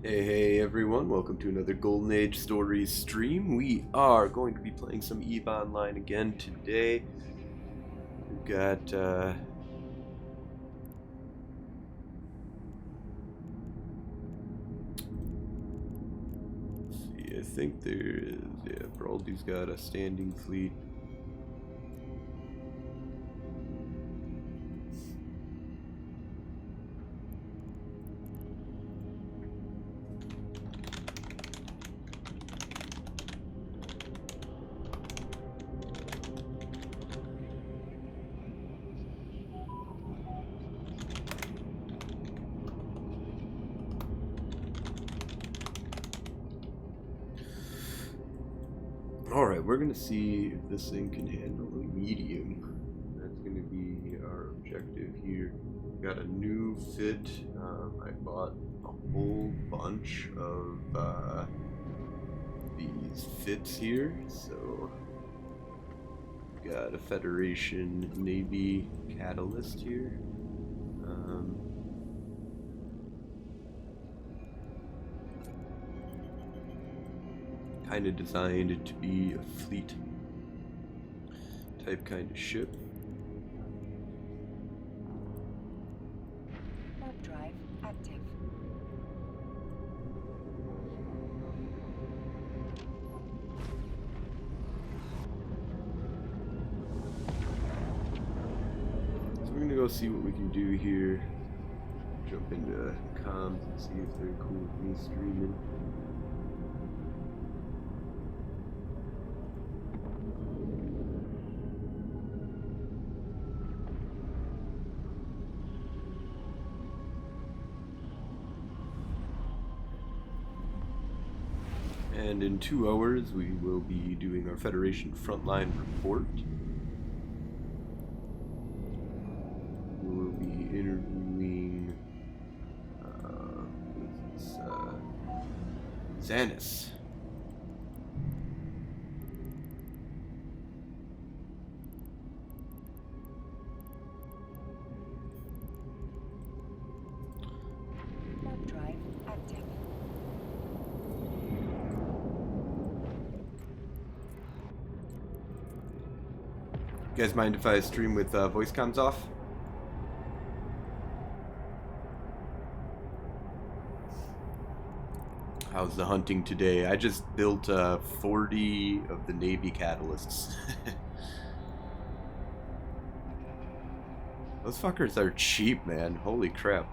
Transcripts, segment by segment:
Hey everyone, welcome to another Golden Age Stories stream. We are going to be playing some EVE Online again today. We've got, let's see, I think there is, yeah, Braldy's got a standing fleet. Alright, we're going to see if this thing can handle a medium. That's going to be our objective here. We've got a new fit. I bought a whole bunch of these fits here, so we've got a Federation Navy catalyst here. Kind of designed it to be a fleet type kind of ship. Warp drive active. So we're gonna go see what we can do here. Jump into comms and see if they're cool with me streaming. And in 2 hours, we will be doing our Federation Frontline report. We will be interviewing Xanis. Warp drive active. You guys mind if I stream with voice comms off? How's the hunting today? I just built 40 of the Navy catalysts. Those fuckers are cheap, man. Holy crap.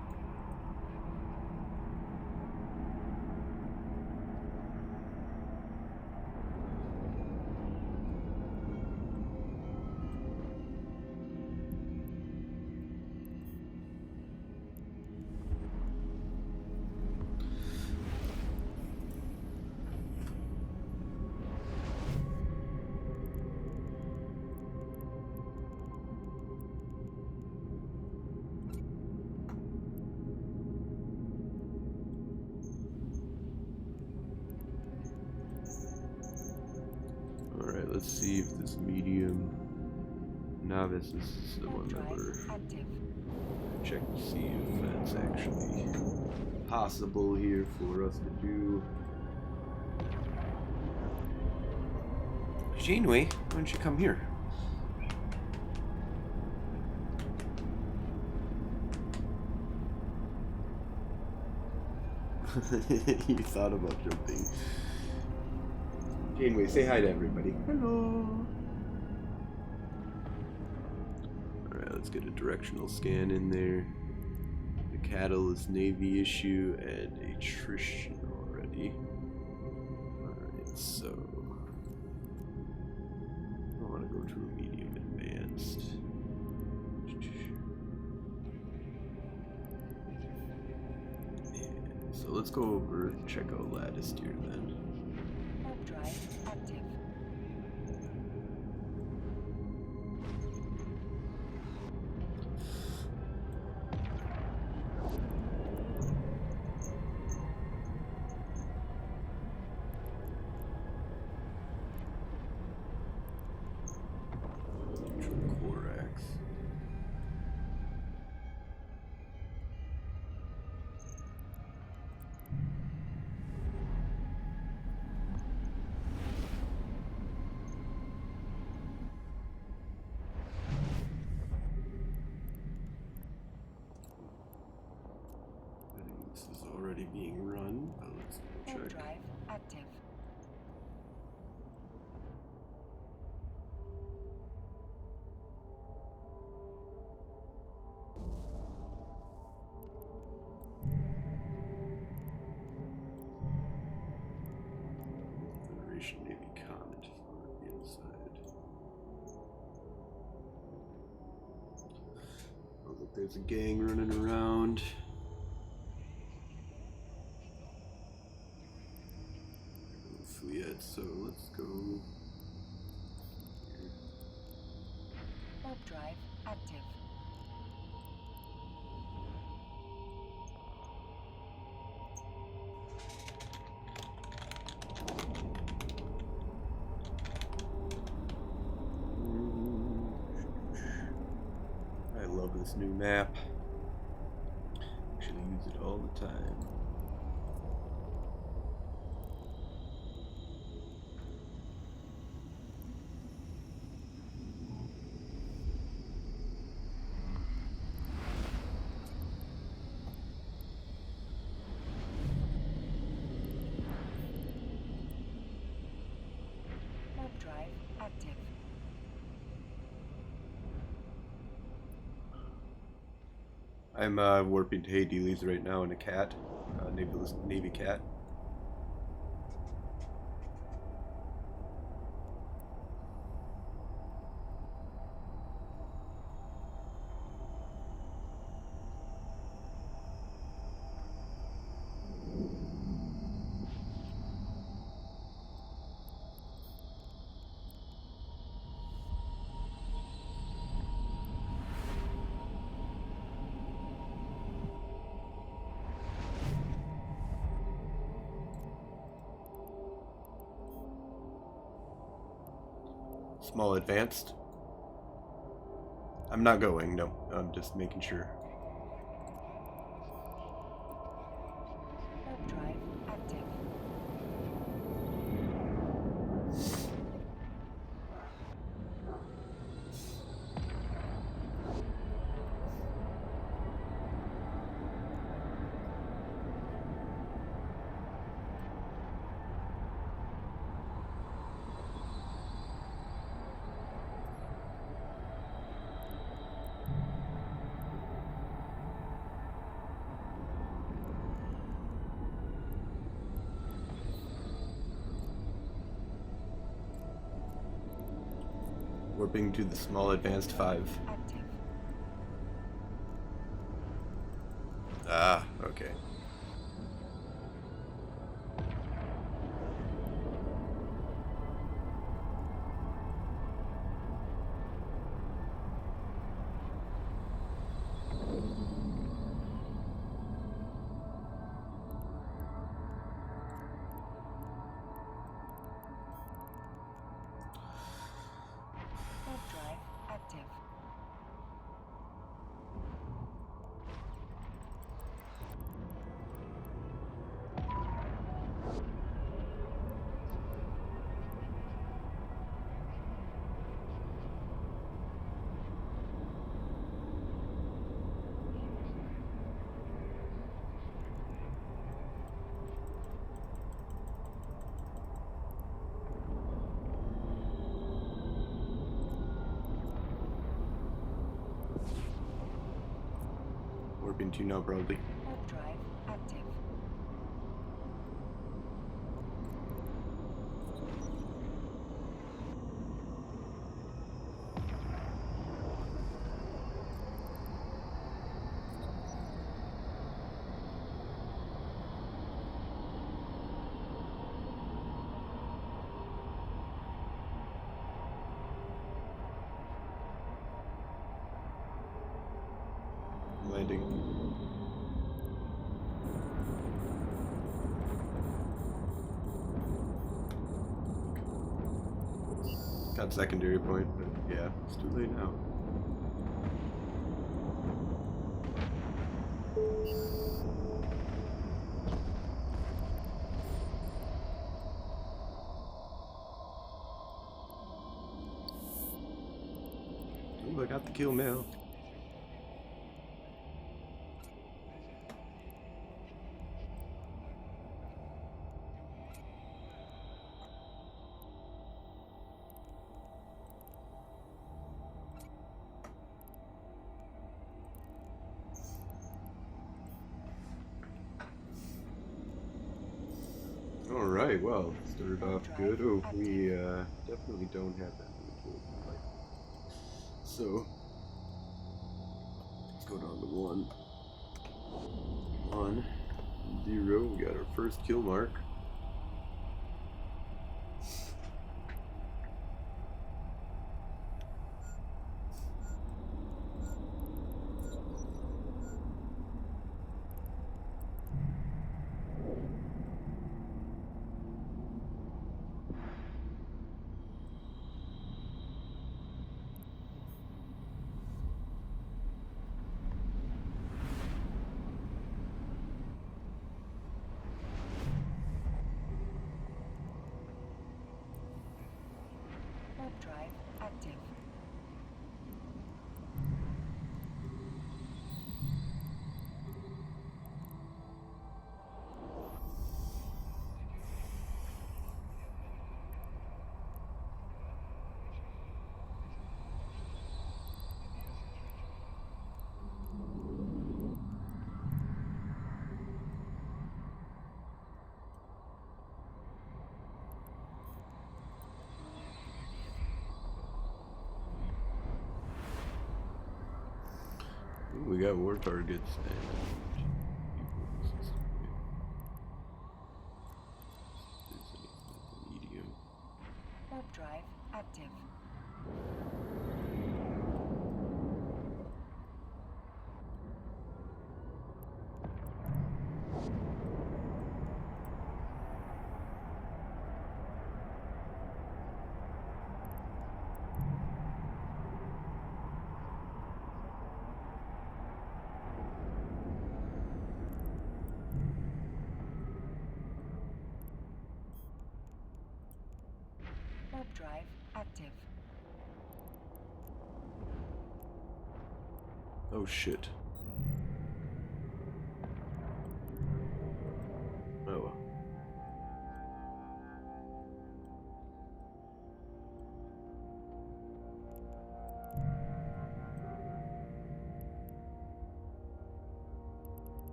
Alright, let's see if this medium novice is the one that we're check to see if that's actually possible here for us to do. Janeway, why don't you come here? You thought about jumping. Janeway, say hi to everybody. Hello. Alright, let's get a directional scan in there. The catalyst Navy issue and attrition already. Alright, so I want to go to a medium advanced. And so let's go over and check out lattice here then. Warp drive active. already being run. But let's Warp check. drive active. Federation Navy comment on the inside. Oh, look, there's a gang running around. No fleet, so let's go. Here. Warp drive active. I love this new map. Actually use it all the time. Warp drive active. I'm warping to Hades right now in a cat, Navy cat. Small advanced. I'm not going, no. I'm just making sure. Warp drive active. Warping to the small advanced 5. Active. Ah, okay. Warp drive active. Warping to now broadly. Warp drive active. Landing. Got secondary point, but yeah, it's too late now. Ooh, I got the kill now. Alright, well, started off good. Oh, we definitely don't have that many kills in life. So, let's go down to 1. 1, 0. We got our first kill mark. Warp drive active. Ooh, we got war targets and people in the system. There's anything medium. Warp drive active. Warp drive active. Oh shit. Oh well.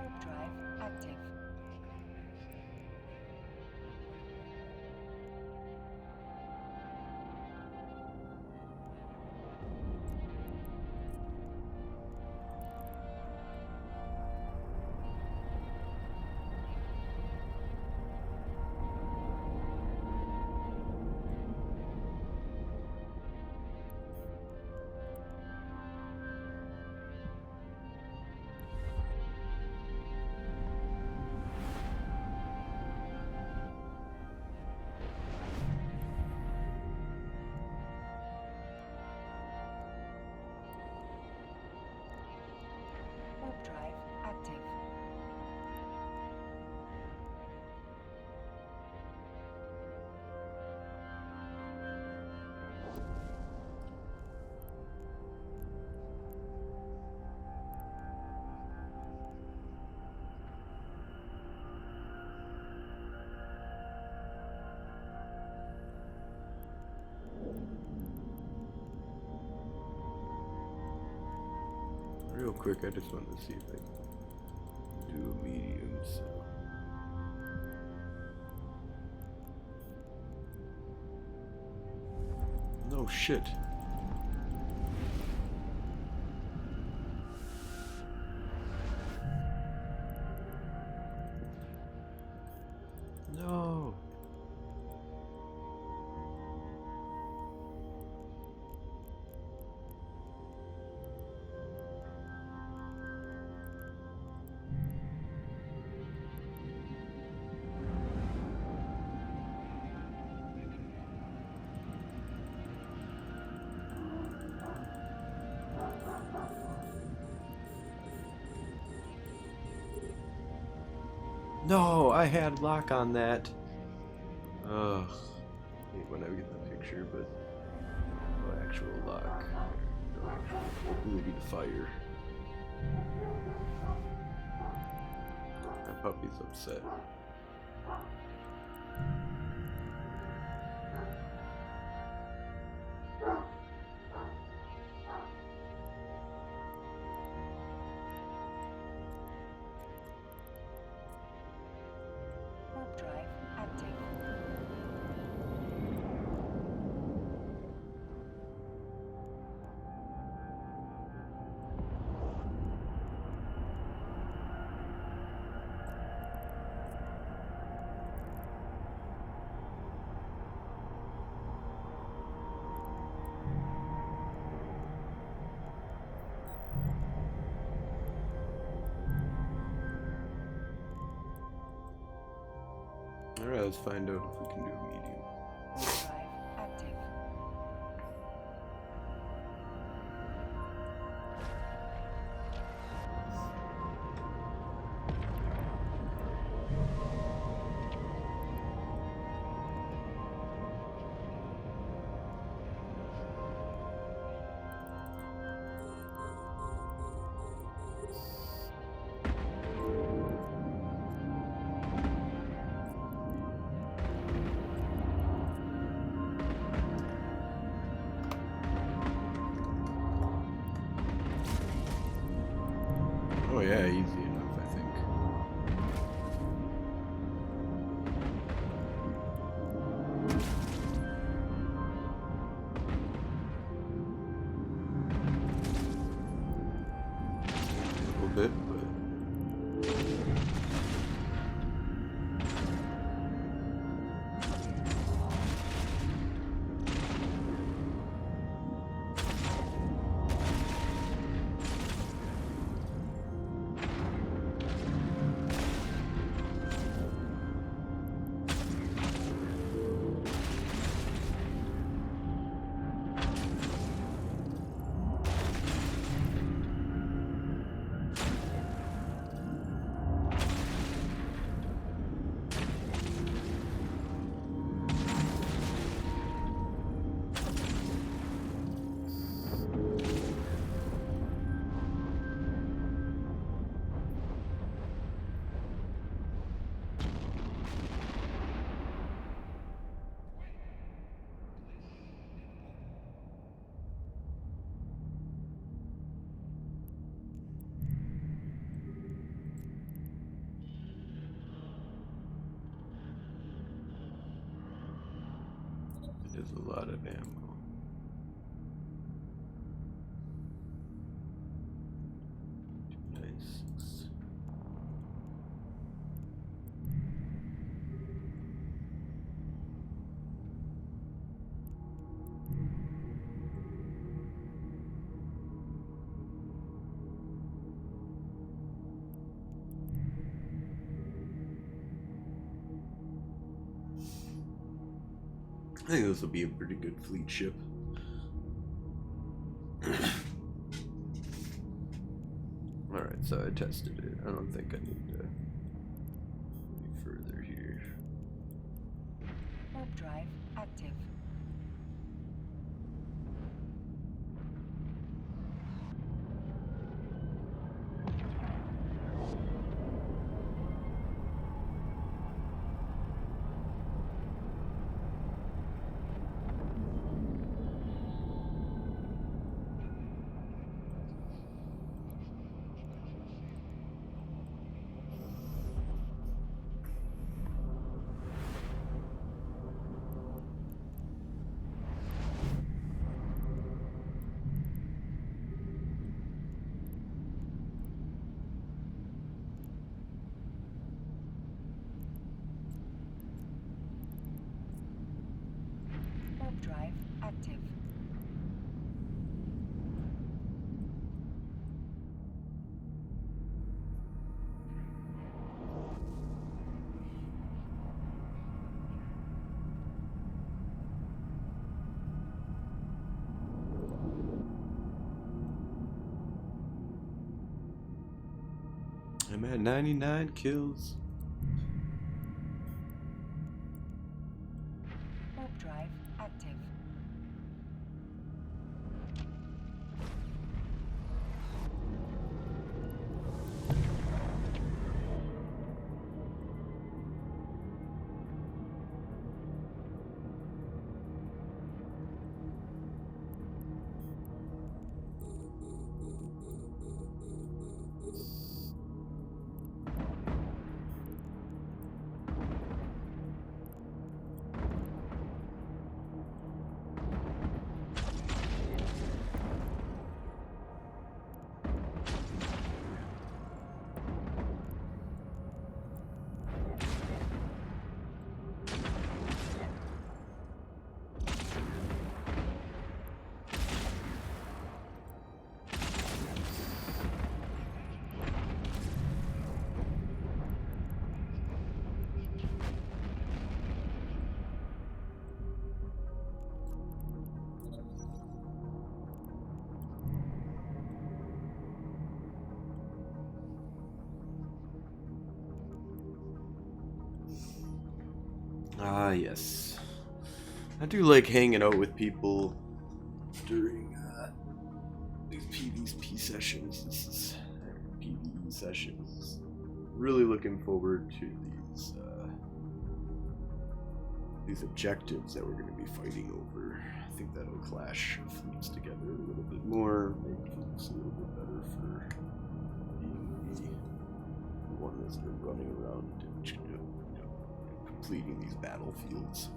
Warp drive active. Warp drive active. Real quick, I just wanted to see if I can do a medium, so. No shit. No. No, I had lock on that. Ugh. I hate when I get the picture, but no actual lock. No actual ability to fire. My puppy's upset. Alright, let's find out if we can do a medium. Warp drive active. Oh yeah, easy enough, I think. A little bit, but it is a lot of ammo. Nice. I think this will be a pretty good fleet ship. Alright, so I tested it. I don't think I need to any further here. Warp drive active. Warp drive active. I'm at 99 kills. Warp drive active. Yes. I do like hanging out with people during these PvP sessions. This is PvE sessions. Really looking forward to these objectives that we're going to be fighting over. I think that'll clash fleets together a little bit more, make fleets a little bit better for being the ones that are running around and completing these battlefields.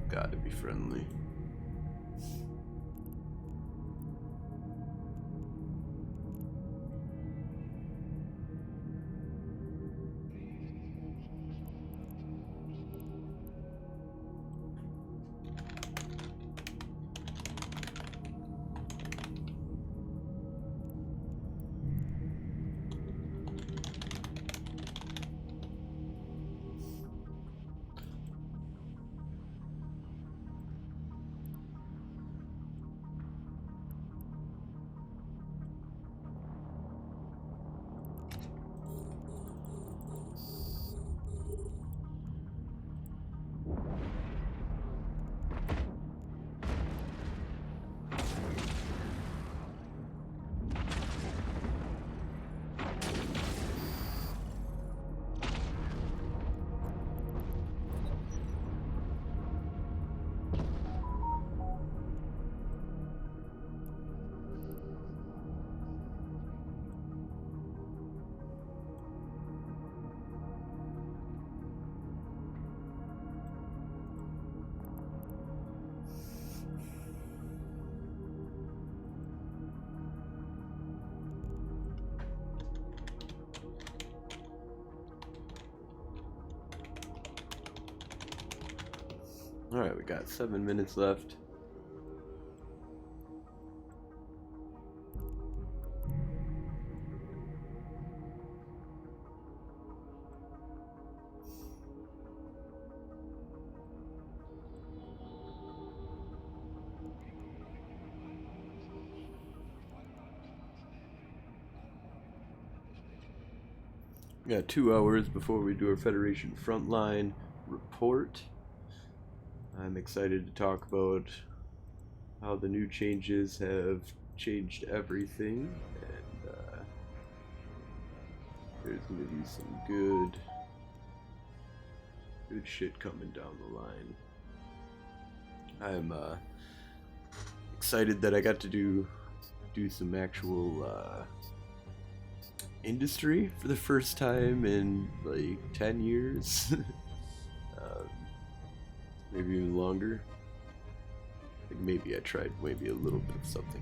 Gotta be friendly. Alright, we got 7 minutes left. We got 2 hours before we do our Federation Frontline report. I'm excited to talk about how the new changes have changed everything, and there's going to be some good shit coming down the line. I'm excited that I got to do some actual industry for the first time in like 10 years. Maybe even longer. I think maybe I tried maybe a little bit of something.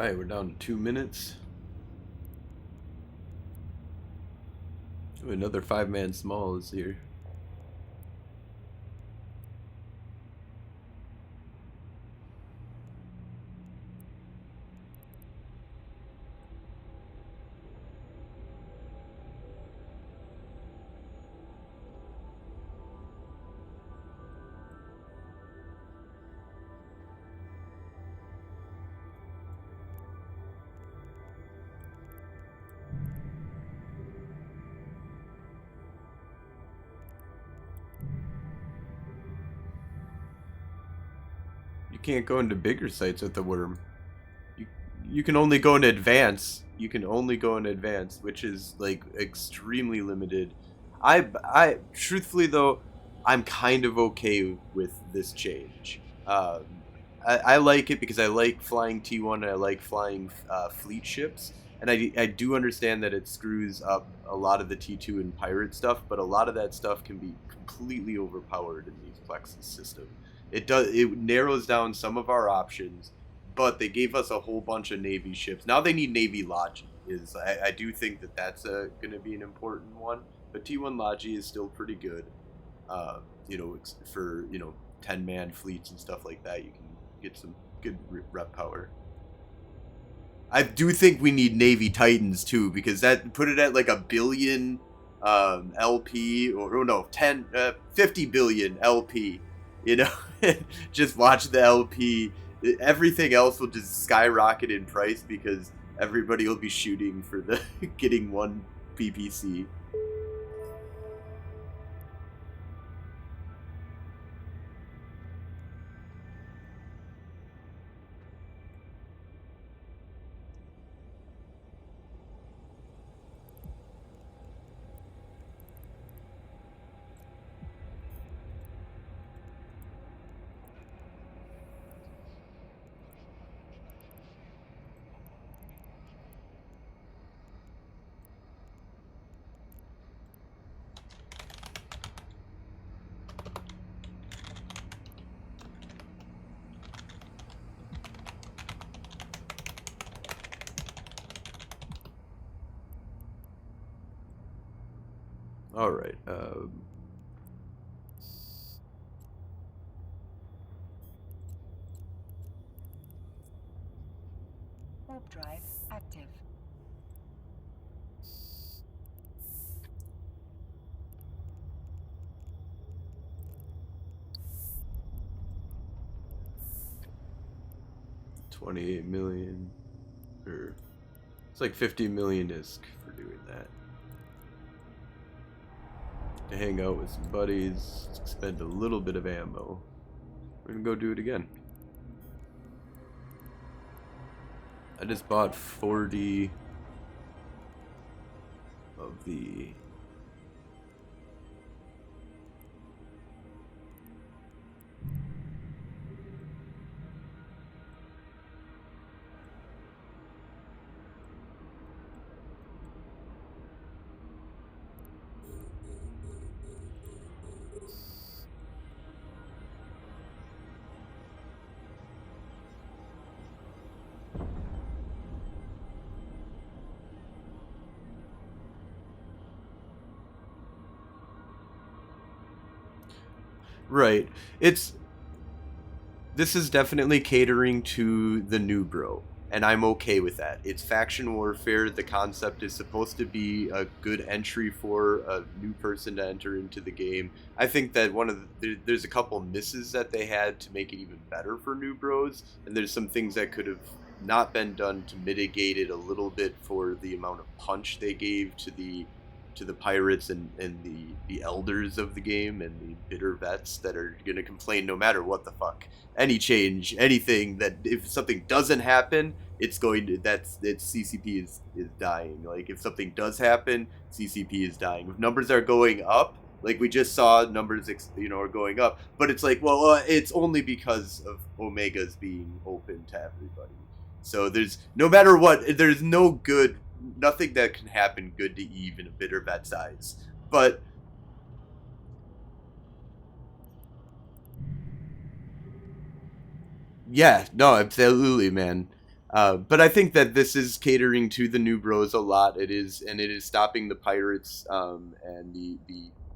Alright, we're down to 2 minutes. Ooh, another 5-man small is here. You can't go into bigger sites with the worm. You can only go in advance. You can only go in advance, which is like extremely limited. I truthfully though, I'm kind of okay with this change. I like it because I like flying T1 and I like flying fleet ships, and I do understand that it screws up a lot of the T2 and pirate stuff, but a lot of that stuff can be completely overpowered in these Plexus system. It narrows down some of our options, but they gave us a whole bunch of Navy ships. Now they need Navy Logi. I do think that that's going to be an important one, but T1 Logi is still pretty good. For 10-man fleets and stuff like that, you can get some good rep power. I do think we need Navy Titans too, because that put it at like a billion LP, or no, 50 billion LP. Just watch the LP. Everything else will just skyrocket in price because everybody will be shooting for the getting one PPC. All right. Warp drive active. $28 million, or it's like 50 million ISK for doing that. To hang out with some buddies, spend a little bit of ammo. We're gonna go do it again. I just bought 40 of the right. This is definitely catering to the new bro, and I'm okay with that. It's faction warfare. The concept is supposed to be a good entry for a new person to enter into the game. I think that there's a couple misses that they had to make it even better for new bros, and there's some things that could have not been done to mitigate it a little bit for the amount of punch they gave to the pirates and the elders of the game and the bitter vets that are going to complain no matter what the fuck. Any change, anything that if something doesn't happen, it's CCP is dying. Like if something does happen, CCP is dying. If numbers are going up, like we just saw numbers are going up, but it's like, well, it's only because of Omegas being open to everybody. So there's no matter what, there's nothing that can happen good to Eve in a bitter vet's eyes. But yeah, no, absolutely, man. But I think that this is catering to the new bros a lot. It is, and it is stopping the pirates and the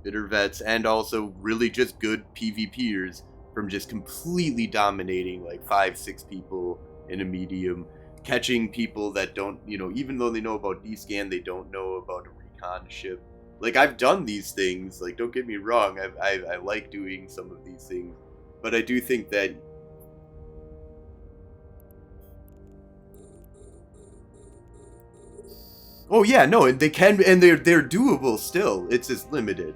bitter vets, and also really just good PvPers from just completely dominating like 5-6 people in a medium, catching people that don't, even though they know about descan, they don't know about a recon ship. Like, I've done these things. Like, don't get me wrong, I like doing some of these things, but I do think that. Oh yeah, no, and they can, and they're doable still. It's just limited.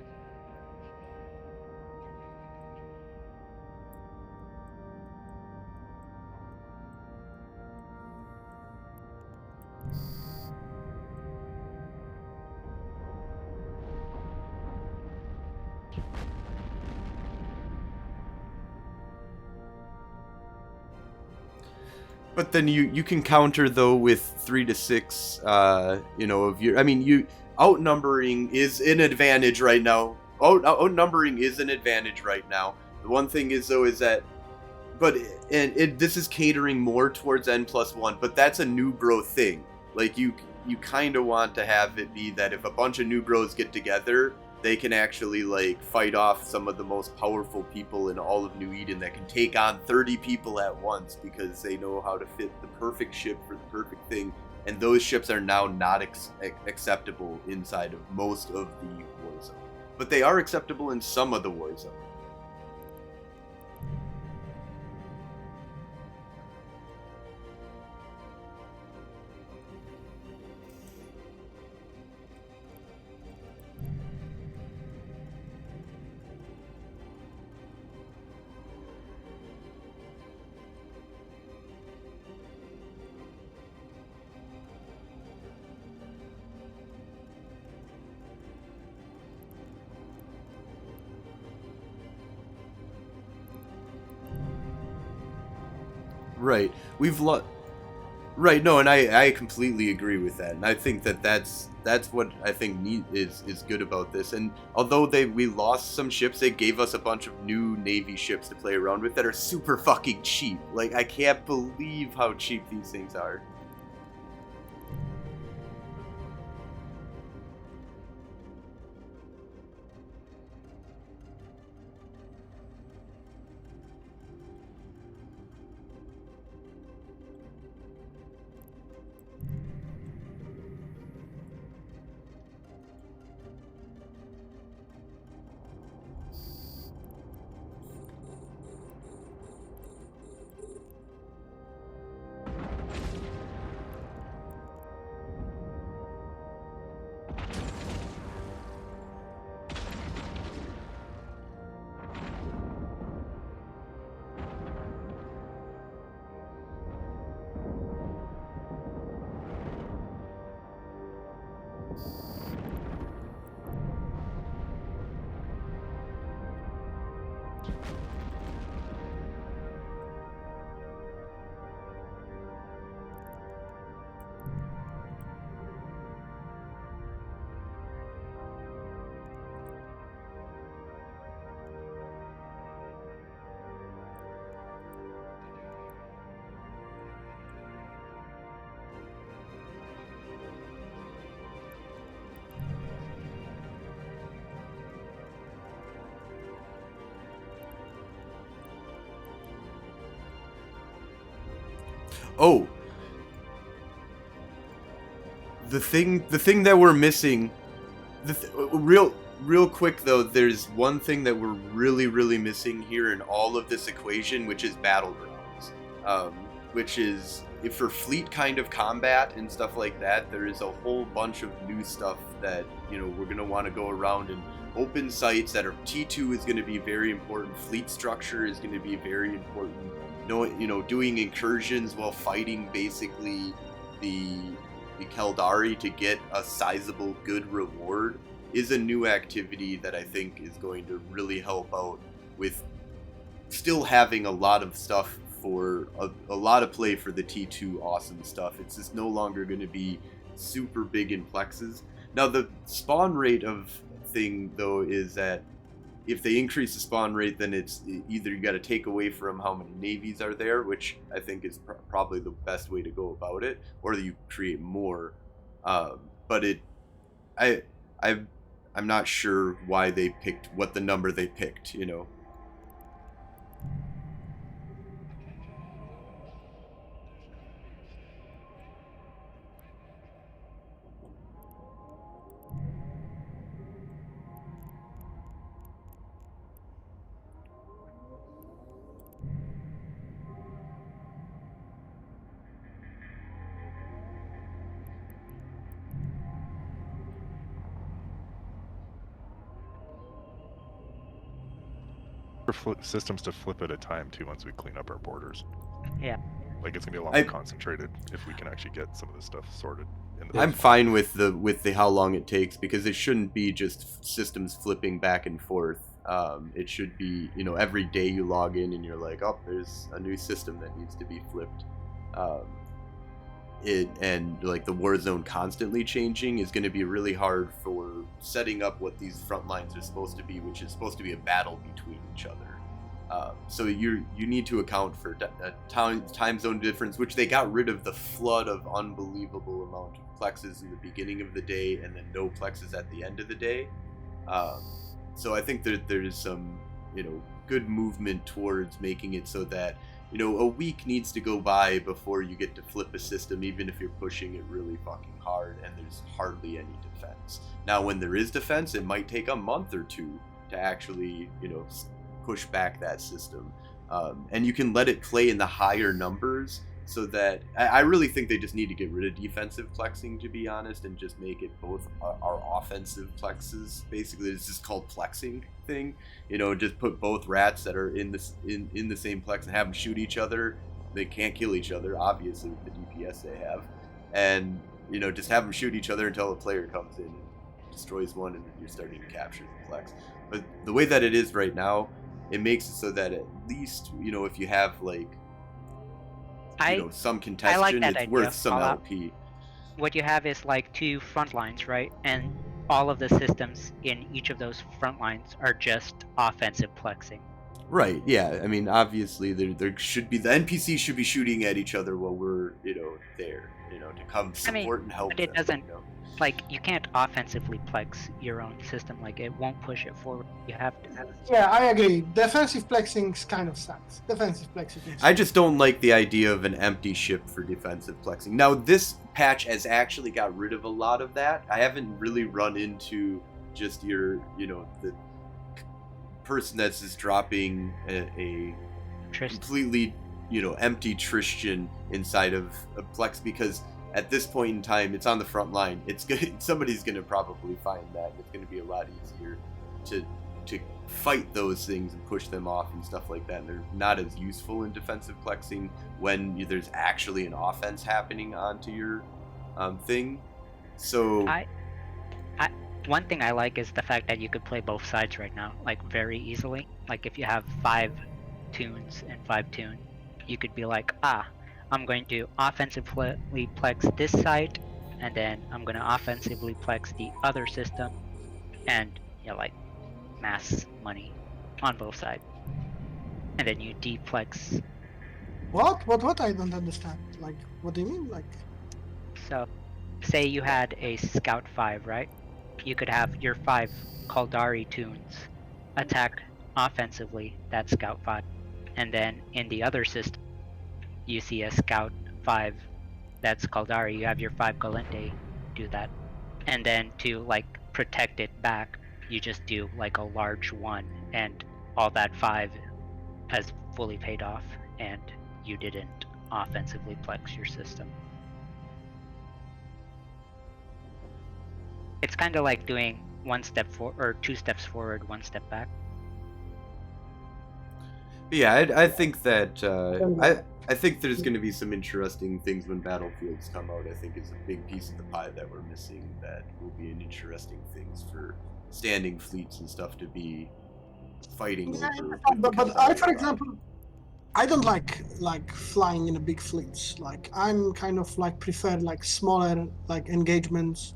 But then you can counter though with 3 to 6, of your. I mean, you outnumbering is an advantage right now. Outnumbering is an advantage right now. The one thing is though is that, but this is catering more towards N+1, but that's a new bro thing. Like you kind of want to have it be that if a bunch of new bros get together, they can actually like fight off some of the most powerful people in all of New Eden that can take on 30 people at once because they know how to fit the perfect ship for the perfect thing. And those ships are now not acceptable inside of most of the Warzone, but they are acceptable in some of the Warzone. Right. Right. No, and I completely agree with that, and I think that that's what I think is good about this. And although we lost some ships, they gave us a bunch of new Navy ships to play around with that are super fucking cheap. Like, I can't believe how cheap these things are. Oh, the thing that we're missing, real quick though, there's one thing that we're really missing here in all of this equation, which is battlegrounds, which is, if for fleet kind of combat and stuff like that, there is a whole bunch of new stuff that we're gonna want to go around and open sites that are T2 is going to be very important. Fleet structure is going to be very important. Doing incursions while fighting basically the Keldari to get a sizable good reward is a new activity that I think is going to really help out with still having a lot of stuff for a lot of play for the T2 awesome stuff. It's just no longer going to be super big in plexes. Now the spawn rate of thing though is that if they increase the spawn rate, then it's either you got to take away from how many navies are there, which I think is probably the best way to go about it, or you create more. But I, I, I'm not sure why they picked what the number they picked. You know. For systems to flip at a time too once we clean up our borders. Yeah. Like it's gonna be a lot more concentrated if we can actually get some of this stuff sorted. I'm fine with the how long it takes, because it shouldn't be just systems flipping back and forth. It should be, you know, every day you log in and you're like, oh, there's a new system that needs to be flipped. And like the war zone constantly changing is going to be really hard for setting up what these front lines are supposed to be, which is supposed to be a battle between each other. So you need to account for time zone difference, which they got rid of the flood of unbelievable amount of plexes in the beginning of the day and then no plexes at the end of the day. So I think there's some, you know, good movement towards making it so that, you know, a week needs to go by before you get to flip a system, even if you're pushing it really fucking hard and there's hardly any defense. Now, when there is defense, it might take a month or two to actually, you know, push back that system. And you can let it play in the higher numbers, so that I really think they just need to get rid of defensive plexing, to be honest, and just make it both our offensive plexes. Basically, it's just called plexing thing. You know, just put both rats that are in the same plex and have them shoot each other. They can't kill each other, obviously, with the DPS they have, and you know, just have them shoot each other until a player comes in and destroys one, and you're starting to capture the plex. But the way that it is right now, it makes it so that at least, you know, if you have like, you know, some contention, like it's worth some LP. What you have is like 2 front lines, right? And all of the systems in each of those front lines are just offensive plexing. Right, yeah. I mean, obviously, there should be, the NPCs should be shooting at each other while we're, you know, there, you know, to come support and help but it them, doesn't, you know? like, you can't offensively plex your own system. Like, it won't push it forward. You have to have... Yeah, I agree. Defensive plexing kind of sucks. Defensive plexing. I just don't like the idea of an empty ship for defensive plexing. Now, this patch has actually got rid of a lot of that. I haven't really run into just your, you know, the person that's just dropping a completely, you know, empty Tristan inside of a plex, because at this point in time, it's on the front line. It's good. Somebody's going to probably find that. It's going to be a lot easier to fight those things and push them off and stuff like that. And they're not as useful in defensive plexing when there's actually an offense happening onto your thing. So one thing I like is the fact that you could play both sides right now, like, very easily. Like, if you have 5 tunes and 5 tune, you could be like, I'm going to offensively plex this side, and then I'm going to offensively plex the other system, and, you know, like, mass money on both sides. And then you deplex. What? I don't understand. Like, what do you mean? Like, so, say you had a Scout 5, right? You could have your 5 Kaldari tunes attack offensively that Scout 5. And then in the other system, you see a Scout 5 that's Kaldari, you have your 5 Galente do that. And then to, like, protect it back, you just do, like, a large 1, and all that 5 has fully paid off, and you didn't offensively plex your system. It's kind of like doing 1 step forward, or 2 steps forward, 1 step back. Yeah, I think that I think there's going to be some interesting things when Battlefields come out. I think it's a big piece of the pie that we're missing that will be an interesting things for standing fleets and stuff to be fighting over. But I, for example, I don't like flying in a big fleets. Like, I'm kind of like prefer like smaller like engagements.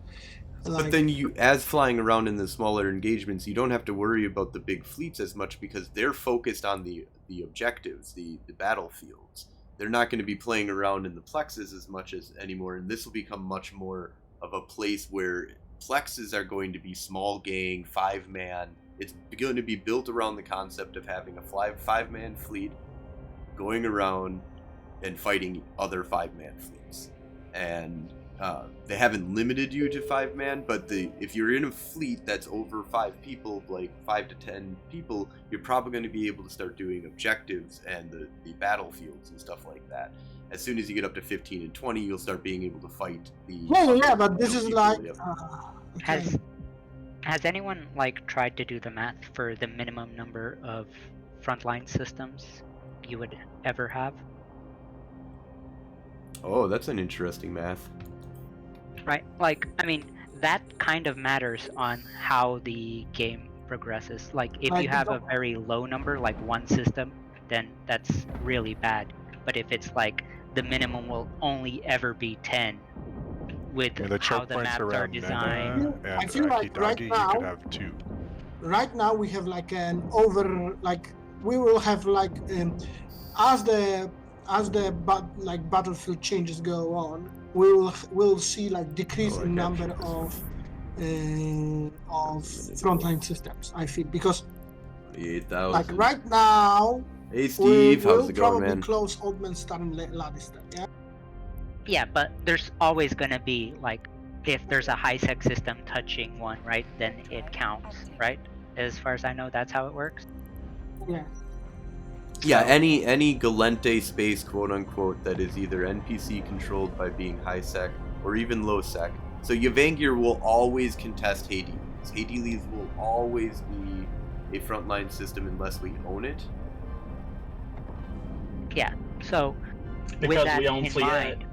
But then you, as flying around in the smaller engagements, you don't have to worry about the big fleets as much because they're focused on the objectives, the battlefields. They're not going to be playing around in the plexes as much as anymore, and this will become much more of a place where plexes are going to be small gang, 5-man. It's going to be built around the concept of having a 5-man fleet going around and fighting other 5-man fleets. And they haven't limited you to 5-man, but if you're in a fleet that's over 5 people, like 5 to 10 people, you're probably going to be able to start doing objectives and the battlefields and stuff like that. As soon as you get up to 15 and 20, you'll start being able to fight the... Yeah, but this is like... Okay. Has anyone like tried to do the math for the minimum number of frontline systems you would ever have? Oh, that's an interesting math. Right, like, I mean, that kind of matters on how the game progresses. Like, if you have a very low number, like 1 system, then that's really bad. But if it's like, the minimum will only ever be 10, with the how the maps are designed. And I feel like right you now, could have 2. Right now we have like an we will have like as the battlefield changes go on, we'll see like decrease in number of frontline systems. I feel because 8,000. like right now. Hey Steve, how's it going, man? We'll probably close Oldmanstar and Ladistar, yeah? Yeah, but there's always gonna be, like, if there's a high-sec system touching one, right, then it counts, right? As far as I know, that's how it works. Yeah. Yeah, any Galente space, quote-unquote, that is either NPC controlled by being high-sec or even low-sec. So Yavangir will always contest Hades. Hades will always be a frontline system unless we own it. Yeah, so because with that we own in Fliet, mind,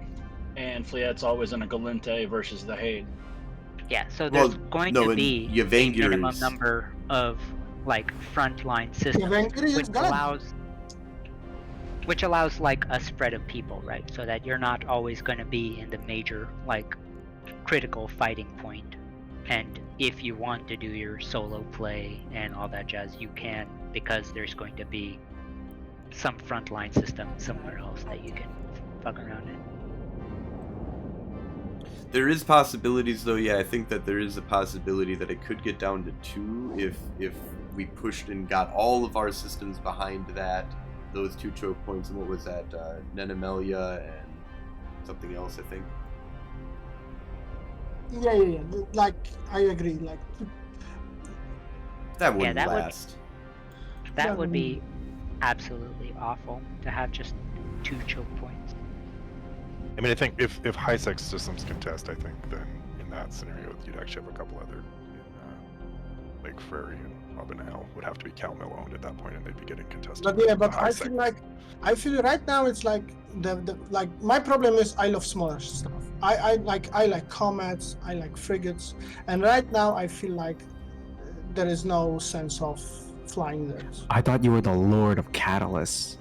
and Fliet's always in a Galente versus the Hade. Yeah, so there's going to be a minimum is... number of like frontline systems, which allows like a spread of people, right? So that you're not always going to be in the major like critical fighting point. And if you want to do your solo play and all that jazz, you can, because there's going to be some frontline system somewhere else that you can fuck around in. There is possibilities though, yeah, I think that there is a possibility that it could get down to 2 if we pushed and got all of our systems behind those 2 choke points, and what was that, Nenemelia and something else, I think. Yeah. Like, I agree, like... That wouldn't last. That would be absolutely awful to have just 2 choke points. I mean, I think if high-sec systems contest, I think then in that scenario you'd actually have a couple other, like Frary and Abenel would have to be Calmill owned at that point, and they'd be getting contested. But yeah, but I feel right now it's like like my problem is I love smaller stuff. I like comets, I like frigates, and right now I feel like there is no sense of flying there. I thought you were the Lord of Catalyst.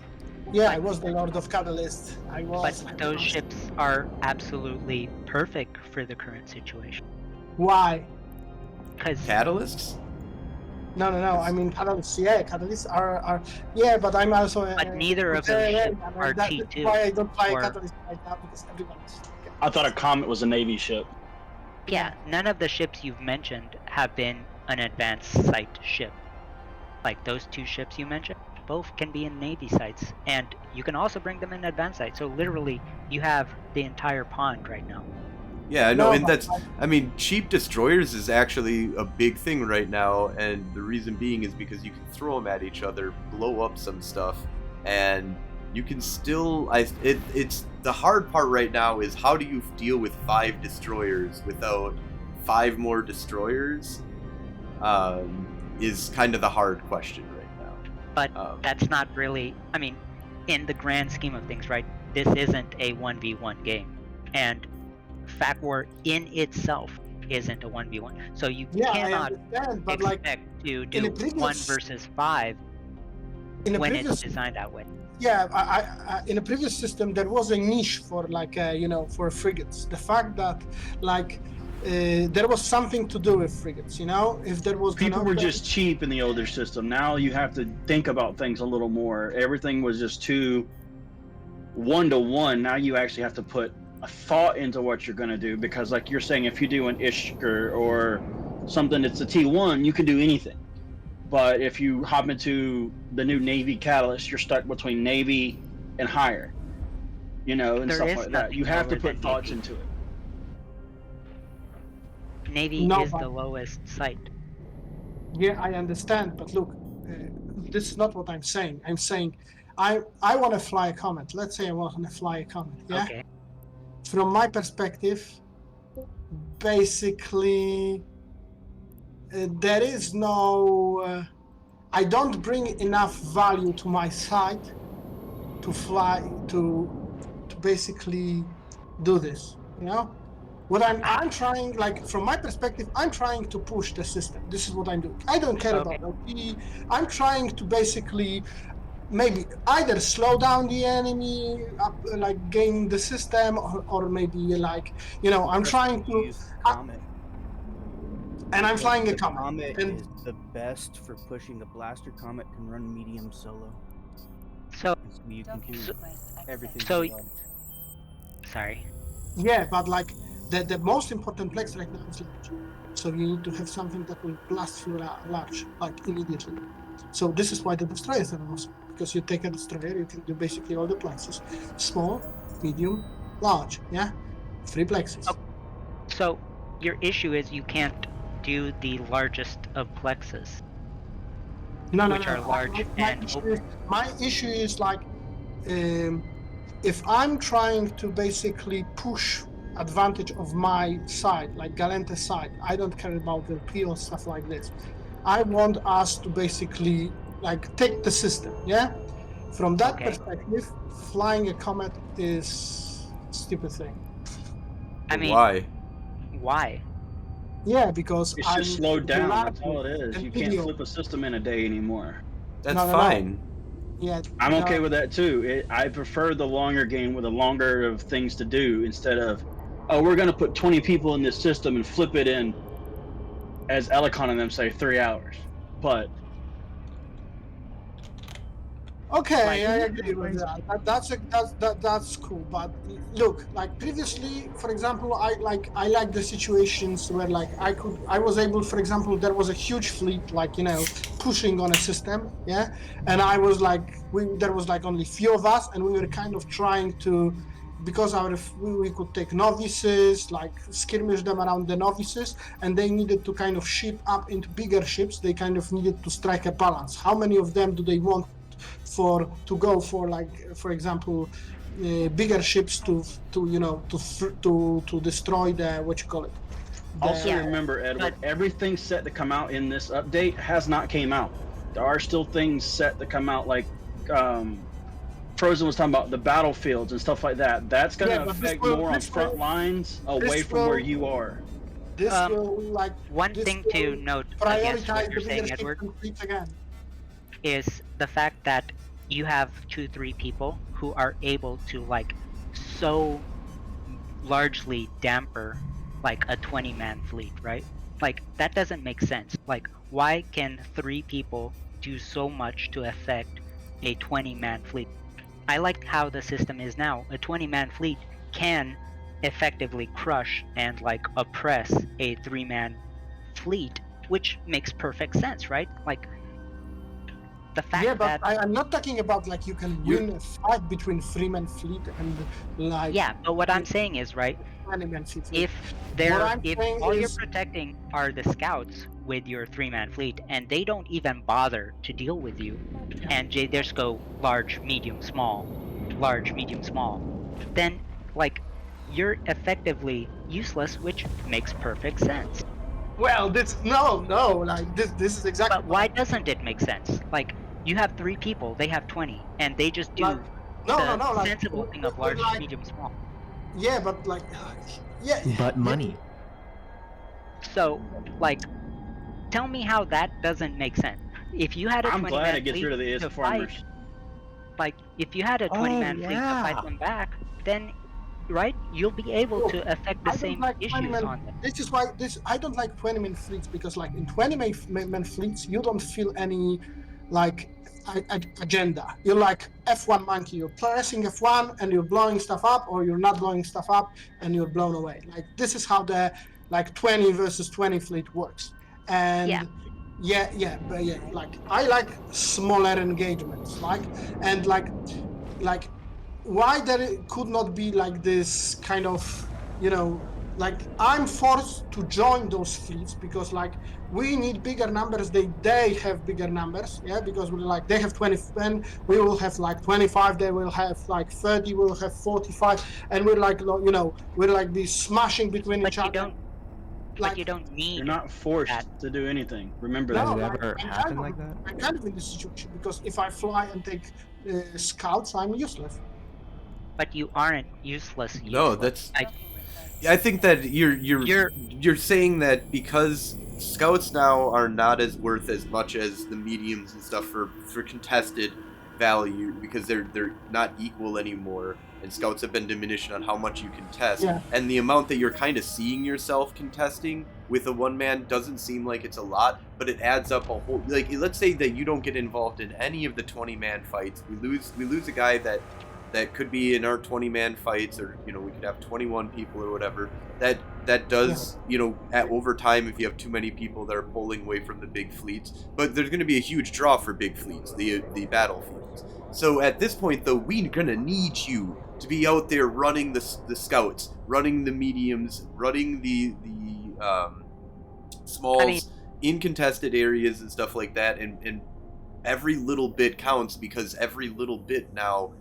Yeah, I was the Lord of Catalyst. But those ships are absolutely perfect for the current situation. Why? Because Catalysts? No. I mean, catalysts. Yeah, catalysts are. Yeah, but I'm also. But neither of those ships are T2. That's why I don't buy catalysts right now, because everyone is. I thought a Comet was a Navy ship. Yeah, none of the ships you've mentioned have been an advanced site ship. Like those 2 ships you mentioned, both can be in Navy sites, and you can also bring them in advanced sites. So literally, you have the entire pond right now. Yeah, I know, and that's, I mean, cheap destroyers is actually a big thing right now, and the reason being is because you can throw them at each other, blow up some stuff, and you can still, it's the hard part right now is how do you deal with 5 destroyers without 5 more destroyers, is kind of the hard question right now. But that's not really, I mean, in the grand scheme of things, right, this isn't a 1v1 game, and Fact War in itself isn't a 1v1, so you cannot expect to do 1 versus 5 when it's designed that way. Yeah, I in a previous system there was a niche for like for frigates. The fact that like there was something to do with frigates, you know? If there was People were just cheap in the older system. Now you have to think about things a little more. Everything was just too 1-to-1. Now you actually have to put a thought into what you're going to do, because like you're saying, if you do an Ishker or something that's a T1, you can do anything. But if you hop into the new Navy Catalyst, you're stuck between Navy and higher, you know, and There stuff is like that. nothing You have to lower put than thoughts Navy. into it. Navy No, is but- the lowest site. Yeah, I understand, but look, this is not what I'm saying. I'm saying I want to fly a comet. Let's say I want to fly a comet. Yeah. Okay. From my perspective, basically, there is no. I don't bring enough value to my site to fly to basically do this. You know. What I'm trying, like from my perspective, I'm trying to push the system. This is what I'm doing. I don't care Okay. about LP. I'm trying to basically maybe either slow down the enemy, like gain the system, or maybe like, you know, I'm trying to, use Comet. and I'm Like, flying a the comet. Comet And is the best for pushing. The Blaster Comet can run medium solo. So And so you can do Docking request everything. accepted. So- you want. sorry. yeah, but like the most important plex right now is large. So you need to have something that will blast you large, like immediately. So this is why the destroyers are awesome, because you take a destroyer, you can do basically all the plexes: small, medium, large. Yeah, 3 plexes. Oh. So your issue is you can't do the largest of plexes, No, which are large and open. My issue is like, if I'm trying to basically push advantage of my side, like Galente's side, I don't care about the P or stuff like this. I want us to basically like take the system, yeah? From that Okay. perspective, flying a comet is a stupid thing. I mean, Why? why? Yeah, because It's I'm just slowed down. That's largely all it is. an You can't idiot. flip a system in a day anymore. That's No. fine. Yeah, I'm okay no. with that too. I prefer the longer game with a longer of things to do, instead of, oh, we're going to put 20 people in this system and flip it in, as Elicon and them say, 3 hours. But Okay, Like, I agree with that. That's cool. But look, like previously, for example, I like the situations where like I was able, for example, there was a huge fleet, like, you know, pushing on a system, yeah, and I was like, there was like only few of us, and we were kind of trying to, because we could take novices, like skirmish them around the novices, and they needed to kind of ship up into bigger ships. They kind of needed to strike a balance. How many of them do they want to go for, like, for example, bigger ships to you know to destroy the, what you call it, also Yeah, remember, Edward, everything set to come out in this update has not came out. There are still things set to come out, like Frozen was talking about the battlefields and stuff like that. That's going to Yeah, but this affect will- more on this front will- lines away this from where will- you are. this Um, will like one this thing will to note against what prioritize you're the saying, bigger Edward, ships and fleets again. is the fact that you have 2-3 people who are able to like so largely damper like a 20-man fleet, right? Like that doesn't make sense. Like why can 3 people do so much to affect a 20-man fleet? I like how the system is now. A 20-man fleet can effectively crush and like oppress a 3-man fleet, which makes perfect sense, right? Like the fact Yeah, but that I'm not talking about like you can win a fight between Freeman fleet and like yeah, but what I'm saying is, right, enemy fleet. if I'm saying all you're is- protecting are the scouts with your 3-man fleet and they don't even bother to deal with you, and they just go large, medium, small, then like you're effectively useless, which makes perfect sense. Well, this no, like this is exactly. But why doesn't it make sense? Like you have 3 people, they have 20, and they just do Like, no, like sensible thing of large, like, medium, small. yeah, but like, yeah. But money. So, like, tell me how that doesn't make sense. If you had a I'm 20 glad man it gets fleet rid of the to ISP farmers. fight, like, if you had a 20 man fleet to fight them back, then right? You'll be able No, to affect the I don't same like 20 issues man. on them. This is why I don't like 20-man fleets, because like in 20-man fleets you don't feel any like agenda. You're like F1 monkey. You're pressing F1 and you're blowing stuff up, or you're not blowing stuff up and you're blown away. Like this is how the like 20 versus 20 fleet works. And but like I like smaller engagements, and like why there could not be like this kind of, like I'm forced to join those fleets because like we need bigger numbers. They have bigger numbers, yeah, because we're like they have 20, and we will have like 25, they will have like 30, we'll have 45, and we're like, we're like be smashing between But each you other. don't. Like But you don't You're need not forced that. to do anything. Remember Has no, that. it like ever happened like that? I'm kind of in this situation because if I fly and take scouts, I'm useless. But you aren't useless. No, that's. Like, I think that you're You're- you're saying that because scouts now are not as worth as much as the mediums and stuff for contested value, because they're not equal anymore, and scouts have been diminishing on how much you contest, Yeah. and the amount that you're kind of seeing yourself contesting with a one man doesn't seem like it's a lot, but it adds up a whole. Like, let's say that you don't get involved in any of the 20-man fights, we lose a guy that could be in our 20-man fights, or we could have 21 people or whatever. That does, at over time, if you have too many people that are pulling away from the big fleets. But there's going to be a huge draw for big fleets, the battlefields. So at this point, though, we're going to need you to be out there running the scouts, running the mediums, running the smalls in contested areas and stuff like that, and every little bit counts, because every little bit now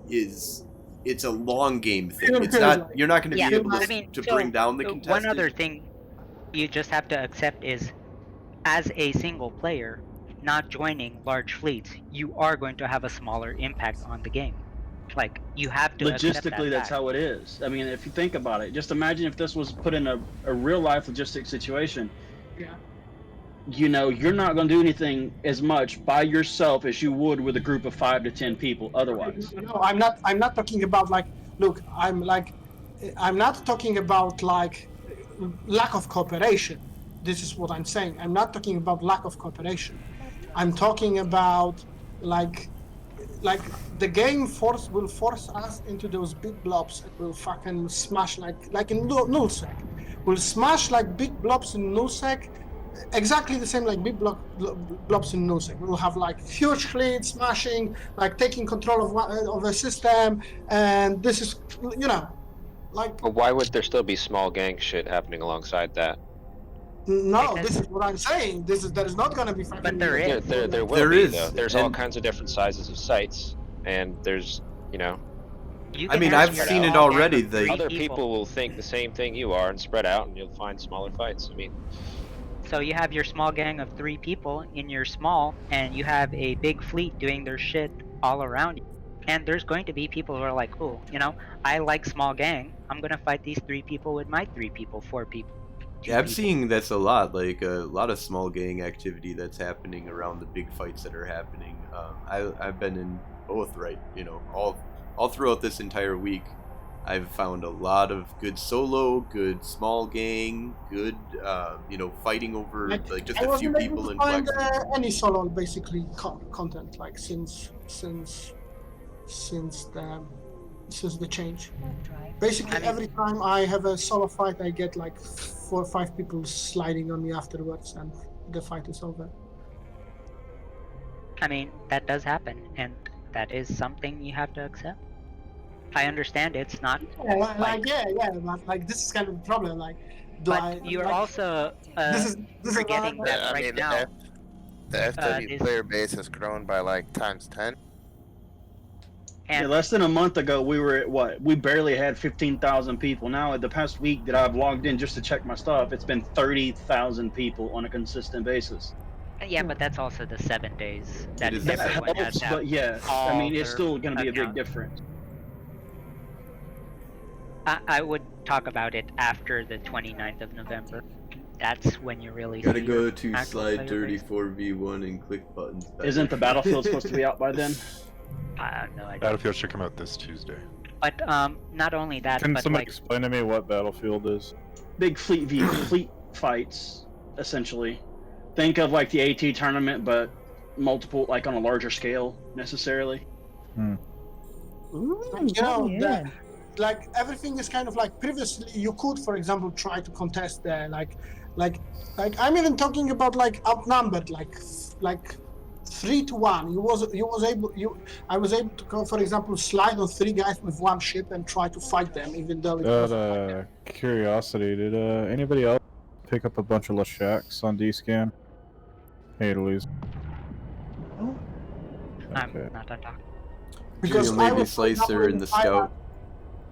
it's a long game thing. It's not, you're not going to Yeah, be able I to, mean, to so, bring down the contested. one other thing you just have to accept is, as a single player, not joining large fleets, you are going to have a smaller impact on the game. Like, you have to accept Logistically, that's fact. how it is. I mean, if you think about it, just imagine if this was put in a real life logistic situation. Yeah. You're not going to do anything as much by yourself as you would with a group of 5 to 10 people otherwise. No, I'm not talking about like. Look, I'm not talking about like lack of cooperation. This is what I'm saying. I'm not talking about lack of cooperation. I'm talking about like the game will force us into those big blobs and we'll fucking smash like in nullsec. We'll smash like big blobs in nullsec. Exactly the same like big blobs in nullsec. We'll have like huge fleets smashing, like taking control of a system, and this is like. But why would there still be small gang shit happening alongside that? No, Because- this is what I'm saying. There is not gonna be fucking. But there is. There will There be, is, though. There's all and- kinds of different sizes of sites, and there's, You I can mean, have I've your seen it small gang already, of the- 3 other people will think the same thing you are and spread out, and you'll find smaller fights. I mean, So you have your small gang of 3 people in your small, and you have a big fleet doing their shit all around you. And there's going to be people who are like, cool, I like small gang. I'm gonna fight these 3 people with my 3 people, 4 people. 2 Yeah, I'm people. seeing that's a lot, like a lot of small gang activity that's happening around the big fights that are happening. I've been in both, right? All throughout this entire week, I've found a lot of good solo, good small gang, good, fighting over like just I a few wasn't able people to in find flex. any solo basically content like since the change. Basically, I mean- every time I have a solo fight, I get like 4 or 5 people sliding on me afterwards, and the fight is over. I mean, that does happen, and that is something you have to accept. I understand it's not, Yeah, Like- but like this is kind of the problem. Like, do I? but you're like, also this is forgetting not- that Yeah, I right mean, now. the FW this- player base has grown by like times 10. And Less than a month ago, we were at what? We barely had 15,000 people. Now, the past week that I've logged in just to check my stuff, it's been 30,000 people on a consistent basis. yeah, but that's also the 7 days that It is That everyone has helps, to have. but yeah, I all mean, it's their still going to be a big accounts. difference. I would talk about it after the 29th of November. That's when you really Gotta see go your to actual slide player dirty base. 4v1 and click buttons. Isn't the Battlefield supposed to be out by then? I have no idea. Battlefield should come out this Tuesday. But not only that, Can but somebody like explain to me what Battlefield is? Big fleet fights, essentially. Think of like the AT tournament, but multiple, like on a larger scale, necessarily. You know, like everything is kind of like previously you could, for example, try to contest there, like I'm even talking about like outnumbered, like 3-1. I was able to go, for example, slide on 3 guys with 1 ship and try to fight them, even though it was. Out of curiosity, did anybody else pick up a bunch of Lashaks on D-scan? Hey, Louise. I'm Okay. not done talking. Because Imperial I Navy was, for example, Slicer in in the Pirate-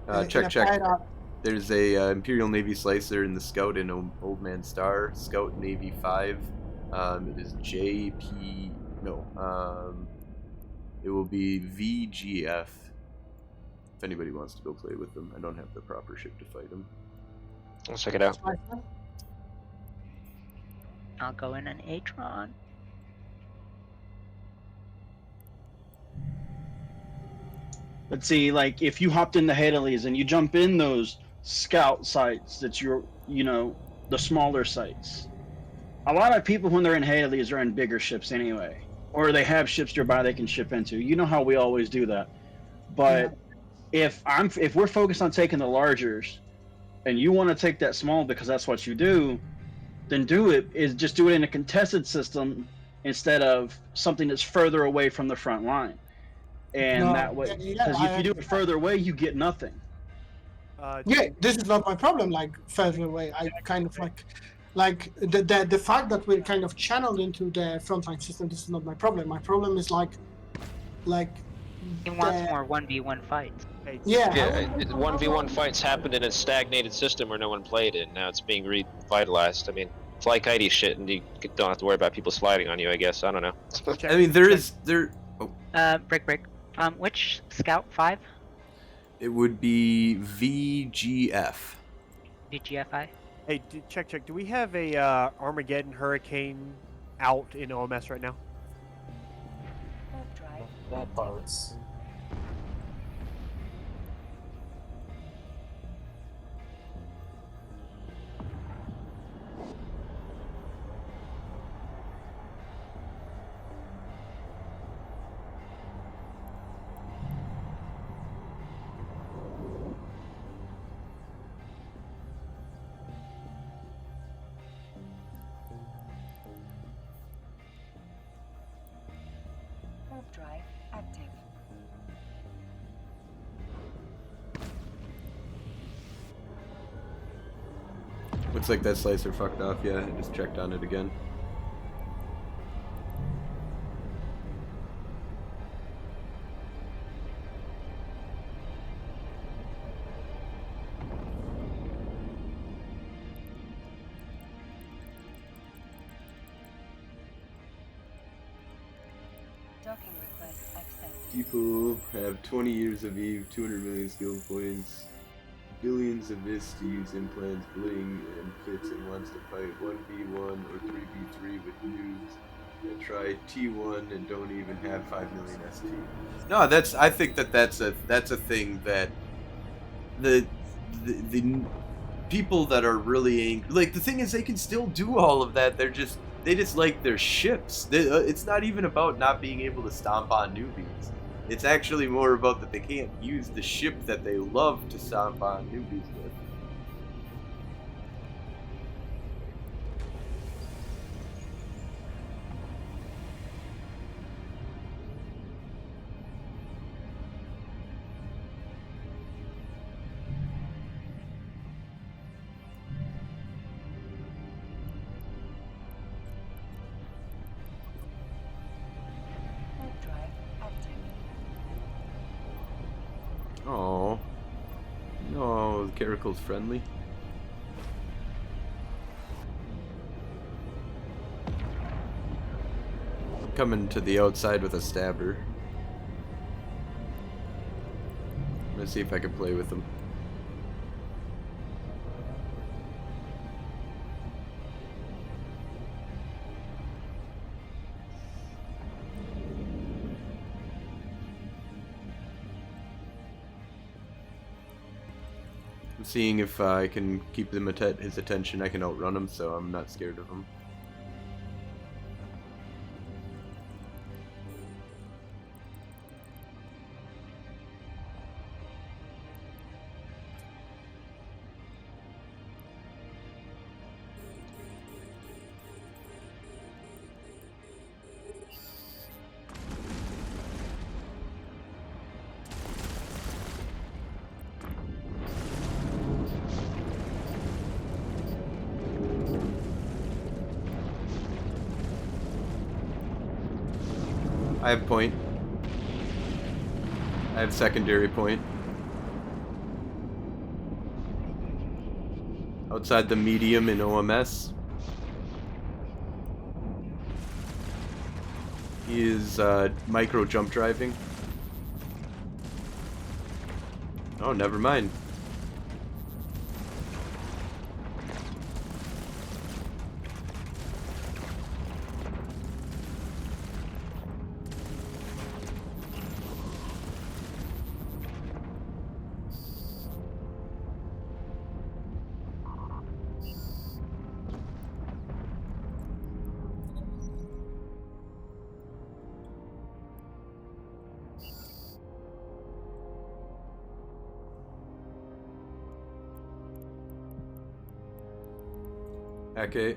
Scout. in Check, a check. Pirate- There's a Imperial Navy Slicer in the Scout in Old Man Star. Scout Navy 5. It is JP... No. It will be VGF. If anybody wants to go play with them. I don't have the proper ship to fight them. I'll check it out. I'll go in an Atron. But see, like if you hopped into Hadley's and you jump in those scout sites that the smaller sites. A lot of people when they're in Hadley's are in bigger ships anyway, or they have ships nearby they can ship into. You know how we always do that. But if we're focused on taking the largers, and you want to take that small because that's what you do, then do it in a contested system instead of something that's further away from the front line. And that way, because if you do it further away, you get nothing. This is not my problem. Like further away, I kind of like the fact that we're kind of channeled into the frontline system. This is not my problem. My problem is like He wants more 1v1 fights. Yeah. Yeah, 1v1 fights happened in a stagnated system where no one played it. Now it's being revitalized. I mean, fly kitey shit, and you don't have to worry about people sliding on you. I guess I don't know. I mean, there. Brick. Which Scout 5? It would be VGF. VGFI. Hey, check. Do we have a Armageddon Hurricane out in OMS right now? That parts. Warp drive active. Looks like that slicer fucked off. Yeah, I just checked on it again. Docking request accepted. People have 20 years of Eve, 200 million skill points, billions of this to use implants, bling, and fits, and wants to fight 1v1 or 3v3 with noobs that try T1 and don't even have 5 million ST. No, I think that's a thing that the people that are really angry, like, the thing is they can still do all of that. They just like their ships. It's not even about not being able to stomp on newbies. It's actually more about that they can't use the ship that they love to stomp on newbies with. Warp drive active. Oh, no, the Caracal's friendly. I'm coming to the outside with a stabber. I'm gonna see if I can play with them. I'm seeing if I can keep him his attention. I can outrun him, so I'm not scared of him. I have point. I have secondary point. Outside the medium in OMS. He is micro jump driving. Oh, never mind. Okay.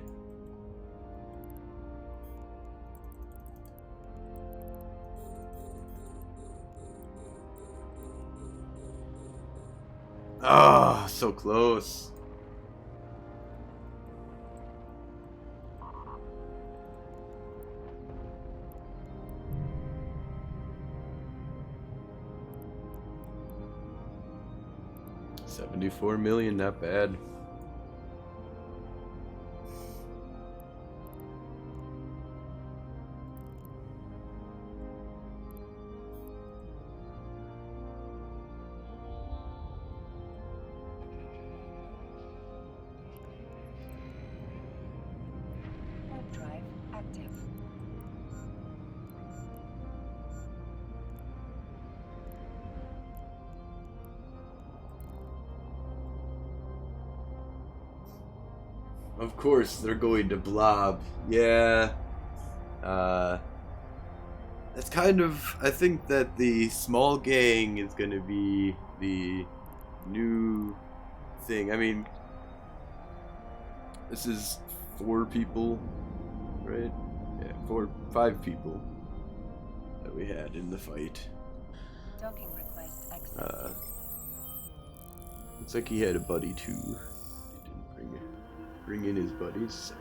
Ah, so close. $74 million, not bad. Warp drive active. Of course, they're going to blob. Yeah. That's kind of... I think that the small gang is going to be the new thing. I mean, this is 4 people, right? Yeah, 5 people that we had in the fight. Docking request accepted. Looks like he had a buddy too. He didn't bring in his buddies. So.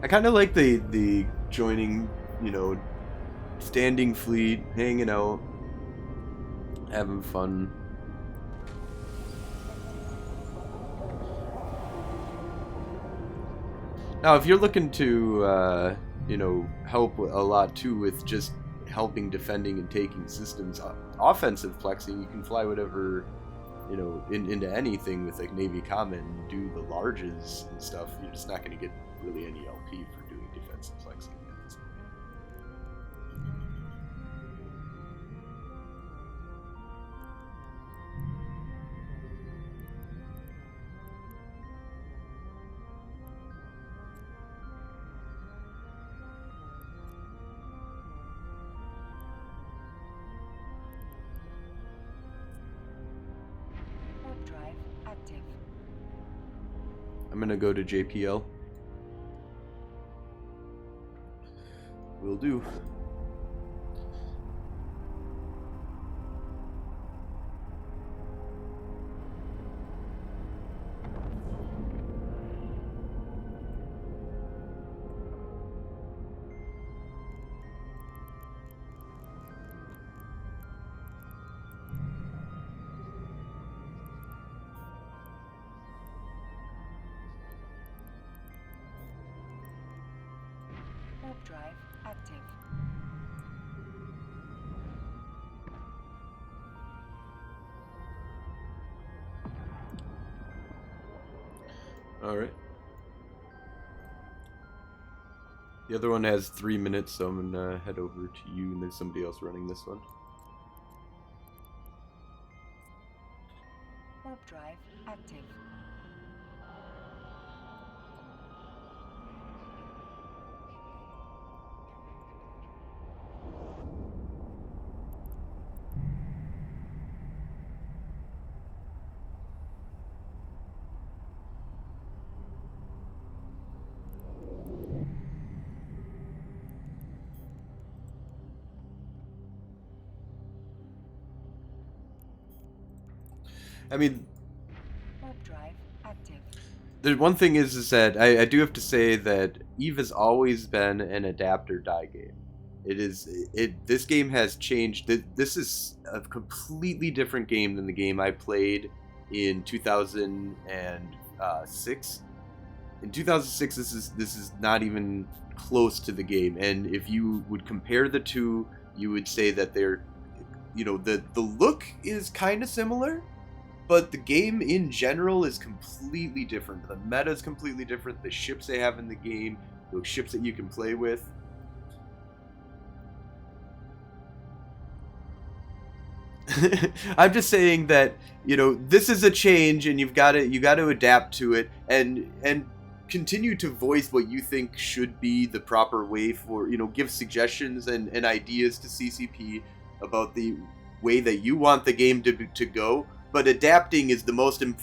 I kind of like the joining, you know, standing fleet, hanging out, having fun. Now, if you're looking to, you know, help a lot too with just helping defending and taking systems, offensive plexing, you can fly whatever, you know, into anything with like Navy Comet and do the larges and stuff. You're just not going to get really any LP for doing defensive plexing at this point. Warp drive active. I'm gonna go to JPL. Will do. Warp drive active. Alright. The other one has 3 minutes, so I'm gonna head over to you, and there's somebody else running this one. Warp drive active. I mean, Warp drive active. the one thing is that I do have to say that Eve has always been an adapt or die game. This game has changed. This is a completely different game than the game I played in 2006. In 2006, this is not even close to the game. And if you would compare the two, you would say that they're, the look is kind of similar, but the game in general is completely different. The meta is completely different. The ships they have in the game, the ships that you can play with. I'm just saying that, this is a change, and you got to adapt to it, and continue to voice what you think should be the proper way for, give suggestions and ideas to CCP about the way that you want the game to go. But adapting is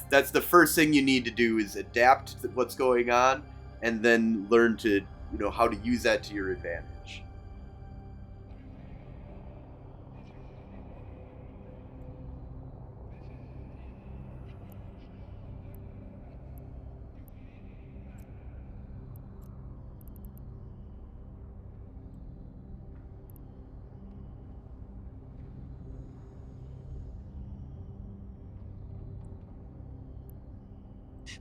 that's the first thing you need to do, is adapt to what's going on, and then learn to, how to use that to your advantage.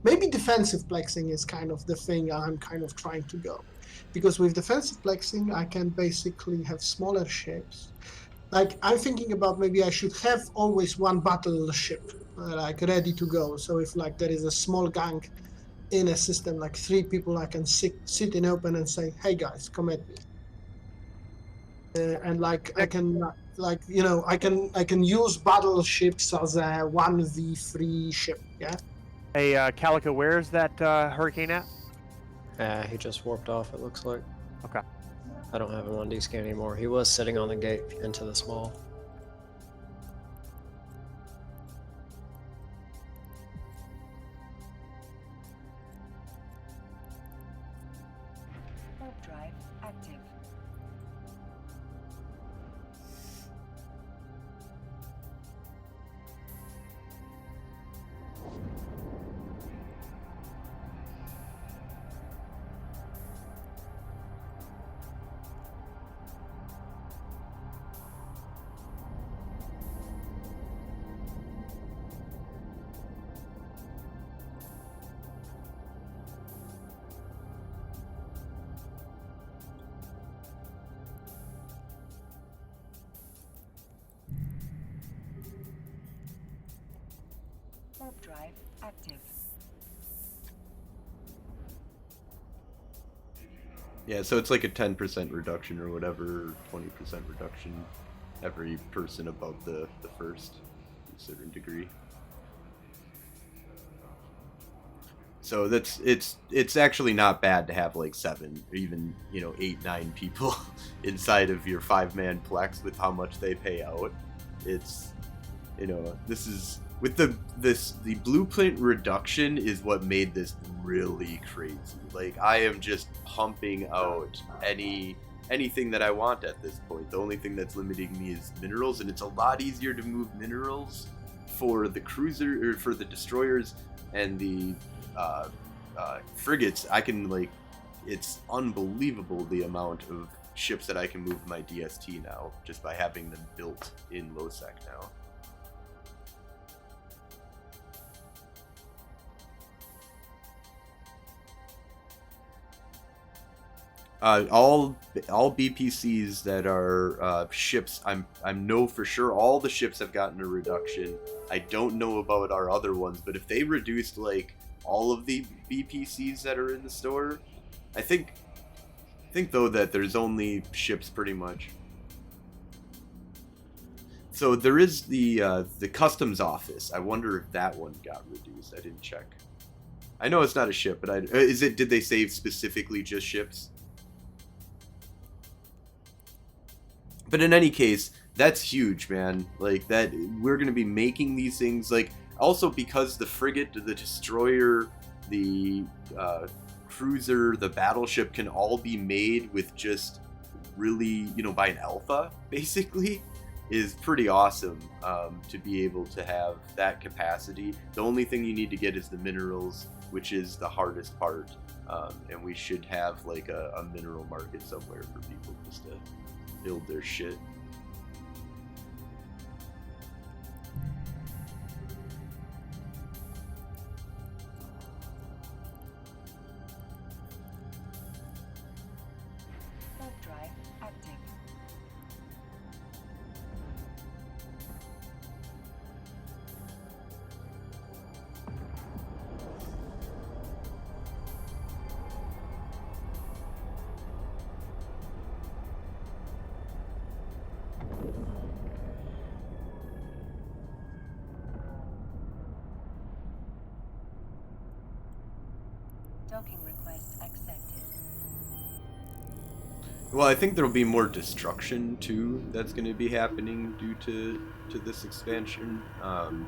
Maybe defensive plexing is kind of the thing I'm kind of trying to go. Because with defensive plexing, I can basically have smaller ships. Like, I'm thinking about maybe I should have always one battleship, like, ready to go. So if, like, there is a small gang in a system, like 3 people, I can sit in open and say, hey, guys, come at me. And, like, I can, like, I can use battleships as a 1v3 ship, yeah? Hey, Calico, where's that Hurricane at? He just warped off, it looks like. Okay. I don't have him on D-scan anymore. He was sitting on the gate into the small. Warp drive active. Warp drive active. Yeah, so it's like a 10% reduction or whatever, 20% reduction every person above the first to a certain degree. So it's actually not bad to have like 7 or even 8, 9 people inside of your 5-man plex with how much they pay out. It's this is with the blueprint reduction is what made this really crazy. Like, I am just pumping out anything that I want at this point. The only thing that's limiting me is minerals, and it's a lot easier to move minerals for the cruiser or for the destroyers and the frigates. I can it's unbelievable the amount of ships that I can move my DST now just by having them built in LoSec now. All BPCs that are ships, I know for sure all the ships have gotten a reduction. I don't know about our other ones, but if they reduced like all of the BPCs that are in the store. I think though that there's only ships pretty much. So there is the customs office. I wonder if that one got reduced. I didn't check. I know it's not a ship, but did they save specifically just ships? But in any case, that's huge, man. Like, that, we're going to be making these things, like, also because the frigate, the destroyer, the cruiser, the battleship can all be made with just really, by an alpha, basically, is pretty awesome to be able to have that capacity. The only thing you need to get is the minerals, which is the hardest part. And we should have, like, a mineral market somewhere for people just to build their shit. Warp drive active. Docking request accepted. Well, I think there'll be more destruction too that's going to be happening due to this expansion.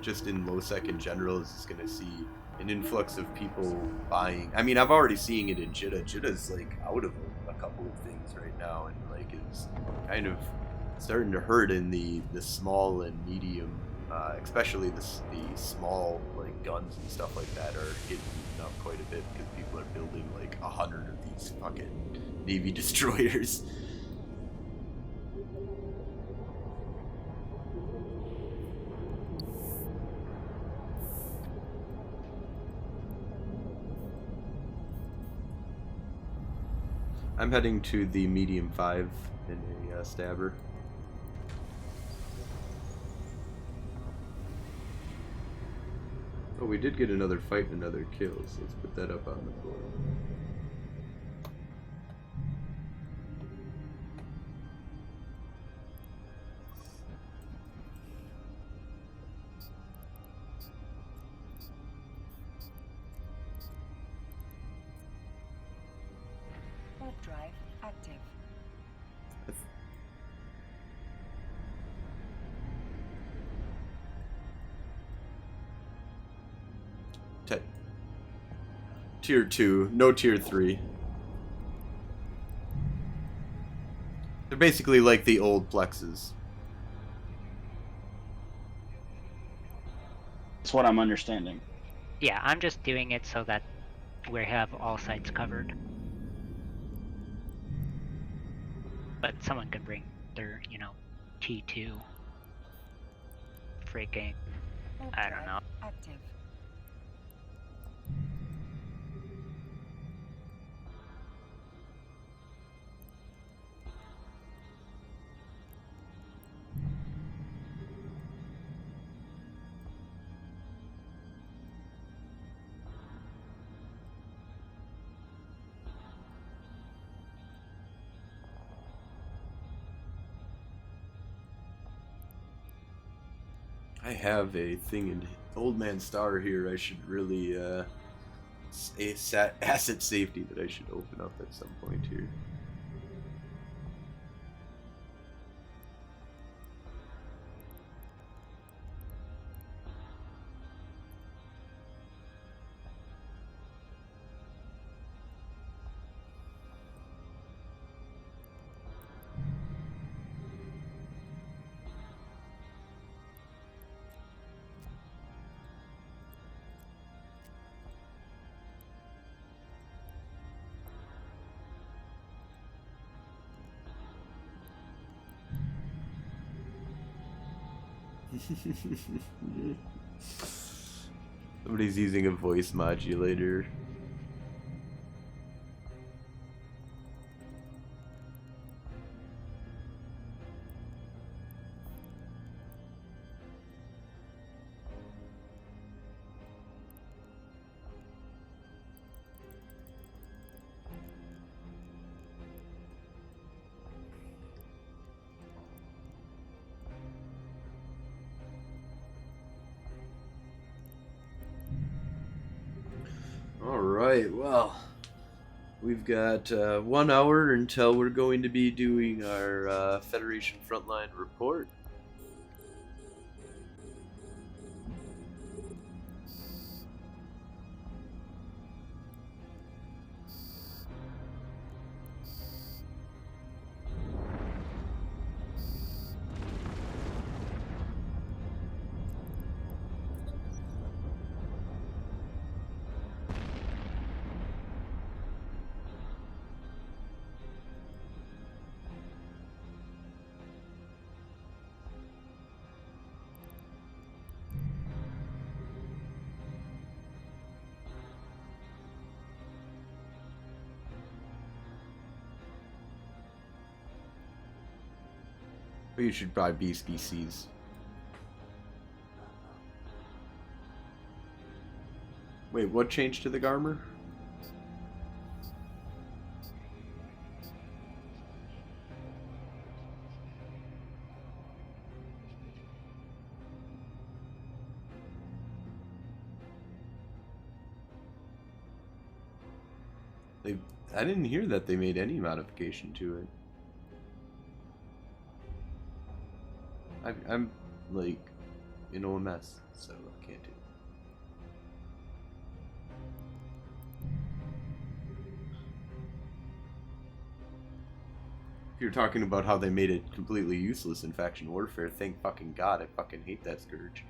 Just in low-sec in general, is just going to see an influx of people buying. I mean, I've already seeing it in Jitta. Jitta's like out of a couple of things right now, and like is kind of starting to hurt in the small and medium, especially the small like guns and stuff like that are getting eaten up quite a bit because people are building like 100 of these fucking Navy destroyers. I'm heading to the medium 5 in a stabber. Oh, we did get another fight and another kill, so let's put that up on the board. Warp drive active. Tier 2, no tier 3. They're basically like the old plexes. That's what I'm understanding. Yeah, I'm just doing it so that we have all sites covered. But someone can bring their, T2. Freaking, Warp I don't drive know. active. I have a thing in Old Man Star here. I should really, asset safety that I should open up at some point here. Somebody's using a voice modulator. Alright, well, we've got 1 hour until we're going to be doing our Federation Frontline report. You should buy B species. Wait, what changed to the Garmer? I didn't hear that they made any modification to it. I'm like in OMS, so I can't do it. If you're talking about how they made it completely useless in faction warfare, thank fucking God, I fucking hate that scourge.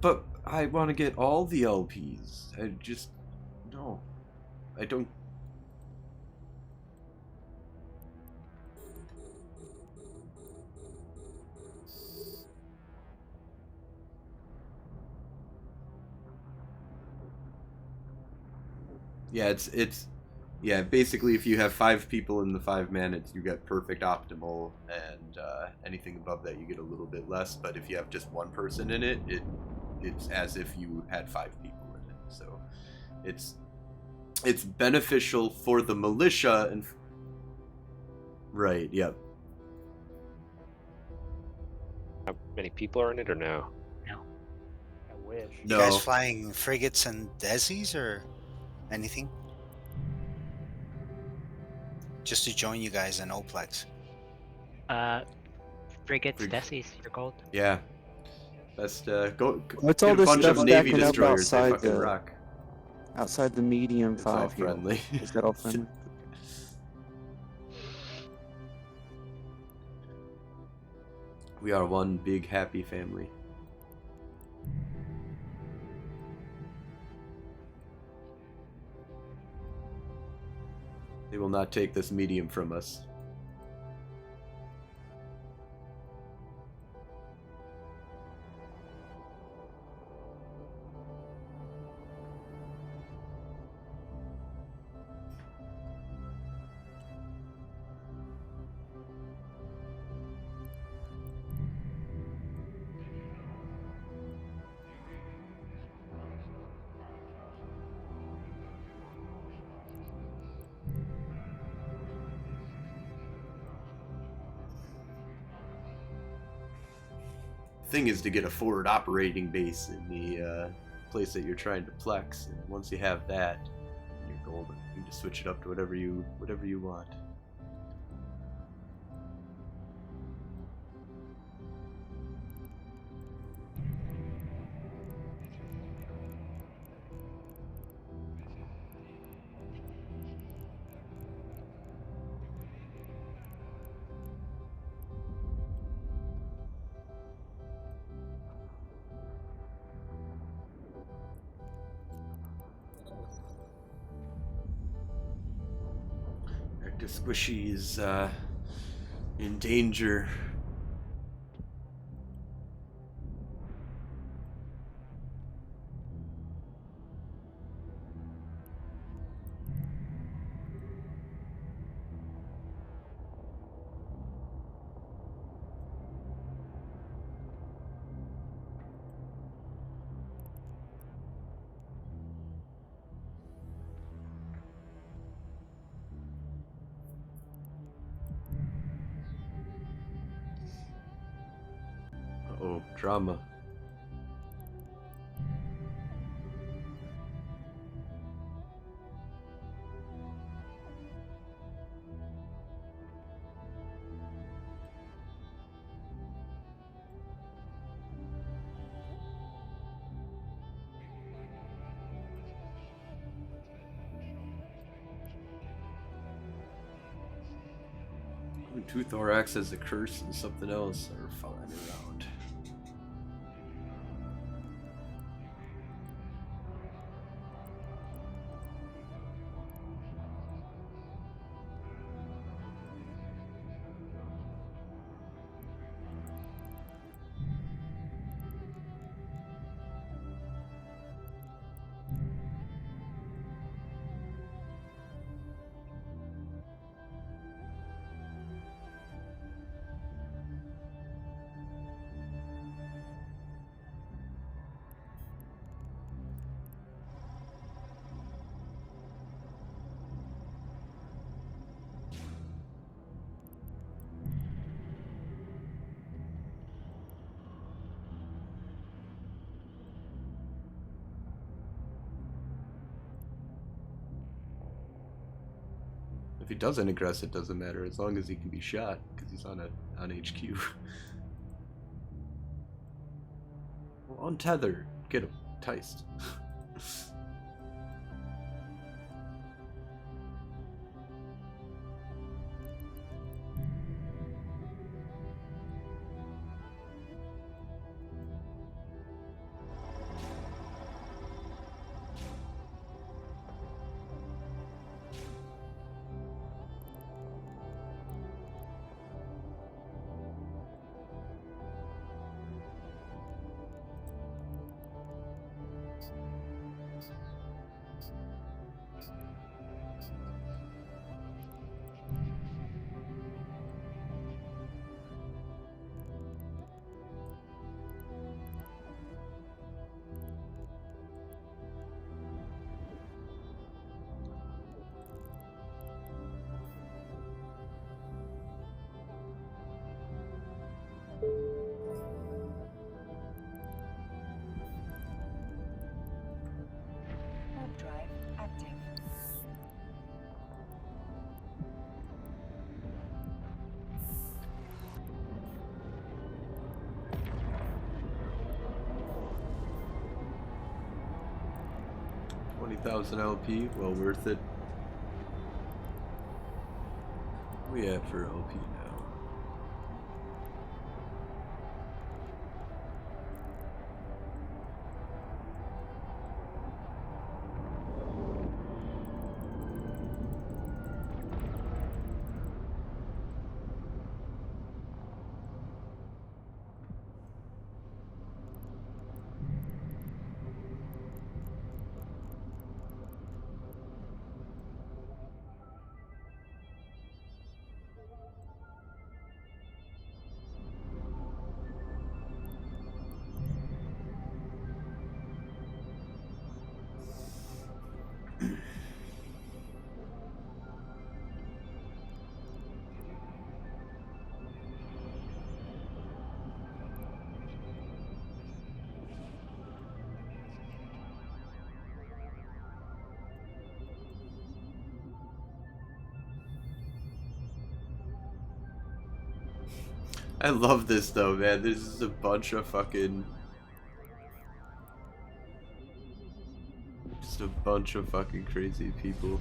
But I want to get all the LPs. I just no. I don't. Yeah, yeah, basically if you have 5 people in the 5 minutes, you get perfect optimal, and anything above that you get a little bit less, but if you have just 1 person in it, it's as if you had 5 people in it. So it's beneficial for the militia and right, yep. How many people are in it or no? No. I wish. You guys flying frigates and desis or anything? Just to join you guys in Oplex. Frigates, Desis, you're gold. Yeah. Best go What's get all a this bunch stuff of Navy stacking up destroyers, they outside fucking the rock. outside the medium It's all 5 here? friendly. Is that all friendly? We are one big happy family. They will not take this medium from us. Thing is to get a forward operating base in the place that you're trying to plex, and once you have that, you're golden. You can just switch it up to whatever you want. Actor Squishy is in danger. Drama. Two thorax as a curse and something else are flying around. If he doesn't aggress, it doesn't matter as long as he can be shot because he's on HQ. Well, untether, get him, Teist. Warp drive active. $20,000 LP, well worth it. What we at for LP now? I love this though, man. This is a bunch of fucking... Just a bunch of fucking crazy people.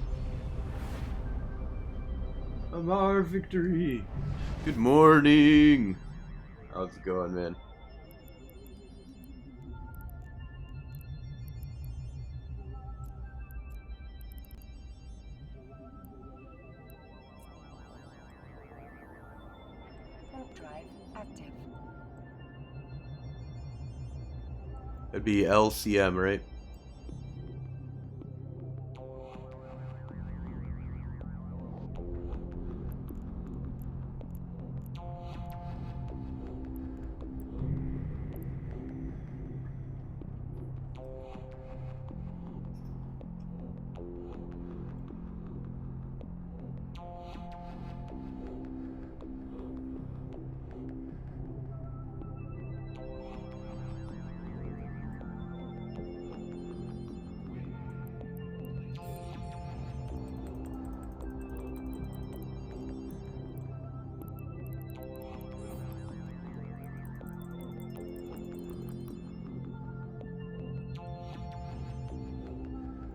Amar victory! Good morning! How's it going, man? Warp drive active. That'd be LCM, right?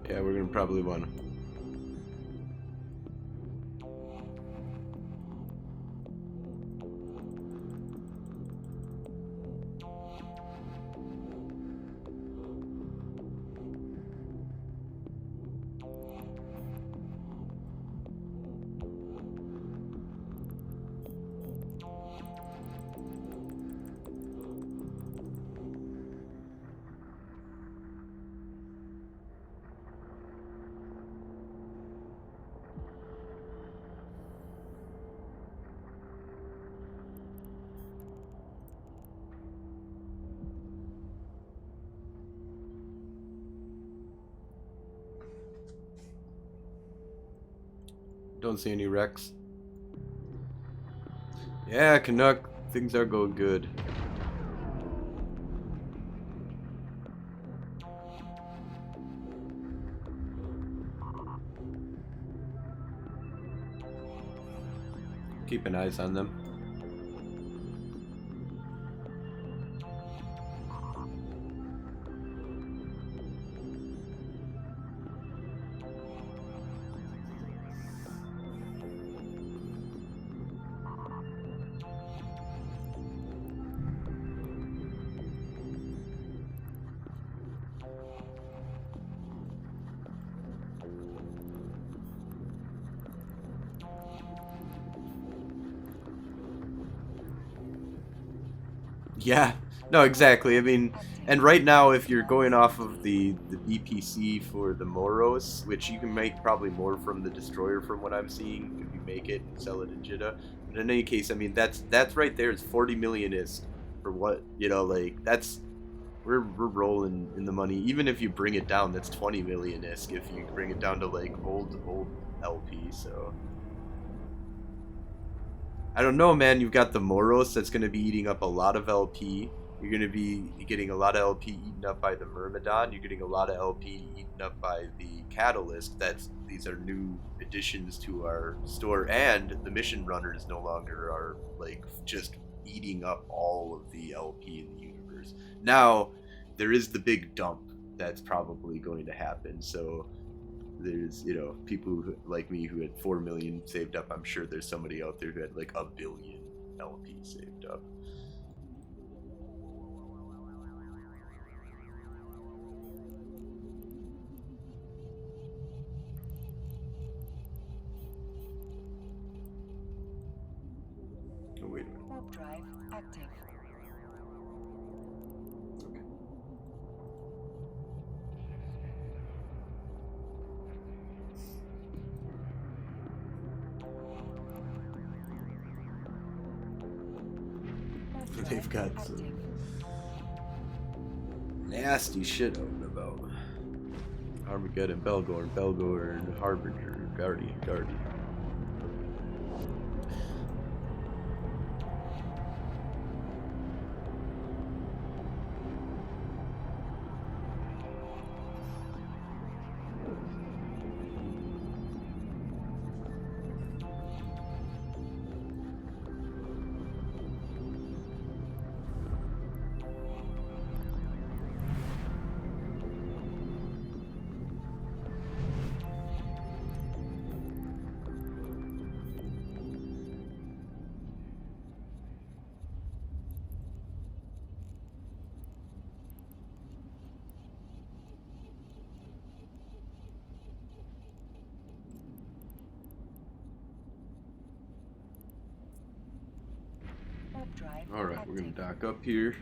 Yeah, we're gonna probably want to. Don't see any wrecks. Yeah, Canuck, things are going good. Keeping eyes on them. Yeah, no, exactly. I mean, and right now, if you're going off of the BPC for the Moros, which you can make probably more from the Destroyer from what I'm seeing, if you make it and sell it in Jeddah. But in any case, I mean, that's right there. It's 40 million is for what, you know, like, that's, we're rolling in the money. Even if you bring it down, that's 20 million isk if you bring it down to, like, old LP, so... I don't know, man. You've got the Moros that's going to be eating up a lot of LP. You're going to be getting a lot of LP eaten up by the Myrmidon. You're getting a lot of LP eaten up by the Catalyst. These are new additions to our store, and the Mission Runners no longer are like just eating up all of the LP in the universe. Now, there is the big dump that's probably going to happen. So there's, you know, people who, like me, who had 4 million saved up. I'm sure there's somebody out there who had like 1 billion LP saved up. Oh, wait a minute. Warp drive active. They've got some nasty shit out and about. Armageddon, Belgorn, Harbinger, Guardian. Alright, we're gonna dock up here.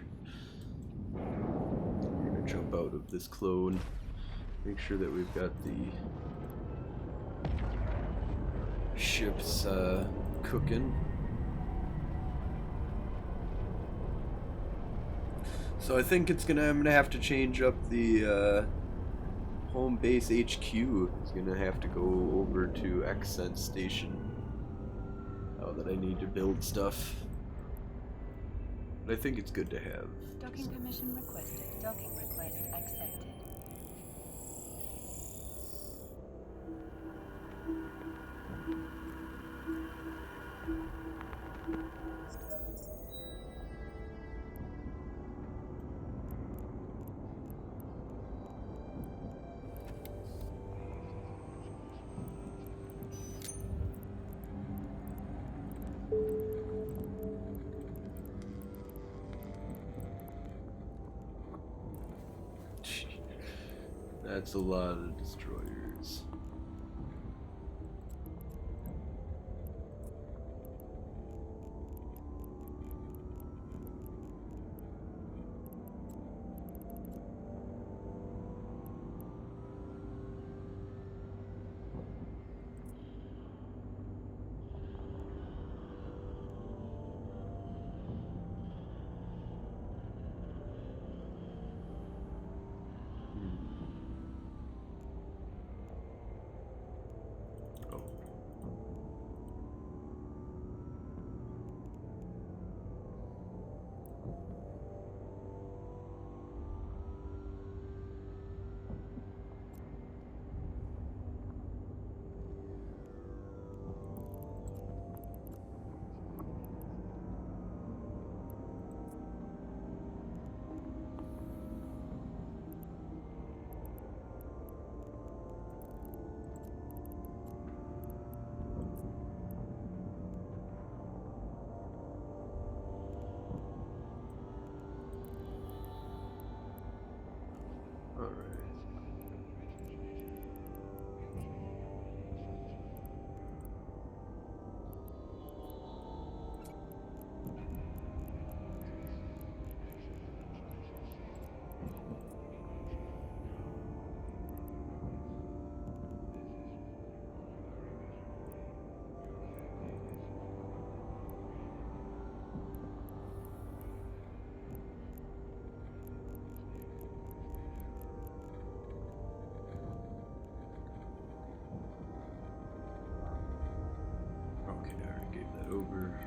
We're gonna jump out of this clone. Make sure that we've got the ships cooking. So I think I'm gonna have to change up the home base HQ. Is gonna have to go over to Accent Station. Now that I need to build stuff. But I think it's good to have. Docking permission requested. Docking request accepted. That's a lot of destroyers. Oh. Okay, I already gave that over.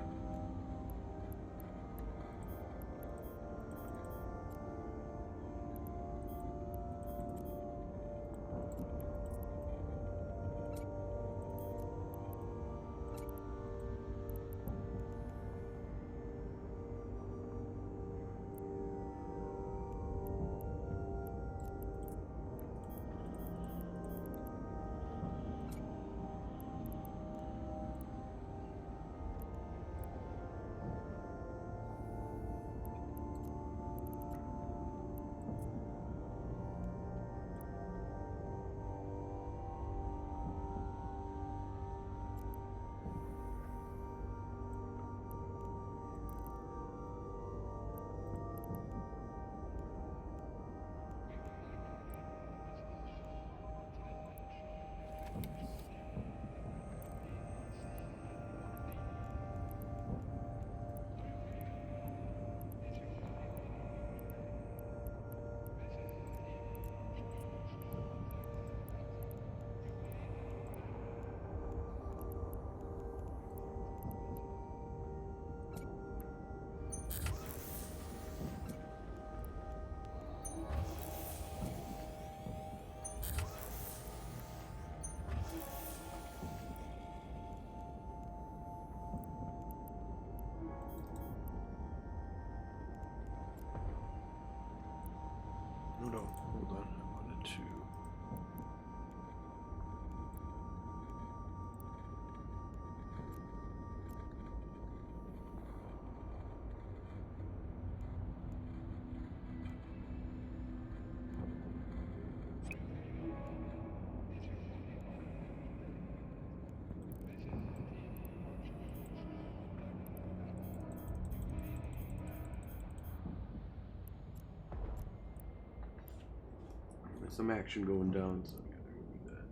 Oh no, hold on, I wanted to. There's some action going down, so I gotta go do that.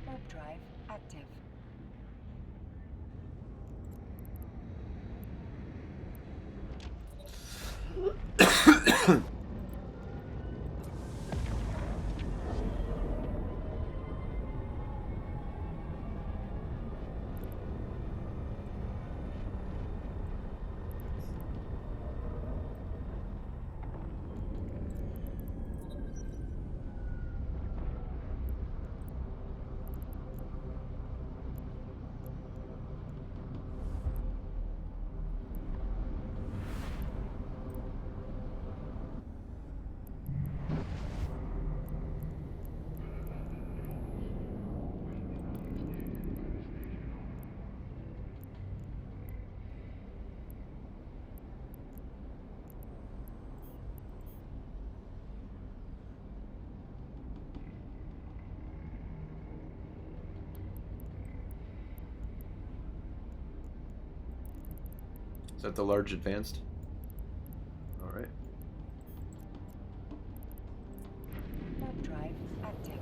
Warp drive active. Is that the large advanced? All right. Warp drive active.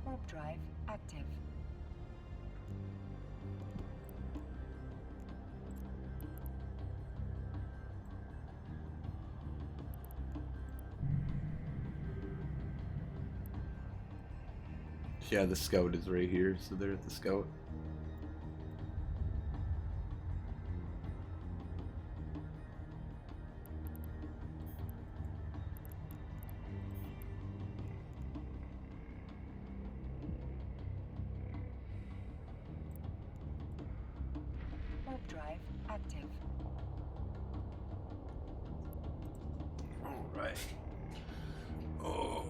Warp drive active. Yeah, the scout is right here, so they're at the scout. Warp drive active. All right. Oh.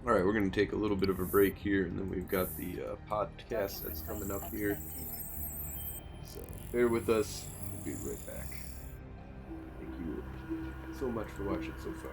All right, we're going to take a little bit of a break here, and then we've got the podcast that's coming up here. So bear with us. We'll be right back. Thank you so much for watching so far.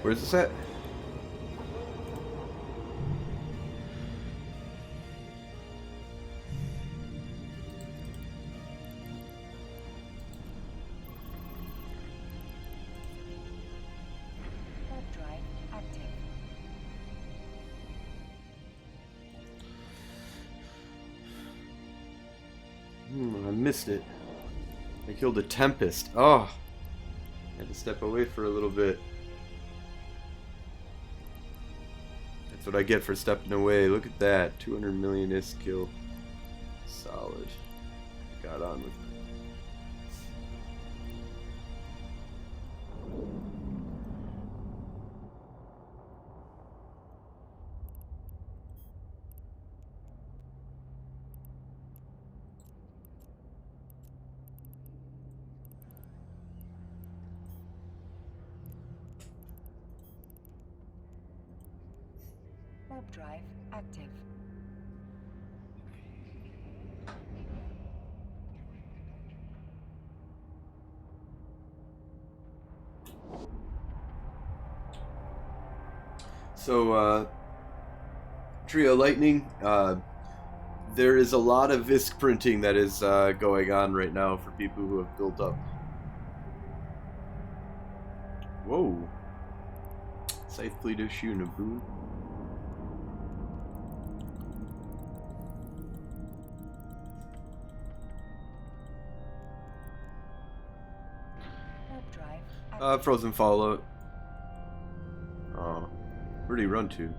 Where's this at? Warp drive active. I missed it. I killed a Tempest. Oh! I had to step away for a little bit. That's what I get for stepping away. Look at that. 200 million ISK kill. Solid. Got on with it. Warp drive active. So, Trio Lightning, there is a lot of ISK printing that is going on right now for people who have built up. Whoa. Scythe Fleet issue, Naboo. Warp drive Frozen Fallout. Oh. Where'd he run to?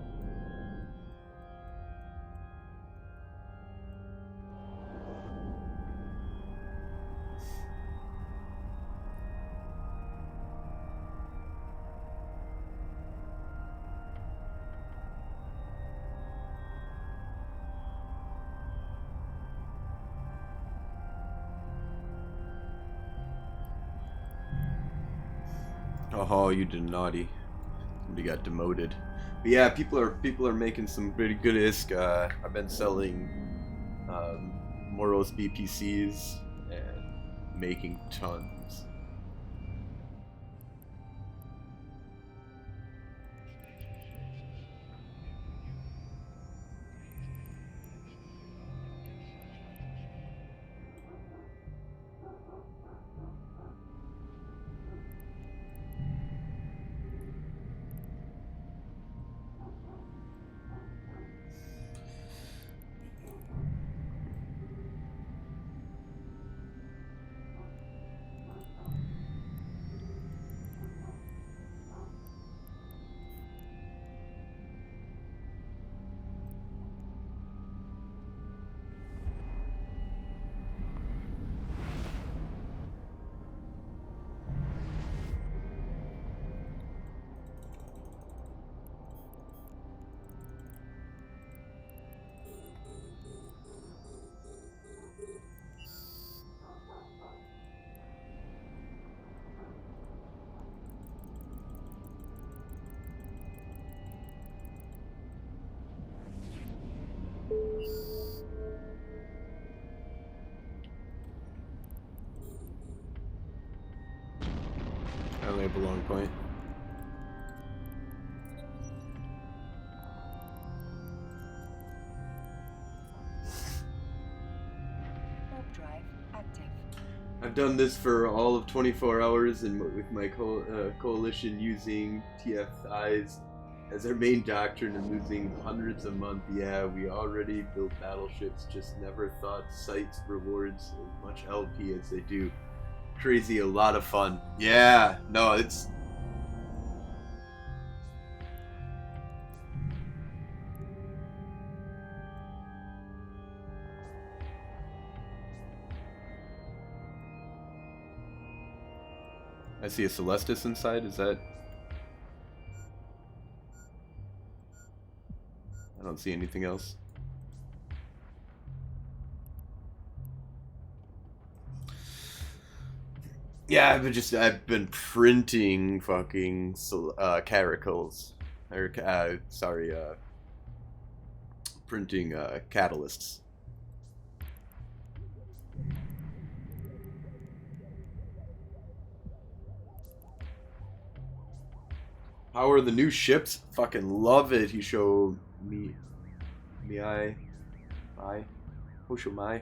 Oh, you did naughty. Somebody got demoted. But yeah, people are making some pretty good ISK. I've been selling Moros BPCs and making tons. I only have a long point. Warp drive active. I've done this for all of 24 hours, and with my coalition using TFIs as our main doctrine and losing hundreds a month. Yeah, we already built battleships, just never thought sites rewards as much LP as they do. Crazy, a lot of fun. Yeah, no, it's... I see a Celestis inside, is that... I don't see anything else. Yeah, I've been printing fucking caracals. Or, printing catalysts. How are the new ships? Fucking love it. He showed me. Hoshomai.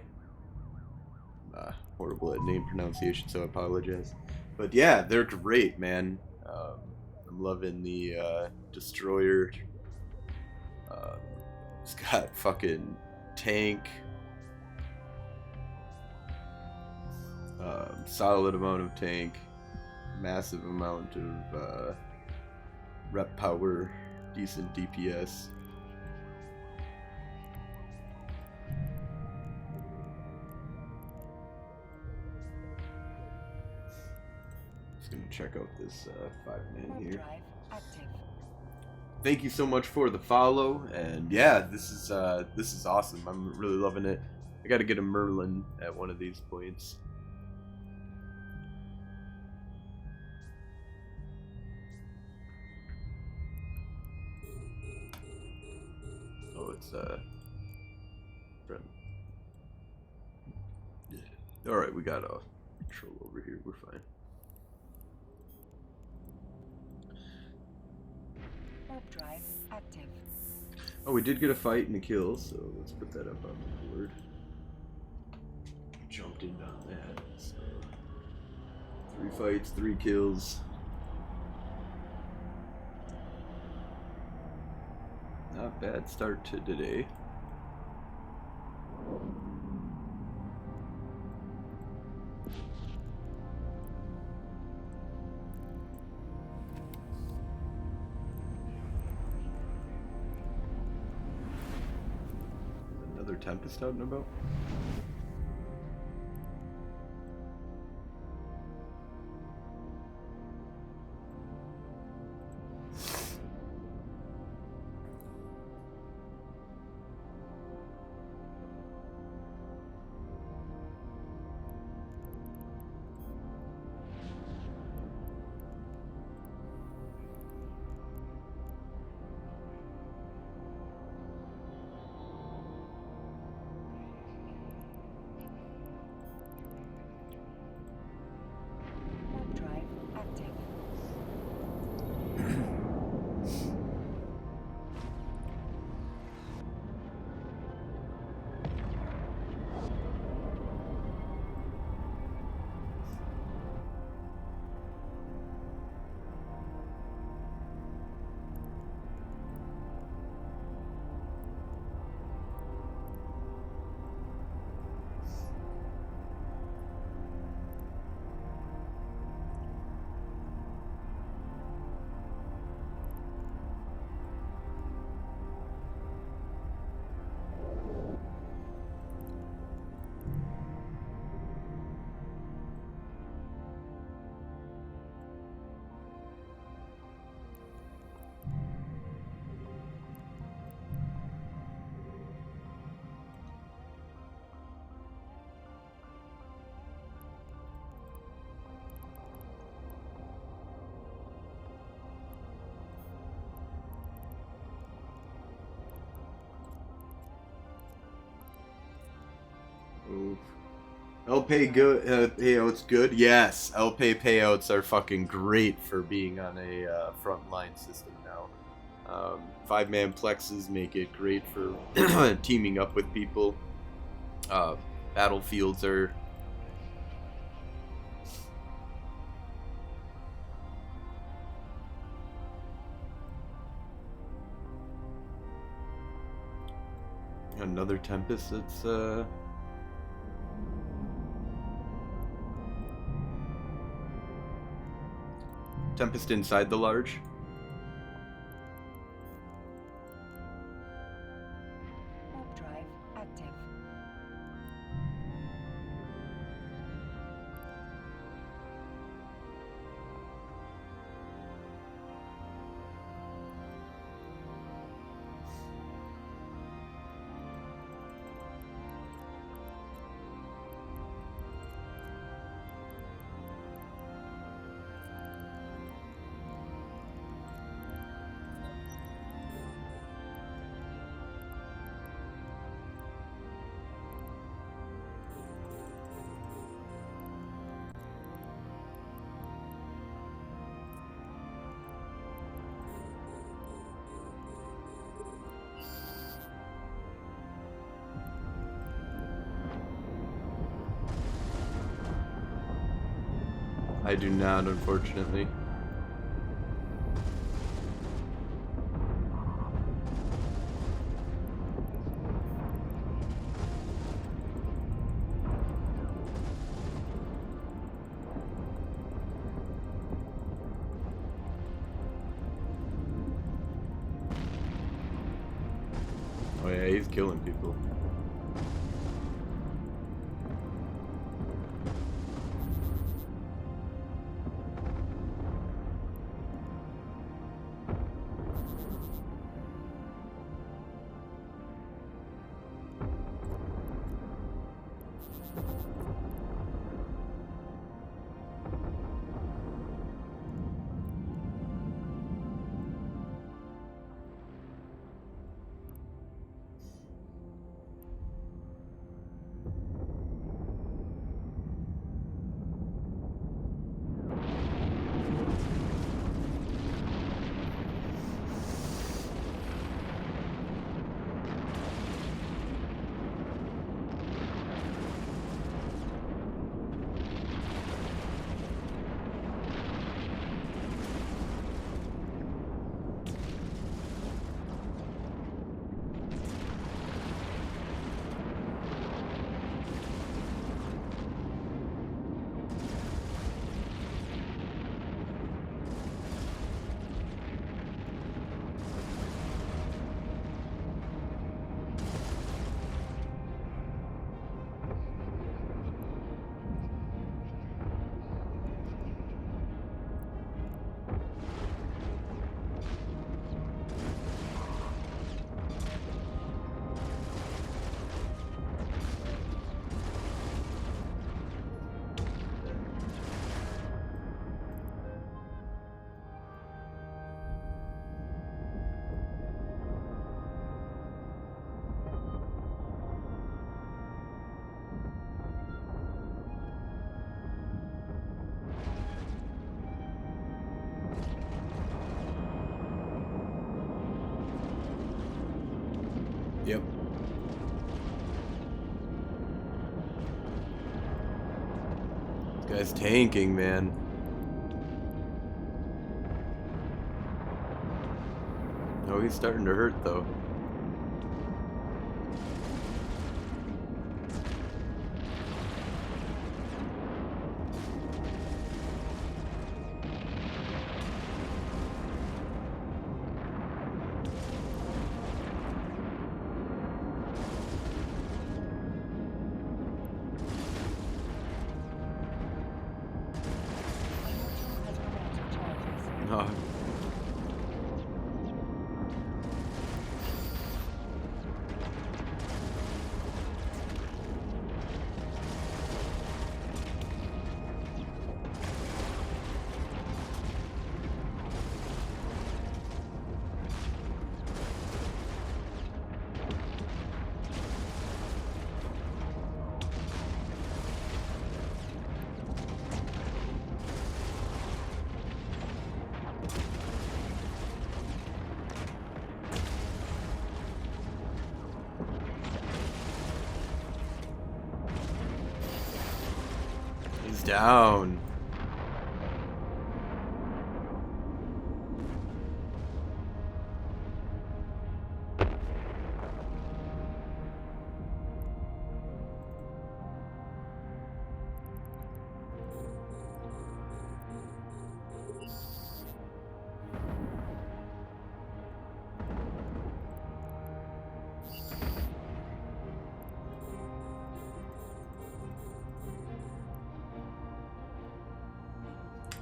Horrible at name pronunciation, so I apologize. But yeah, they're great, man. I'm loving the destroyer. It's got fucking tank. Solid amount of tank. Massive amount of rep power. Decent DPS. Just gonna check out this 5-man here. Thank you so much for the follow, and yeah, this is awesome. I'm really loving it. I gotta get a Merlin at one of these points. Oh, it's friend. Yeah. All right, we got control over here. We're fine. Warp drive active. Oh, we did get a fight and a kill, so let's put that up on the board. Jumped in on that. So 3 fights, 3 kills. Not bad start to today. Another Tempest out and about. Warp drive active. Oof. LPay good payouts good? Yes, LPay payouts are fucking great for being on a frontline system now. 5-man plexes make it great for teaming up with people. Battlefields are another Tempest that's Tempest inside the large. Warp drive active. I do not, unfortunately. Oh yeah, he's killing people. Yep. This guy's tanking, man. Oh, he's starting to hurt, though. Oh. He's down.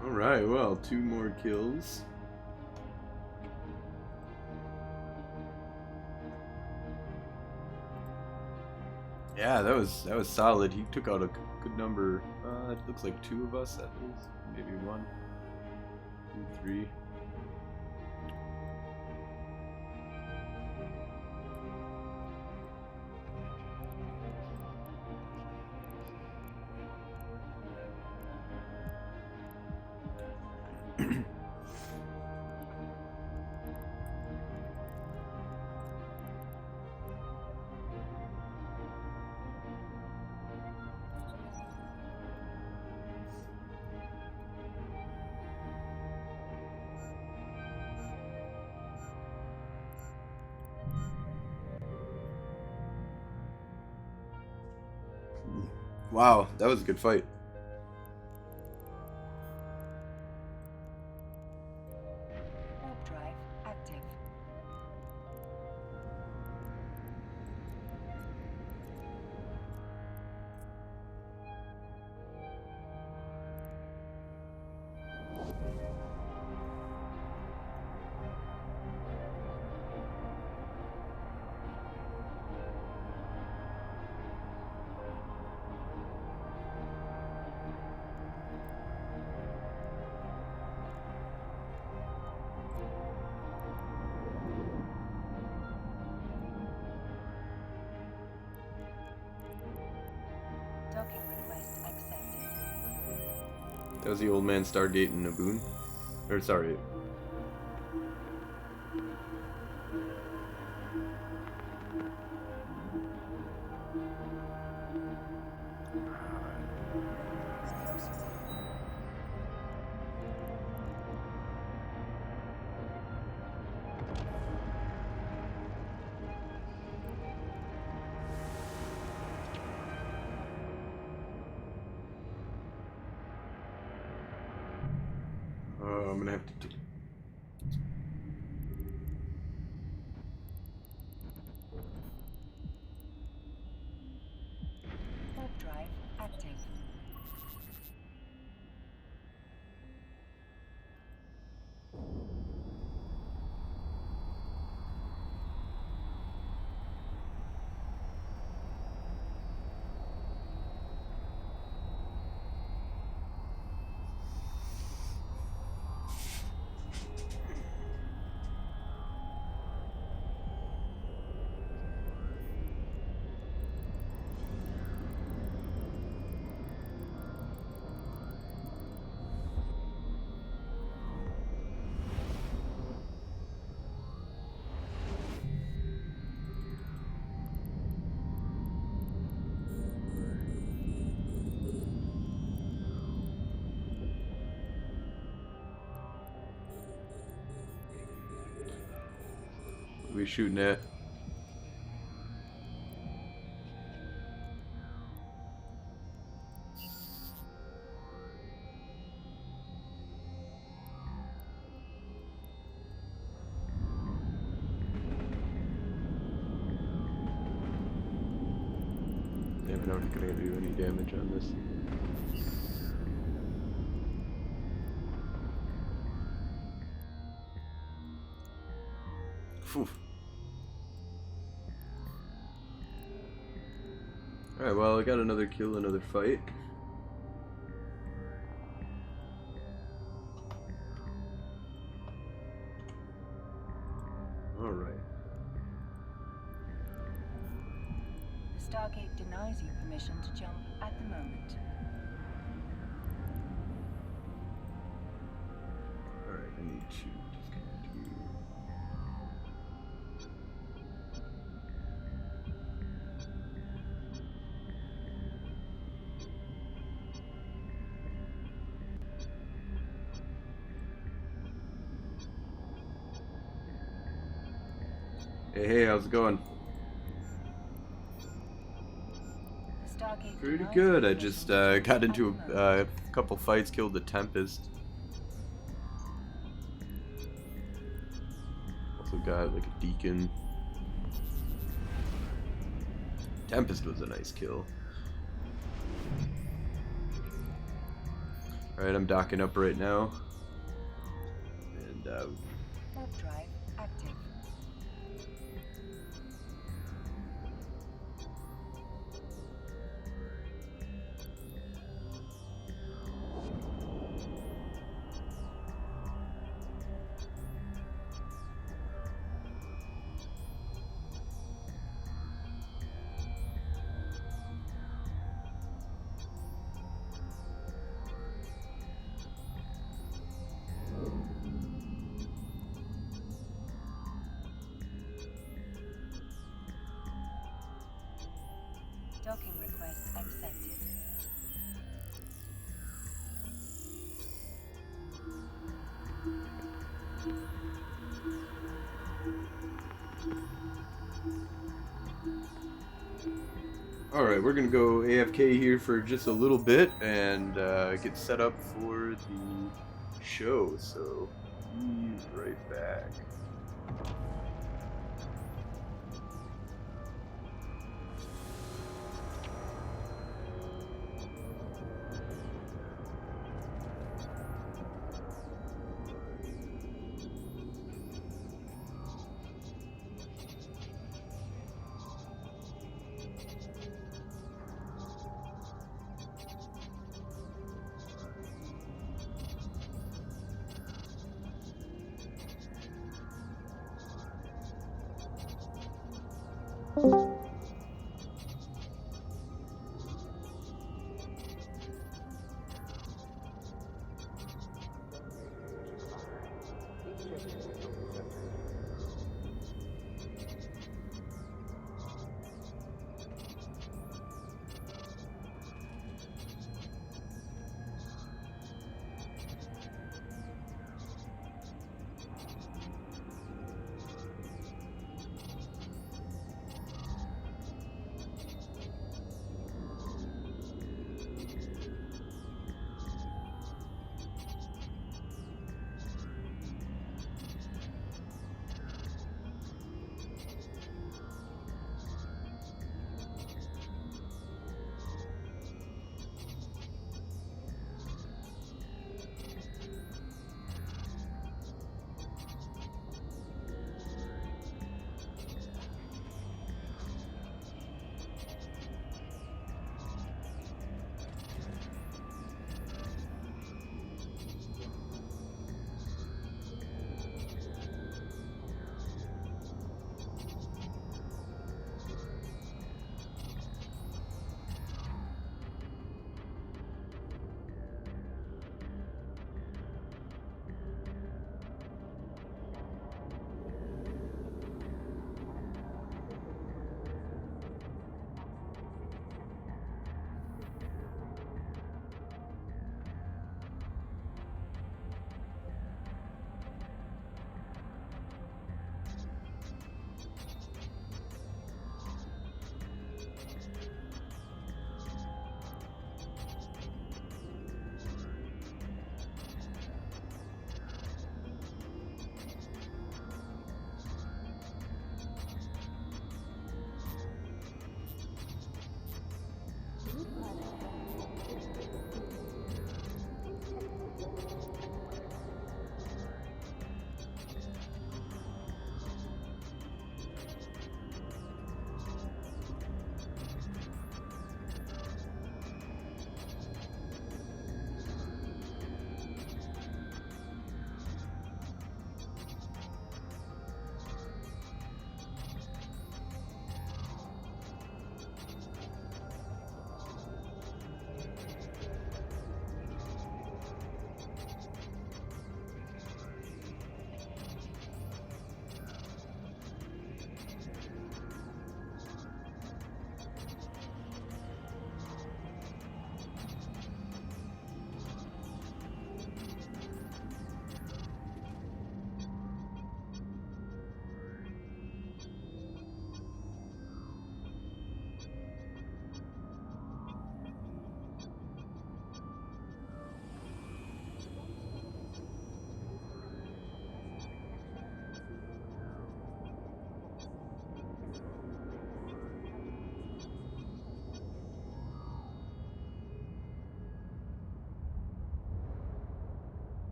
Alright, well, 2 more kills. Yeah, that was solid. He took out a good number. It looks like 2 of us at least. Maybe 1, 2, 3. Wow, that was a good fight. Warp drive active. Docking request accepted. That was the old man Stargate and Naboon. Or sorry. I'm gonna have to. Warp drive active. What are we shooting at? Damn, I'm not gonna do any damage on this. Phew. Alright, well, I got another kill, another fight. Alright. The Stargate denies you permission to jump at the moment. Alright, I need to just kind of do... Hey, how's it going? The Stargate Pretty denies good. you I permission just to jump got at into the a moment. couple fights, killed the Tempest. Also got like a Deacon. Tempest was a nice kill. Alright, I'm docking up right now. And Warp drive active. Docking request accepted. Alright, we're gonna go AFK here for just a little bit and get set up for the show, so be right back.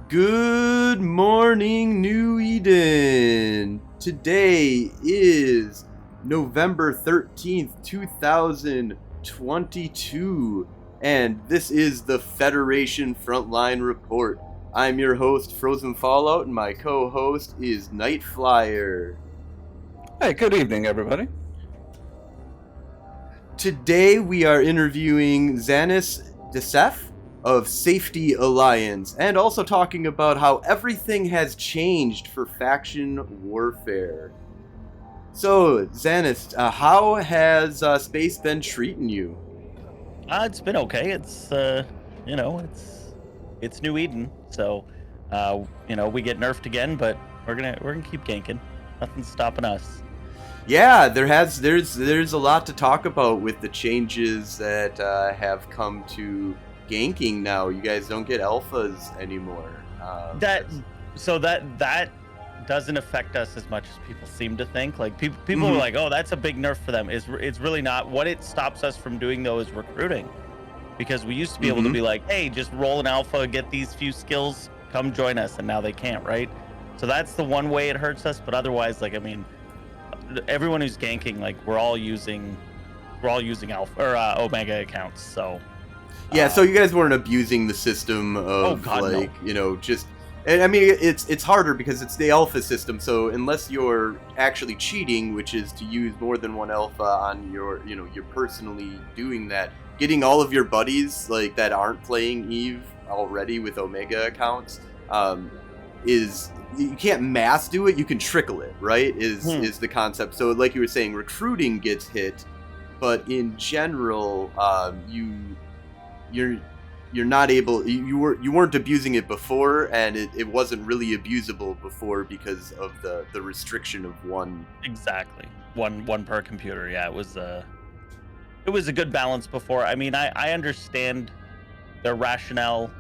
Good morning, New Eden. Today is November 13th, 2022, and this is the Federation Frontline Report. I'm your host, Frozen Fallout, and my co-host is Night Flyer. Hey, good evening, everybody. Today we are interviewing Xanis Desef of Safety Alliance, and also talking about how everything has changed for faction warfare. So, Xanis, how has space been treating you? It's been okay. It's it's New Eden, so we get nerfed again, but we're gonna keep ganking. Nothing's stopping us. Yeah, there's a lot to talk about with the changes that have come to ganking now. You guys don't get alphas anymore. That doesn't affect us as much as people seem to think. Like people are like, oh, that's a big nerf for them. It's really not. What it stops us from doing though is recruiting, because we used to be able to be like, hey, just roll an alpha, get these few skills, come join us, and now they can't, right? So that's the one way it hurts us. But otherwise, like, I mean, everyone who's ganking, like, we're all using alpha or omega accounts, so. Yeah, so you guys weren't abusing the system of just. And I mean, it's harder because it's the alpha system. So unless you're actually cheating, which is to use more than one alpha on you're personally doing that, getting all of your buddies like that aren't playing Eve already with omega accounts, is you can't mass do it. You can trickle it, right? Is the concept. So like you were saying, recruiting gets hit, but in general, you're not able. You weren't abusing it before, and it wasn't really abusable before because of the restriction of one. Exactly, one per computer. Yeah, it was a good balance before. I mean, I understand their rationale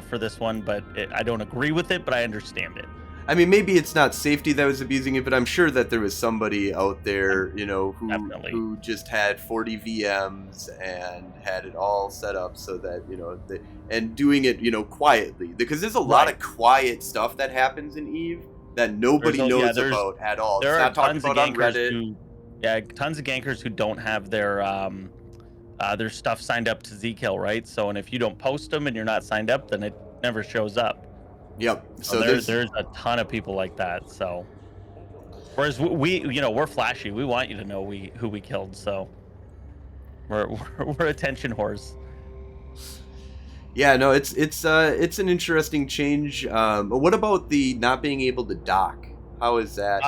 for this one, but I don't agree with it, but I understand it. I mean, maybe it's not safety that was abusing it, but I'm sure that there was somebody out there, who just had 40 VMs and had it all set up so that, and doing it, quietly. Because there's a lot of quiet stuff that happens in Eve that nobody knows about at all. There it's are not talked tons about of on Reddit. Tons of gankers who don't have their stuff signed up to Zkill, right? So, and if you don't post them and you're not signed up, then it never shows up. Yep. So there's a ton of people like that. So, whereas we're flashy. We want you to know who we killed. So we're attention whores. Yeah, no, it's an interesting change. What about the not being able to dock? How is that?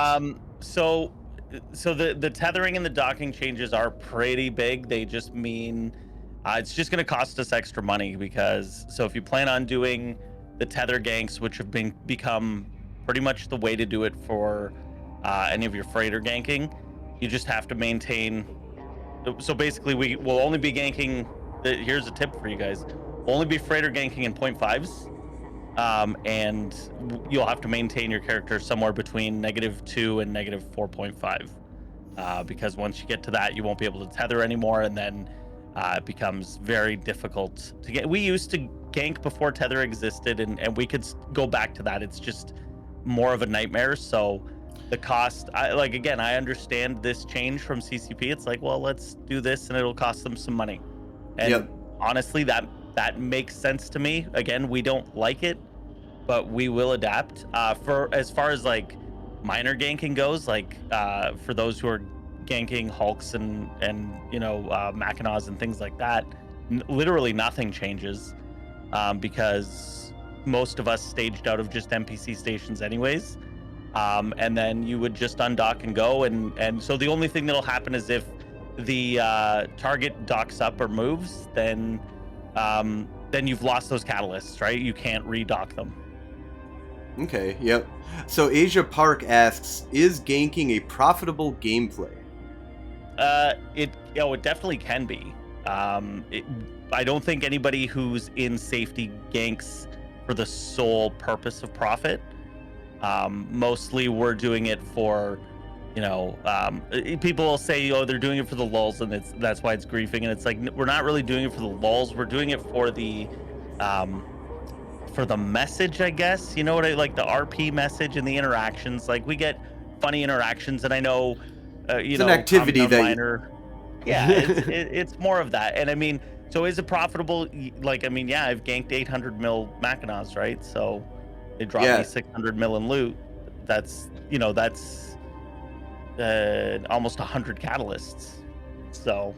So the tethering and the docking changes are pretty big. They just mean it's just going to cost us extra money, because if you plan on doing the tether ganks, which have become pretty much the way to do it for any of your freighter ganking, you just have to maintain. So basically, we will only be ganking. Here's a tip for you guys: we'll only be freighter ganking in 0.5s, and you'll have to maintain your character somewhere between -2 and -4.5, because once you get to that, you won't be able to tether anymore, and then it becomes very difficult to get. We used to gank before tether existed, and we could go back to that. It's just more of a nightmare. So the cost, I understand this change from CCP. It's like, well, let's do this and it'll cost them some money. And honestly, that makes sense to me. Again, we don't like it, but we will adapt. For as far as like minor ganking goes, like for those who are ganking Hulks and Mackinaws and things like that, literally nothing changes, because most of us staged out of just NPC stations anyways, and then you would just undock and go, and so the only thing that'll happen is if the target docks up or moves, then you've lost those catalysts, right? You can't redock them. Okay, yep. So Asia Park asks, is ganking a profitable gameplay? It definitely can be. I don't think anybody who's in safety ganks for the sole purpose of profit. Mostly we're doing it for, people will say, oh, they're doing it for the lulz, and that's why it's griefing. And it's like, we're not really doing it for the lulz. We're doing it for the for the message, I guess. You know what I like, the RP message and the interactions. Like we get funny interactions, and I know, It's an activity that Miner. Yeah, it's more of that. And I mean, so is it profitable? Like, I mean, yeah, I've ganked 800 mil Mackinaws, right? So they dropped me 600 mil in loot. That's that's almost 100 catalysts. So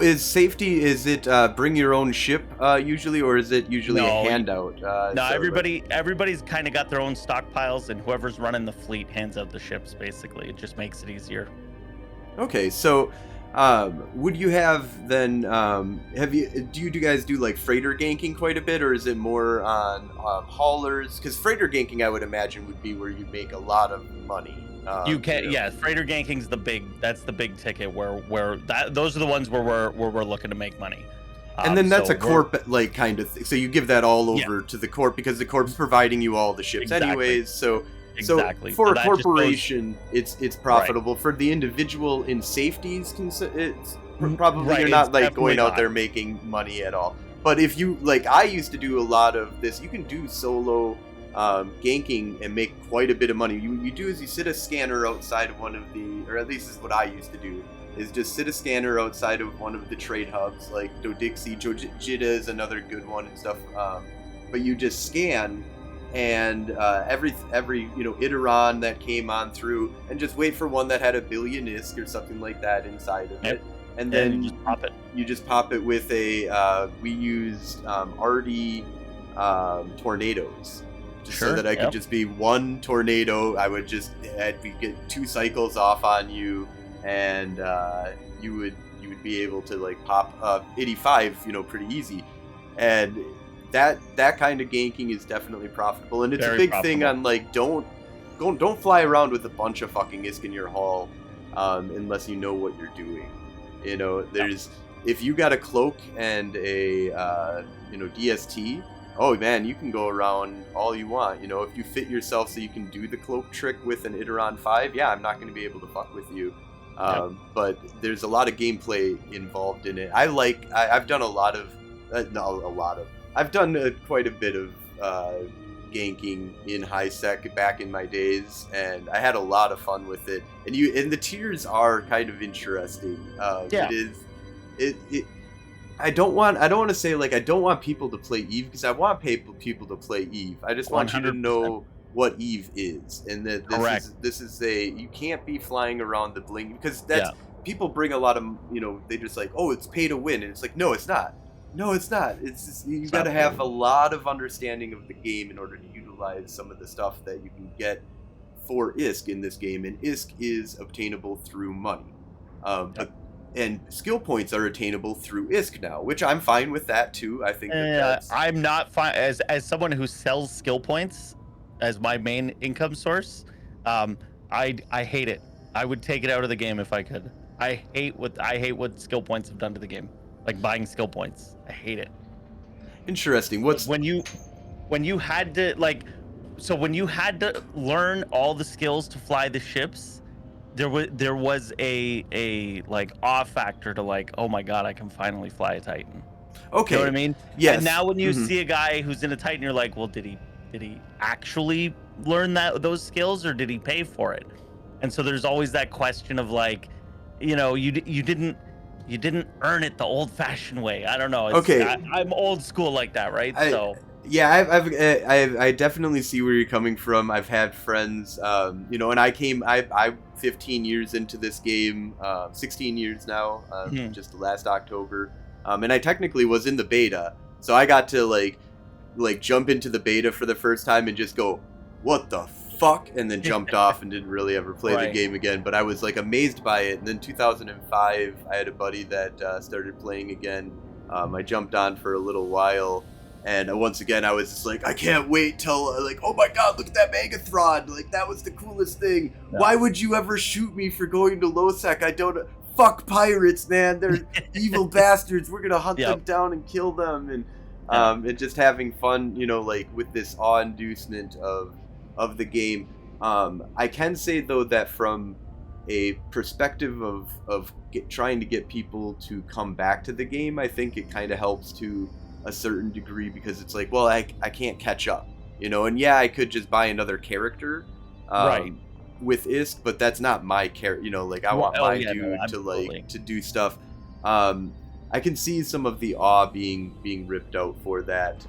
is safety? Is it bring your own ship usually, or is it usually a handout? No, everybody's kind of got their own stockpiles, and whoever's running the fleet hands out the ships. Basically, it just makes it easier. Okay, so would you have then? Do you guys do like freighter ganking quite a bit, or is it more on haulers? Because freighter ganking, I would imagine, would be where you make a lot of money. You can, yeah. Freighter ganking's that's the big ticket where those are the ones where we're looking to make money. And then that's a corp like kind of thing. So you give that all over to the corp because the corp's providing you all the ships anyways. So for a corporation, it's profitable. For the individual in safeties, it's probably you're not like going out there making money at all. But if you like, I used to do a lot of this. You can do solo ganking and make quite a bit of money. You do is you sit a scanner outside of one of the, or at least this is what I used to do, is just sit a scanner outside of one of the trade hubs, like Dodixie, Jojita is another good one and stuff. But you just scan and every Iteron that came on through, and just wait for one that had a billion ISK or something like that inside of it. And then you just pop it. You just pop it with a. We used RD tornadoes. So that I could just be one tornado. I would just get 2 cycles off on you, and you would be able to like pop 85, pretty easy. And that kind of ganking is definitely profitable, and it's a big thing on like don't fly around with a bunch of fucking ISK in your hull unless you know what you're doing. There's if you got a cloak and a DST. Oh man, you can go around all you want. If you fit yourself so you can do the cloak trick with an Iteron 5, yeah, I'm not going to be able to fuck with you. But there's a lot of gameplay involved in it. I've done I've done quite a bit of ganking in high sec back in my days, and I had a lot of fun with it. And the tiers are kind of interesting. I don't want to say like I don't want people to play Eve, because I want people to play Eve. I just want 100%. You to know what Eve is, and that this is you can't be flying around the bling, because people bring a lot of they just like, oh, it's pay to win, and it's like, no, it's not. It's just, you got to have a lot of understanding of the game in order to utilize some of the stuff that you can get for ISK in this game, and ISK is obtainable through money. And skill points are attainable through ISK now, which I'm fine with that too. I think that's... I'm not fine as someone who sells skill points as my main income source. I hate it. I would take it out of the game if I could. I hate what skill points have done to the game. Like buying skill points. I hate it. Interesting. When you had to learn all the skills to fly the ships, there was a like awe factor to like, oh my god, I can finally fly a Titan. Okay. You know what I mean? Yes. And now when you see a guy who's in a Titan, you're like, well, did he actually learn those skills, or did he pay for it? And so there's always that question of like, you didn't earn it the old-fashioned way. I don't know. I'm old school like that, right? I definitely see where you're coming from. I've had friends, and I'm 15 years into this game, 16 years now, just last October, and I technically was in the beta, so I got to like jump into the beta for the first time and just go, what the fuck, and then jumped off and didn't really ever play the game again. But I was like amazed by it. And then 2005, I had a buddy that started playing again. I jumped on for a little while. And once again, I was just like, I can't wait till, like, oh my god, look at that Megathron. Like, that was the coolest thing. Yeah. Why would you ever shoot me for going to low sec? I don't... Fuck pirates, man. They're evil bastards. We're going to hunt them down and kill them. And just having fun, like, with this awe-inducement of the game. I can say, though, that from a perspective of trying to get people to come back to the game, I think it kind of helps to a certain degree because it's like, well, I can't catch up, you know. And yeah, I could just buy another character, Right. with ISK, but that's not my character, you know. Like I Well, want oh, my yeah, no, dude to absolutely. like to do stuff. I can see some of the awe being ripped out for that,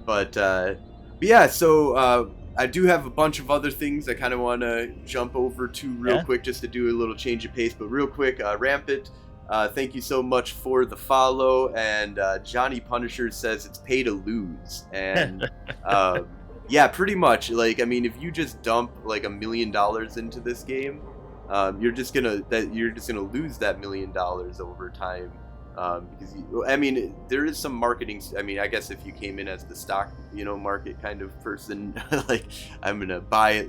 but yeah. So I do have a bunch of other things I kind of want to jump over to real Yeah. quick, just to do a little change of pace. But real quick, Rampant, thank you so much for the follow. And Johnny Punisher says it's pay to lose. And yeah, pretty much. Like, I mean, if you just dump like $1 million into this game, you're just gonna lose that $1 million over time. Because I mean, there is some marketing. I mean, I guess if you came in as the stock, you know, market kind of person, like I'm gonna buy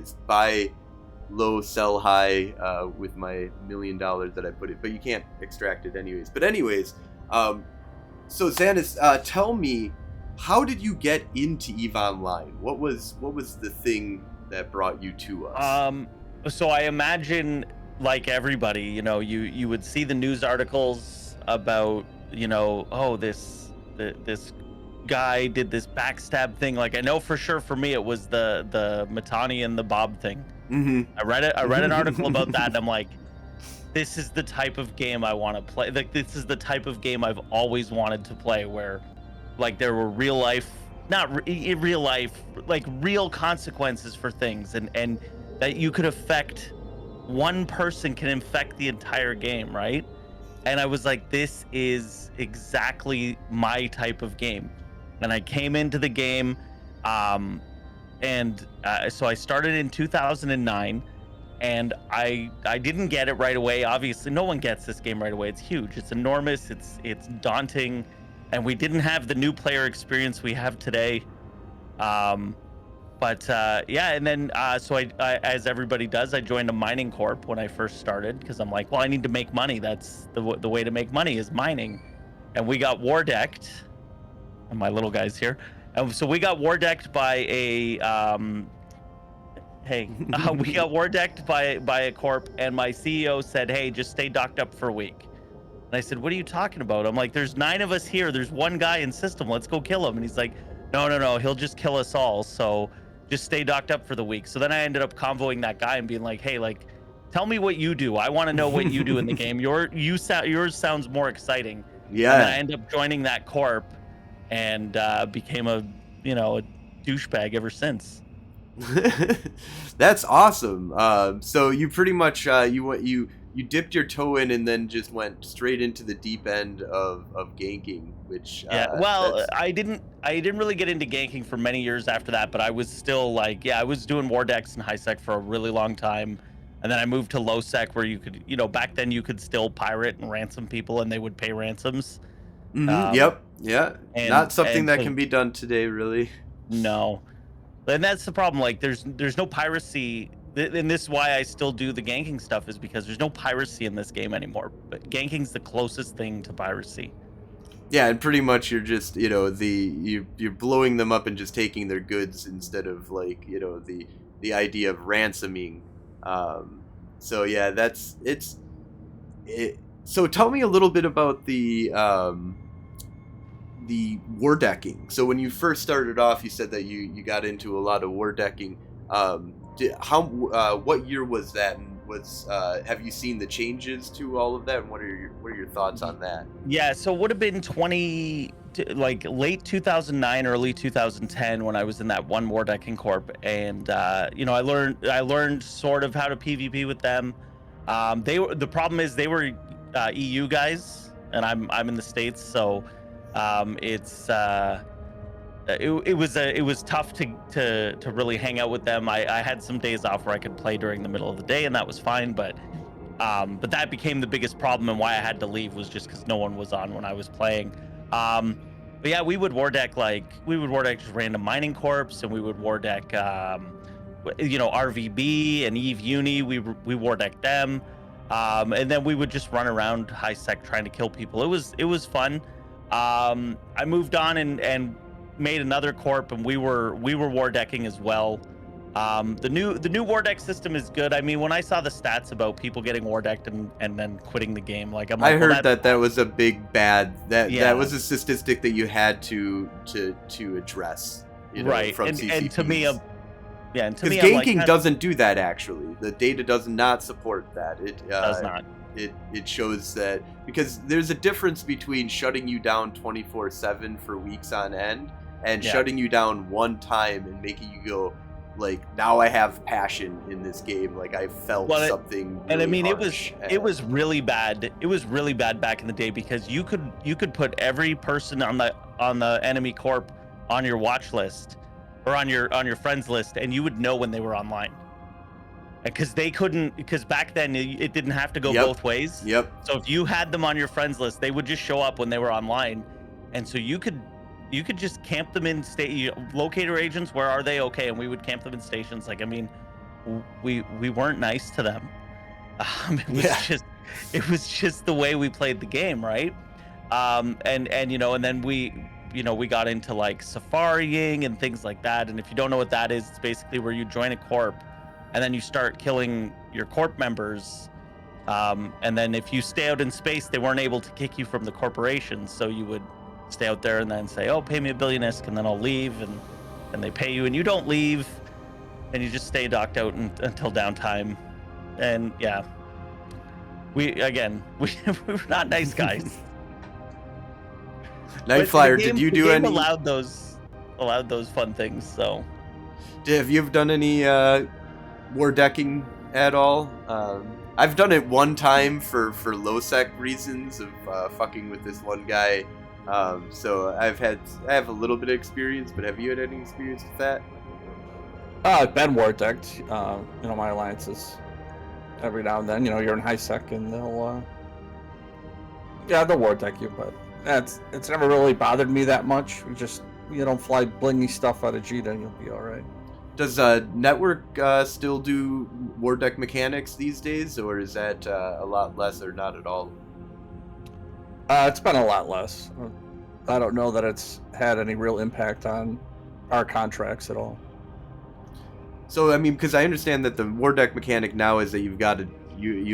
low, sell high with my $1 million that I put it, but you can't extract it anyways. But anyways, so Xanis, tell me, how did you get into EVE Online? What was the thing that brought you to us? So I imagine, like everybody, you know, you would see the news articles about, you know, oh, this guy did this backstab thing. Like I know for sure for me it was the Matani and the Bob thing. Mm-hmm. I read an article about that, and I'm like, this is the type of game I want to play. Like this is the type of game I've always wanted to play, where like there were real life, real life, like real consequences for things, and that you could affect, one person can infect the entire game, right? And I was like, this is exactly my type of game. And I came into the game, and so I started in 2009, and I didn't get it right away. Obviously, no one gets this game right away. It's huge. It's enormous. It's daunting, and we didn't have the new player experience we have today. But yeah, and then so I, as everybody does, I joined a mining corp when I first started, because I'm like, well, I need to make money. That's the way to make money is mining. And we got war decked, and my little guy's here. And so we got war decked by a we got war decked by a corp, and my CEO said, hey, just stay docked up for a week. And I said, what are you talking about? I'm like, there's 9 of us here. There's one guy in system. Let's go kill him. And he's like, no, he'll just kill us all. So just stay docked up for the week. So then I ended up convoying that guy and being like, hey, like, tell me what you do. I want to know what you do in the game. Yours sounds more exciting. Yeah. And then I ended up joining that corp and became a douchebag ever since. That's awesome. So you pretty much you dipped your toe in and then just went straight into the deep end of ganking, which I didn't really get into ganking for many years after that, but I was still like, I was doing war decks and high sec for a really long time, and then I moved to low sec, where you could, back then you could still pirate and ransom people and they would pay ransoms. Mm-hmm. Yep. Yeah. Not something that can be done today, really. No. And that's the problem. Like, there's no piracy, and this is why I still do the ganking stuff, is because there's no piracy in this game anymore. But ganking's the closest thing to piracy. Yeah, and pretty much you're just, you're blowing them up and just taking their goods instead of, like, the idea of ransoming. So yeah, so tell me a little bit about the war decking. So when you first started off, you said that you got into a lot of war decking. What year was that, and have you seen the changes to all of that, and what are your thoughts on that? Yeah, so it would have been late 2009, early 2010 when I was in that one war decking corp, and I learned sort of how to PvP with them. The problem is they were EU guys, and I'm in the States, so it was tough to really hang out with them. I had some days off where I could play during the middle of the day, and that was fine, but that became the biggest problem, and why I had to leave was just because no one was on when I was playing. But yeah, we would war deck just random mining corps, and we would war deck RVB and Eve Uni. We war decked them, and then we would just run around high sec trying to kill people. It was fun. I moved on and made another corp, and we were war decking as well. The new war deck system is good. I mean, when I saw the stats about people getting war decked and then quitting the game, like I'm like, I heard that was a big bad that was Yeah. a statistic that you had to address, you know, Right. from And to me, CCPs. and to Because me, I'm like, ganking doesn't do that. Actually, the data does not support that. It does not. It shows that because there's a difference between shutting you down 24/7 for weeks on end and Yeah. shutting you down one time and making you go like, now I have passion in this game. Like I felt something. And I really mean, harsh. it was really bad. It was really bad back in the day because you could put every person on the enemy corp on your watch list or on your friends list, and you would know when they were online. Because they couldn't, because back then it didn't have to go both ways. Yep. So if you had them on your friends list, they would just show up when they were online, and so you could just camp them in locator agents. Where are they? Okay, and we would camp them in stations. Like, I mean, we weren't nice to them. It was just the way we played the game, right? And you know, and then we got into like safarying and things like that. And if you don't know what that is, it's basically where you join a corp, and then you start killing your corp members. And then if you stay out in space, they weren't able to kick you from the corporation, so you would stay out there and then say, "Oh, pay me $1 billion ISK, and then I'll leave," and they pay you, and you don't leave, and you just stay docked out until downtime. And yeah, we were not nice guys. Night Flyer, did you do any? Allowed those fun things. So, have you ever done any war decking at all? I've done it one time for low sec reasons of fucking with this one guy. So I have a little bit of experience, but have you had any experience with that? I've been war decked. My alliances every now and then. You're in high sec and they'll war deck you, but it's never really bothered me that much. You don't fly blingy stuff out of Jita and you'll be all right. Does Network still do war deck mechanics these days, or is that a lot less or not at all? It's been a lot less. I don't know that it's had any real impact on our contracts at all. So I mean, because I understand that the war deck mechanic now is that you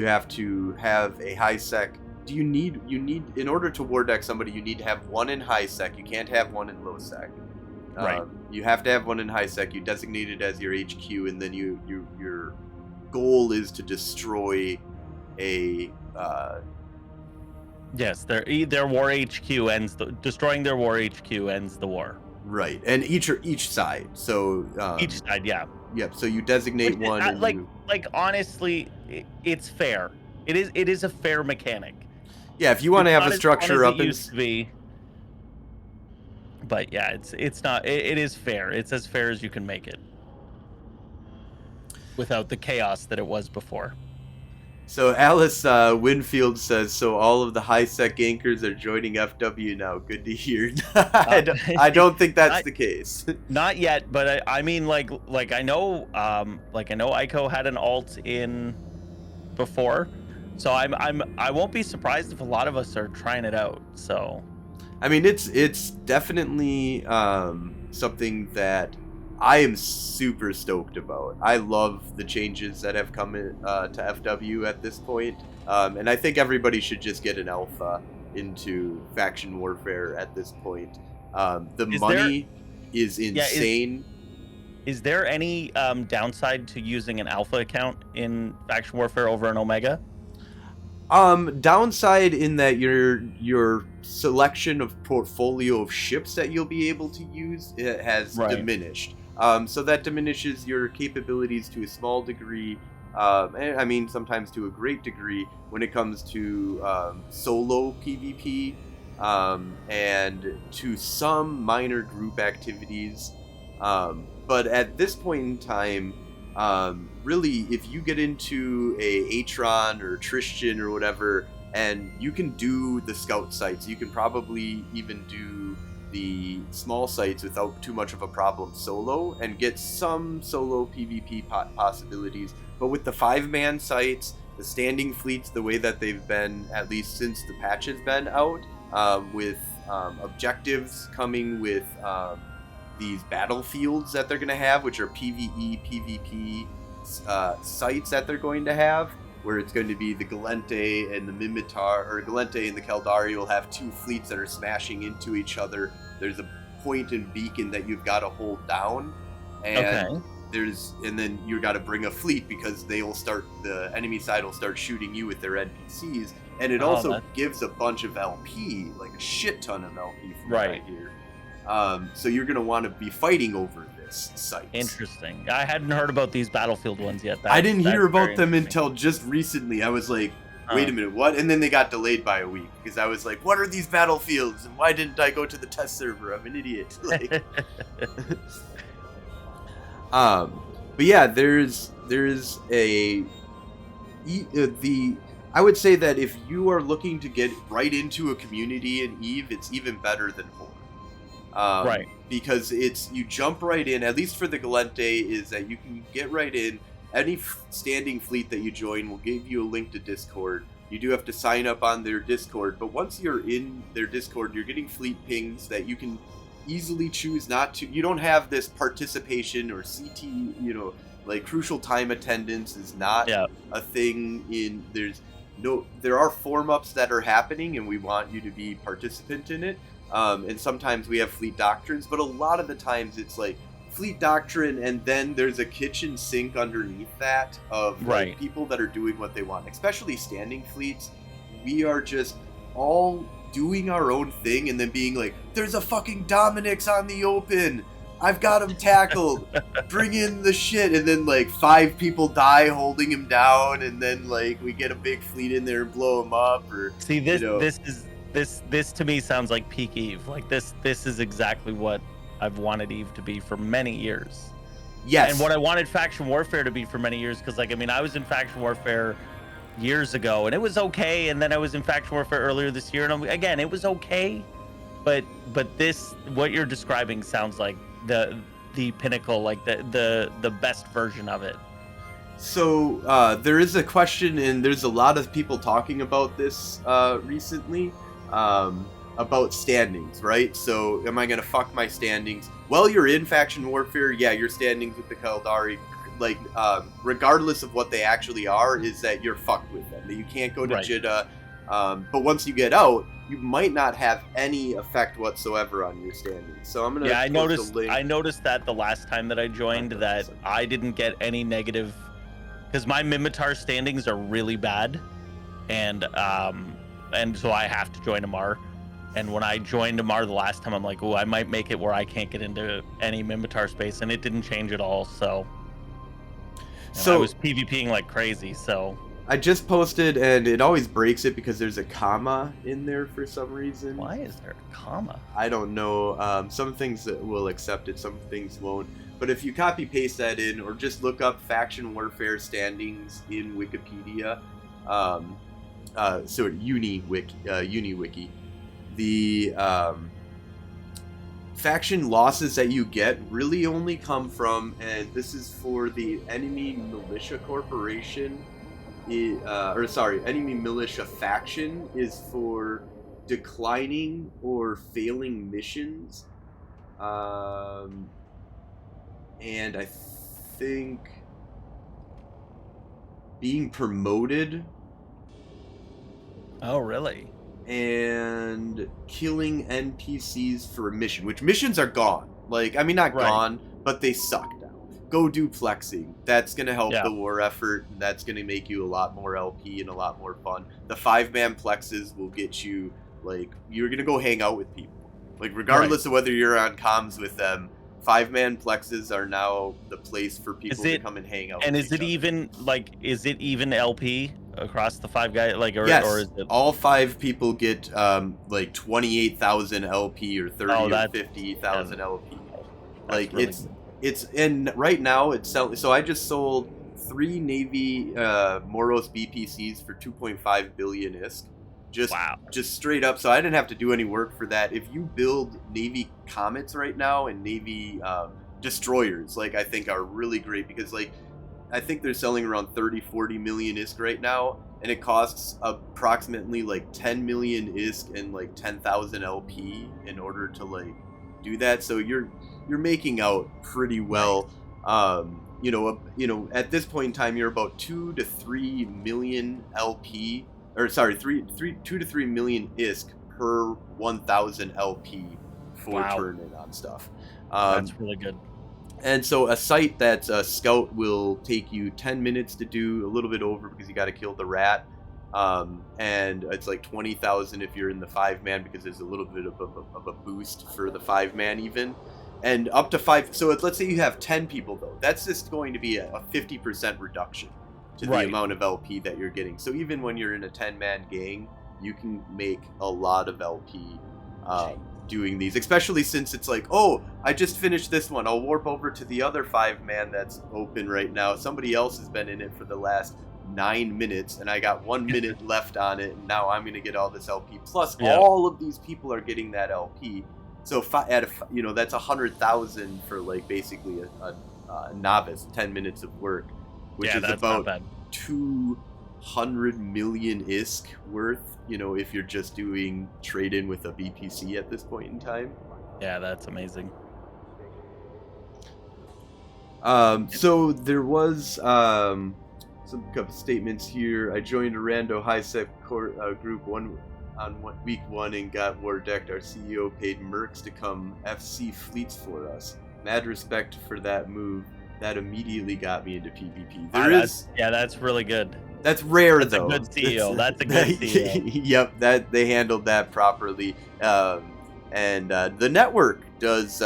have to have a high sec. Do you need in order to war deck somebody, you need to have one in high sec. You can't have one in low sec. Right. You have to have one in high sec. You designate it as your HQ, and then your goal is to destroy a. Yes, their war HQ ends destroying their war HQ ends the war. Right, and each side. So each side, yeah. Yep. So you designate one. And like honestly, it's fair. It is a fair mechanic. Yeah, if you want to have a structure up, it used to be. But yeah, it's not. It is fair. It's as fair as you can make it, without the chaos that it was before. So Alice Winfield says, so all of the high sec gankers are joining FW now. Good to hear. I don't think that's the case. Not yet, but I mean, like I know, Ico had an alt in before, so I won't be surprised if a lot of us are trying it out. So, I mean, it's definitely something that I am super stoked about. I love the changes that have come in, to FW at this point. And I think everybody should just get an alpha into faction warfare at this point. The money is insane. Is there any downside to using an alpha account in faction warfare over an Omega? Downside in that your selection of portfolio of ships that you'll be able to use has diminished. So that diminishes your capabilities to a small degree, and I mean sometimes to a great degree when it comes to solo PvP and to some minor group activities. But at this point in time, really, if you get into a Atron or Tristan or whatever, and you can do the scout sites, you can probably even do the small sites without too much of a problem solo and get some solo PvP possibilities. But with the 5-man sites, the standing fleets, the way that they've been, at least since the patch has been out, with objectives coming with these battlefields that they're going to have, which are PvE, PvP sites that they're going to have, where it's going to be the Galente and the Mimitar, or Galente and the Caldari will have two fleets that are smashing into each other. There's a point and beacon that you've got to hold down, and then you got to bring a fleet because the enemy side will start shooting you with their NPCs, and it also gives a bunch of LP, like a shit ton of LP from what I hear. So you're going to want to be fighting over this site. Interesting. I hadn't heard about these battlefield ones yet. I didn't hear about them until just recently. I was like, wait a minute, what? And then they got delayed by a week because I was like, what are these battlefields? And why didn't I go to the test server? I'm an idiot. Like, but yeah, there's I would say that if you are looking to get right into a community in EVE, it's even better than Horde. Right. Because you jump right in, at least for the Galente, is that you can get right in. Any standing fleet that you join will give you a link to Discord. You do have to sign up on their Discord, but once you're in their Discord, you're getting fleet pings that you can easily choose not to. You don't have this participation or CT, like crucial time attendance is not a thing in. There are form ups that are happening, and we want you to be participant in it. And sometimes we have fleet doctrines, but a lot of the times it's like fleet doctrine, and then there's a kitchen sink underneath that of like, people that are doing what they want, especially standing fleets. We are just all doing our own thing and then being like, there's a fucking Dominic's on the open. I've got him tackled. Bring in the shit. And then like 5 people die holding him down, and then like we get a big fleet in there and blow him up. Or see, this to me sounds like peak EVE. Like this is exactly what I've wanted EVE to be for many years. Yes. And what I wanted Faction Warfare to be for many years, because like, I mean, I was in Faction Warfare years ago and it was okay, and then I was in Faction Warfare earlier this year, and again, it was okay, but this, what you're describing sounds like the pinnacle, like the best version of it. So there is a question, and there's a lot of people talking about this recently, about standings, right? So am I going to fuck my standings? Well, you're in Faction Warfare, yeah, your standings with the Caldari, like, regardless of what they actually are, is that you're fucked with them. That you can't go to Jeddah, but once you get out, you might not have any effect whatsoever on your standings. So I'm gonna I noticed that the last time that I joined, that I didn't get any negative, because my Mimitar standings are really bad, and so I have to join Amar. And when I joined Amar the last time, I'm like, oh, I might make it where I can't get into any Mimitar space, and it didn't change at all. So I was PvPing like crazy. So I just posted, and it always breaks it because there's a comma in there for some reason. Why is there a comma? I don't know. Some things that will accept it, some things won't. But if you copy paste that in, or just look up Faction Warfare standings in Wikipedia, UniWiki, the faction losses that you get really only come from, and this is for the enemy militia corporation, enemy militia faction is for declining or failing missions, and I think being promoted. Oh, really? And killing NPCs for a mission, which missions are gone. Like, I mean, not gone, but they suck now. Go duplexing. That's going to help the war effort. That's going to make you a lot more LP and a lot more fun. The 5-man plexes will get you, like, you're going to go hang out with people. Like, regardless of whether you're on comms with them, 5-man plexes are now the place for people to come and hang out. And with is it even LP across the 5 guys? Like, yes, or is it... all 5 people get like 28,000 LP or 30 or 50,000 LP. Like really it's and right now it's selling. So I just sold 3 Navy Moros BPCs for 2.5 billion ISK. Just straight up. So I didn't have to do any work for that. If you build Navy Comets right now and Navy destroyers, like, I think are really great, because like I think they're selling around 30-40 million ISK right now, and it costs approximately like 10 million ISK and like 10,000 LP in order to like do that. So making out pretty well. At this point in time, you're about 2 to 3 million LP, or sorry, 2 to 3 million ISK per 1,000 LP for turning on stuff. That's really good. And so a site that's a scout will take you 10 minutes to do, a little bit over because you got to kill the rat. And it's like 20,000 if you're in the 5-man, because there's a little bit of a boost for the 5-man even. And up to 5. So let's say you have 10 people though. That's just going to be a 50% reduction to the amount of LP that you're getting. So even when you're in a 10-man gang, you can make a lot of LP doing these, especially since it's like, oh, I just finished this one, I'll warp over to the other 5-man that's open right now. Somebody else has been in it for the last 9 minutes and I got 1 minute left on it, and now I'm gonna get all this LP, plus all of these people are getting that LP. So that's 100,000 for like basically a novice, 10 minutes of work, which is about 200 million ISK worth, if you're just doing trade-in with a BPC at this point in time. Yeah, that's amazing. So there was some couple statements here. I joined a rando high-sec group on week 1 and got war decked. Our CEO paid mercs to come FC fleets for us. Mad respect for that move. That immediately got me into PvP. That's really good. That's rare, that's though. A good CEO. That's a good CEO. Yep, that they handled that properly. And the network does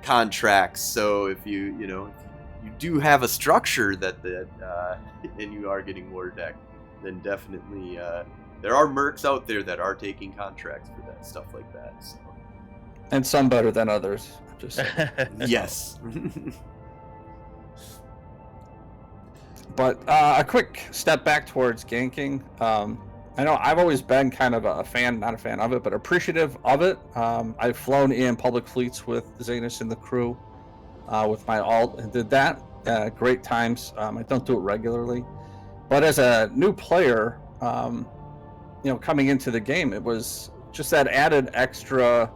contracts. So if you do have a structure that and you are getting war decked, then definitely there are mercs out there that are taking contracts for that stuff like that. So. And some better than others. Just yes. But a quick step back towards ganking. I know I've always been kind of not a fan of it, but appreciative of it. I've flown in public fleets with Zanus and the crew with my alt and did that. Great times. I don't do it regularly. But as a new player, coming into the game, it was just that added extra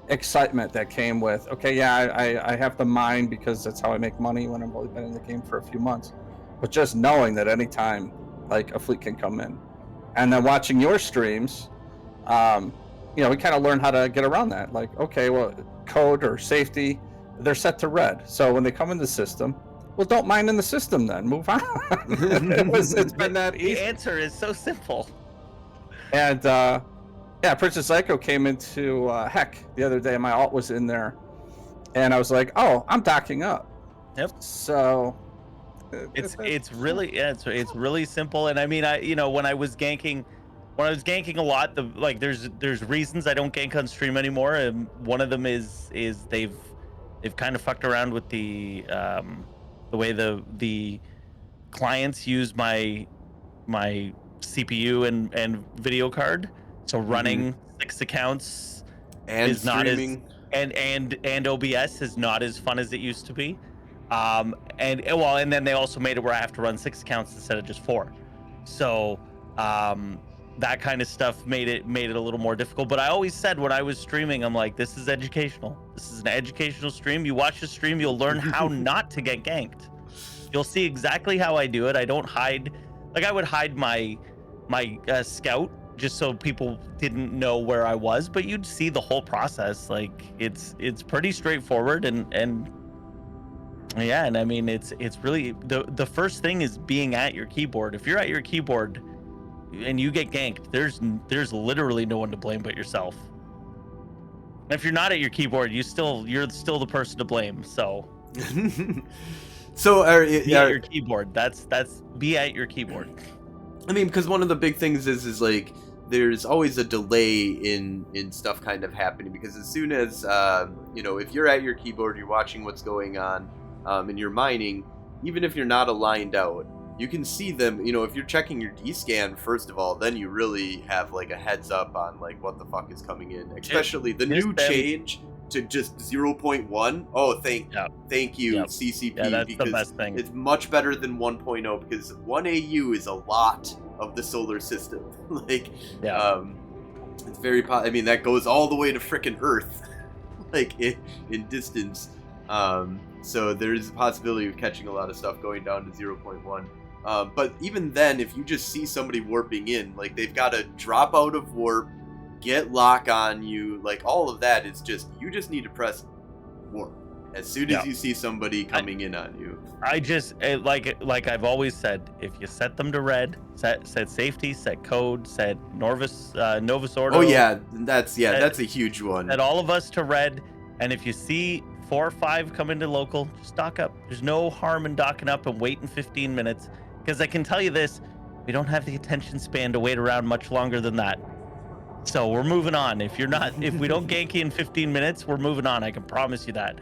excitement that came with, okay, yeah, I have the mine because that's how I make money when I've only been in the game for a few months. But just knowing that anytime, like, a fleet can come in. And then watching your streams, we kind of learn how to get around that. Like, okay, well, code or safety, they're set to red. So when they come in the system, well, don't mine in the system then. Move on. It's been that easy. The answer is so simple. And, Princess Psycho came into Heck the other day, and my alt was in there. And I was like, oh, I'm docking up. Yep. So... It's really simple. And I mean, when I was ganking a lot, there's reasons I don't gank on stream anymore, and one of them is they've kind of fucked around with the way the clients use my CPU and video card. So running 6 accounts and is streaming. not as and OBS is not as fun as it used to be. And then they also made it where I have to run 6 accounts instead of just 4. So that kind of stuff made it a little more difficult. But I always said when I was streaming, I'm like, this is educational. This is an educational stream. You watch the stream, you'll learn how not to get ganked. You'll see exactly how I do it. I don't hide. Like, I would hide my scout just so people didn't know where I was, but you'd see the whole process. Like, it's pretty straightforward, and yeah, and I mean, it's really the first thing is being at your keyboard. If you're at your keyboard and you get ganked, there's literally no one to blame but yourself. And if you're not at your keyboard, you're still the person to blame. So So be at your keyboard. That's be at your keyboard. I mean, because one of the big things is like there's always a delay in stuff kind of happening, because as soon as if you're at your keyboard, you're watching what's going on, and you're mining, even if you're not aligned out, you can see them. If you're checking your D-scan first of all, then you really have like a heads up on like what the fuck is coming in, especially the new change to just 0.1. Oh, thank you, CCP. Yeah, that's because the best thing. It's much better than 1.0, because 1 AU is a lot of the solar system. Like, it's very I mean, that goes all the way to frickin' Earth. like in distance. So there's a possibility of catching a lot of stuff going down to 0.1. But even then, if you just see somebody warping in, like they've got to drop out of warp, get lock on you, like all of that is just, you just need to press warp as soon as you see somebody coming in on you. I just like I've always said, if you set them to red, set safety, set code, set Novus Ordo. Oh yeah, that's a huge one. Set all of us to red, and if you see 4 or 5 come into local, just dock up. There's no harm in docking up and waiting 15 minutes, because I can tell you this, we don't have the attention span to wait around much longer than that. So we're moving on. If we don't gank you in 15 minutes, we're moving on. I can promise you that.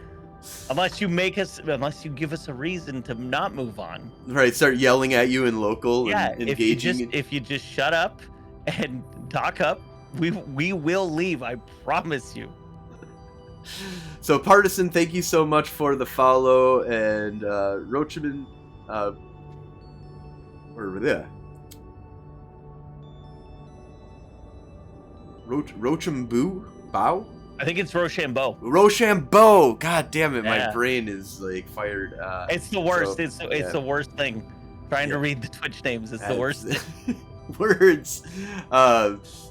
Unless you give us a reason to not move on. Right, start yelling at you in local and engaging. If you just shut up and dock up, we will leave. I promise you. So Partisan, thank you so much for the follow, and Rochaman, where were they? Rochambeau? Bow? I think it's Rochambeau. Rochambeau! God damn it, Yeah. my brain is like fired. It's the worst. So, it's the worst thing. Trying to read the Twitch names is the worst thing. Words.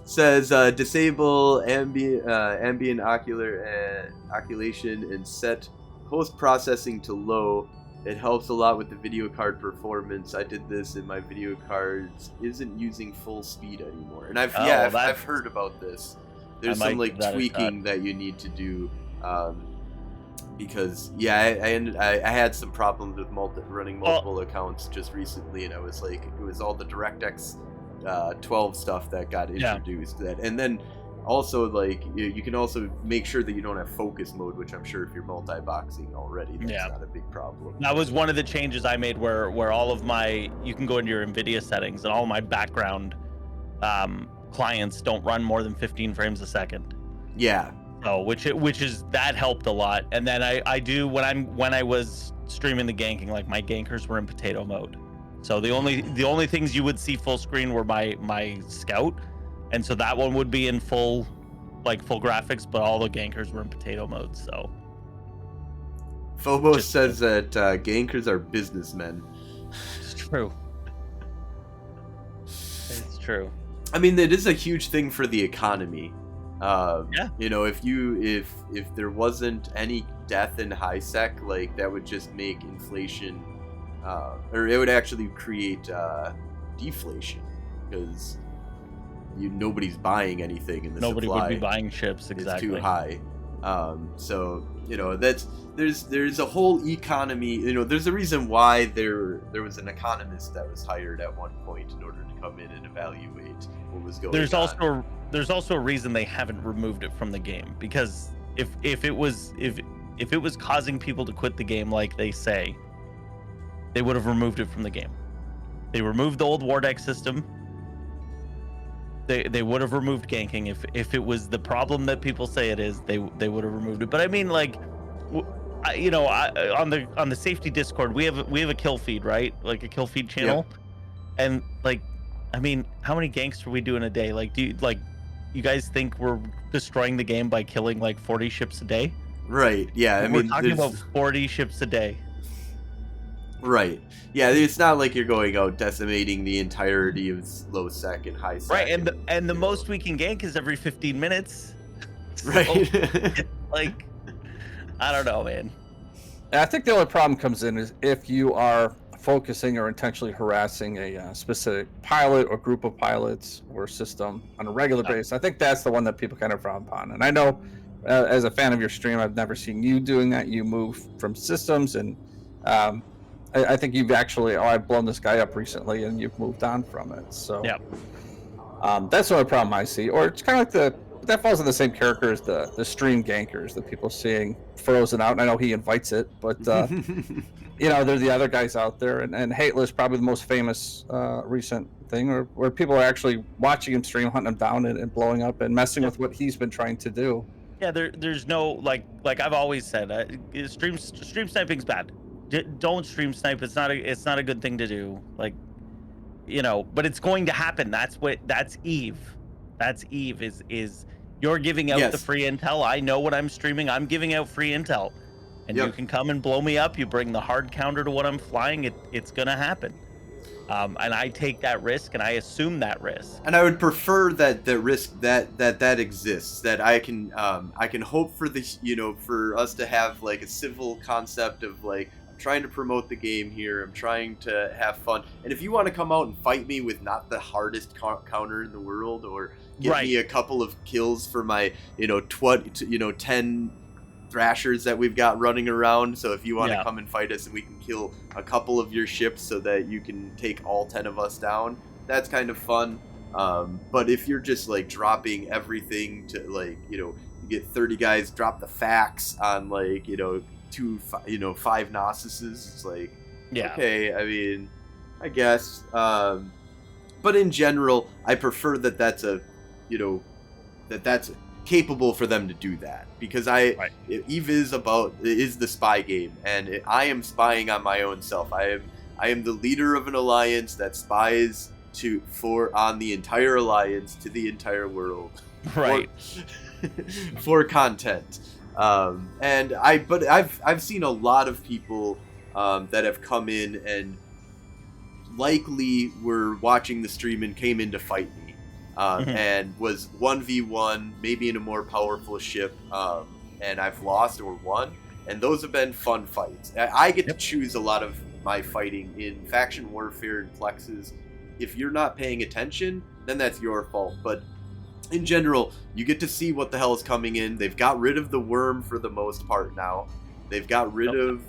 Says disable ambient oculation and set post processing to low. It helps a lot with the video card performance. I did this and my video cards isn't using full speed anymore. And I've heard about this. There's some like tweaking that you need to do, because I had some problems with running multiple accounts just recently, and I was like, it was all the DirectX 12 stuff that got introduced. And then also like you can also make sure that you don't have focus mode, which I'm sure if you're multi-boxing already, that's not a big problem. That was one of the changes I made, where all of you can go into your NVIDIA settings, and all my background clients don't run more than 15 frames a second. Yeah. Oh, which that helped a lot. And then I do when I was streaming the ganking, like my gankers were in potato mode. So the only things you would see full screen were my scout, and so that one would be in full graphics, but all the gankers were in potato mode. So Phobos says that gankers are businessmen. It's true. It's true. I mean, it is a huge thing for the economy. You know, if there wasn't any death in high sec, like that would just make inflation, or it would actually create deflation, because nobody's buying anything, and the nobody supply would be buying chips. Exactly. It's too high. So you know, there's a whole economy. You know, there's a reason why there was an economist that was hired at one point in order to come in and evaluate what was going on. There's also a reason they haven't removed it from the game, because if it was causing people to quit the game like they say, they would have removed it from the game. They removed the old war deck system. They would have removed ganking if it was the problem that people say it is. They would have removed it. But I mean, like, on the safety Discord, we have a kill feed, right? Like a kill feed channel, and like, I mean, how many ganks are we doing a day? Like, you guys think we're destroying the game by killing like 40 ships a day? Right. Yeah. We're talking about 40 ships a day. Right. Yeah, it's not like you're going out decimating the entirety of low sec and high sec. Right, and the most we can gank is every 15 minutes. Right. So, like, I don't know, man. I think the only problem comes in is if you are focusing or intentionally harassing a specific pilot or group of pilots or system on a regular basis. I think that's the one that people kind of frown upon. And I know, as a fan of your stream, I've never seen you doing that. You move from systems, and I think you've actually, I've blown this guy up recently, and you've moved on from it. So that's the only problem I see. Or it's kind of like that falls in the same character as the stream gankers that people seeing frozen out. And I know he invites it, but you know, there's the other guys out there, and Hateless is probably the most famous recent thing, where people are actually watching him stream, hunting him down, and blowing up and messing with what he's been trying to do. Yeah, there's no like I've always said, stream sniping's bad. Don't stream snipe. It's not a good thing to do. Like, you know, but it's going to happen. That's Eve. That's Eve is You're giving out Yes. the free intel. I know what I'm streaming. I'm giving out free intel. And you can come and blow me up. You bring the hard counter to what I'm flying. It's going to happen. And I take that risk, and I assume that risk. And I would prefer that the risk that exists, that I can hope for this, for us to have like a civil concept of like, I'm trying to promote the game here, I'm trying to have fun, and if you want to come out and fight me with not the hardest counter in the world, or give me a couple of kills for my 10 thrashers that we've got running around, so if you want to come and fight us and we can kill a couple of your ships so that you can take all 10 of us down, that's kind of fun. But if you're just like dropping everything to like, you get 30 guys, drop the facts on like, 5 Gnostises, it's like, okay, I mean, I guess. But in general, I prefer that that's that's capable for them to do that, because EVE is the spy game, and I am spying on my own self. I am the leader of an alliance that spies on the entire alliance to the entire world, for content. And I've seen a lot of people that have come in and likely were watching the stream and came in to fight me. And was 1v1, maybe in a more powerful ship, and I've lost or won, and those have been fun fights. I get to choose a lot of my fighting in faction warfare and plexes. If you're not paying attention, then that's your fault, but in general, you get to see what the hell is coming in. They've got rid of the worm for the most part now. They've got rid of...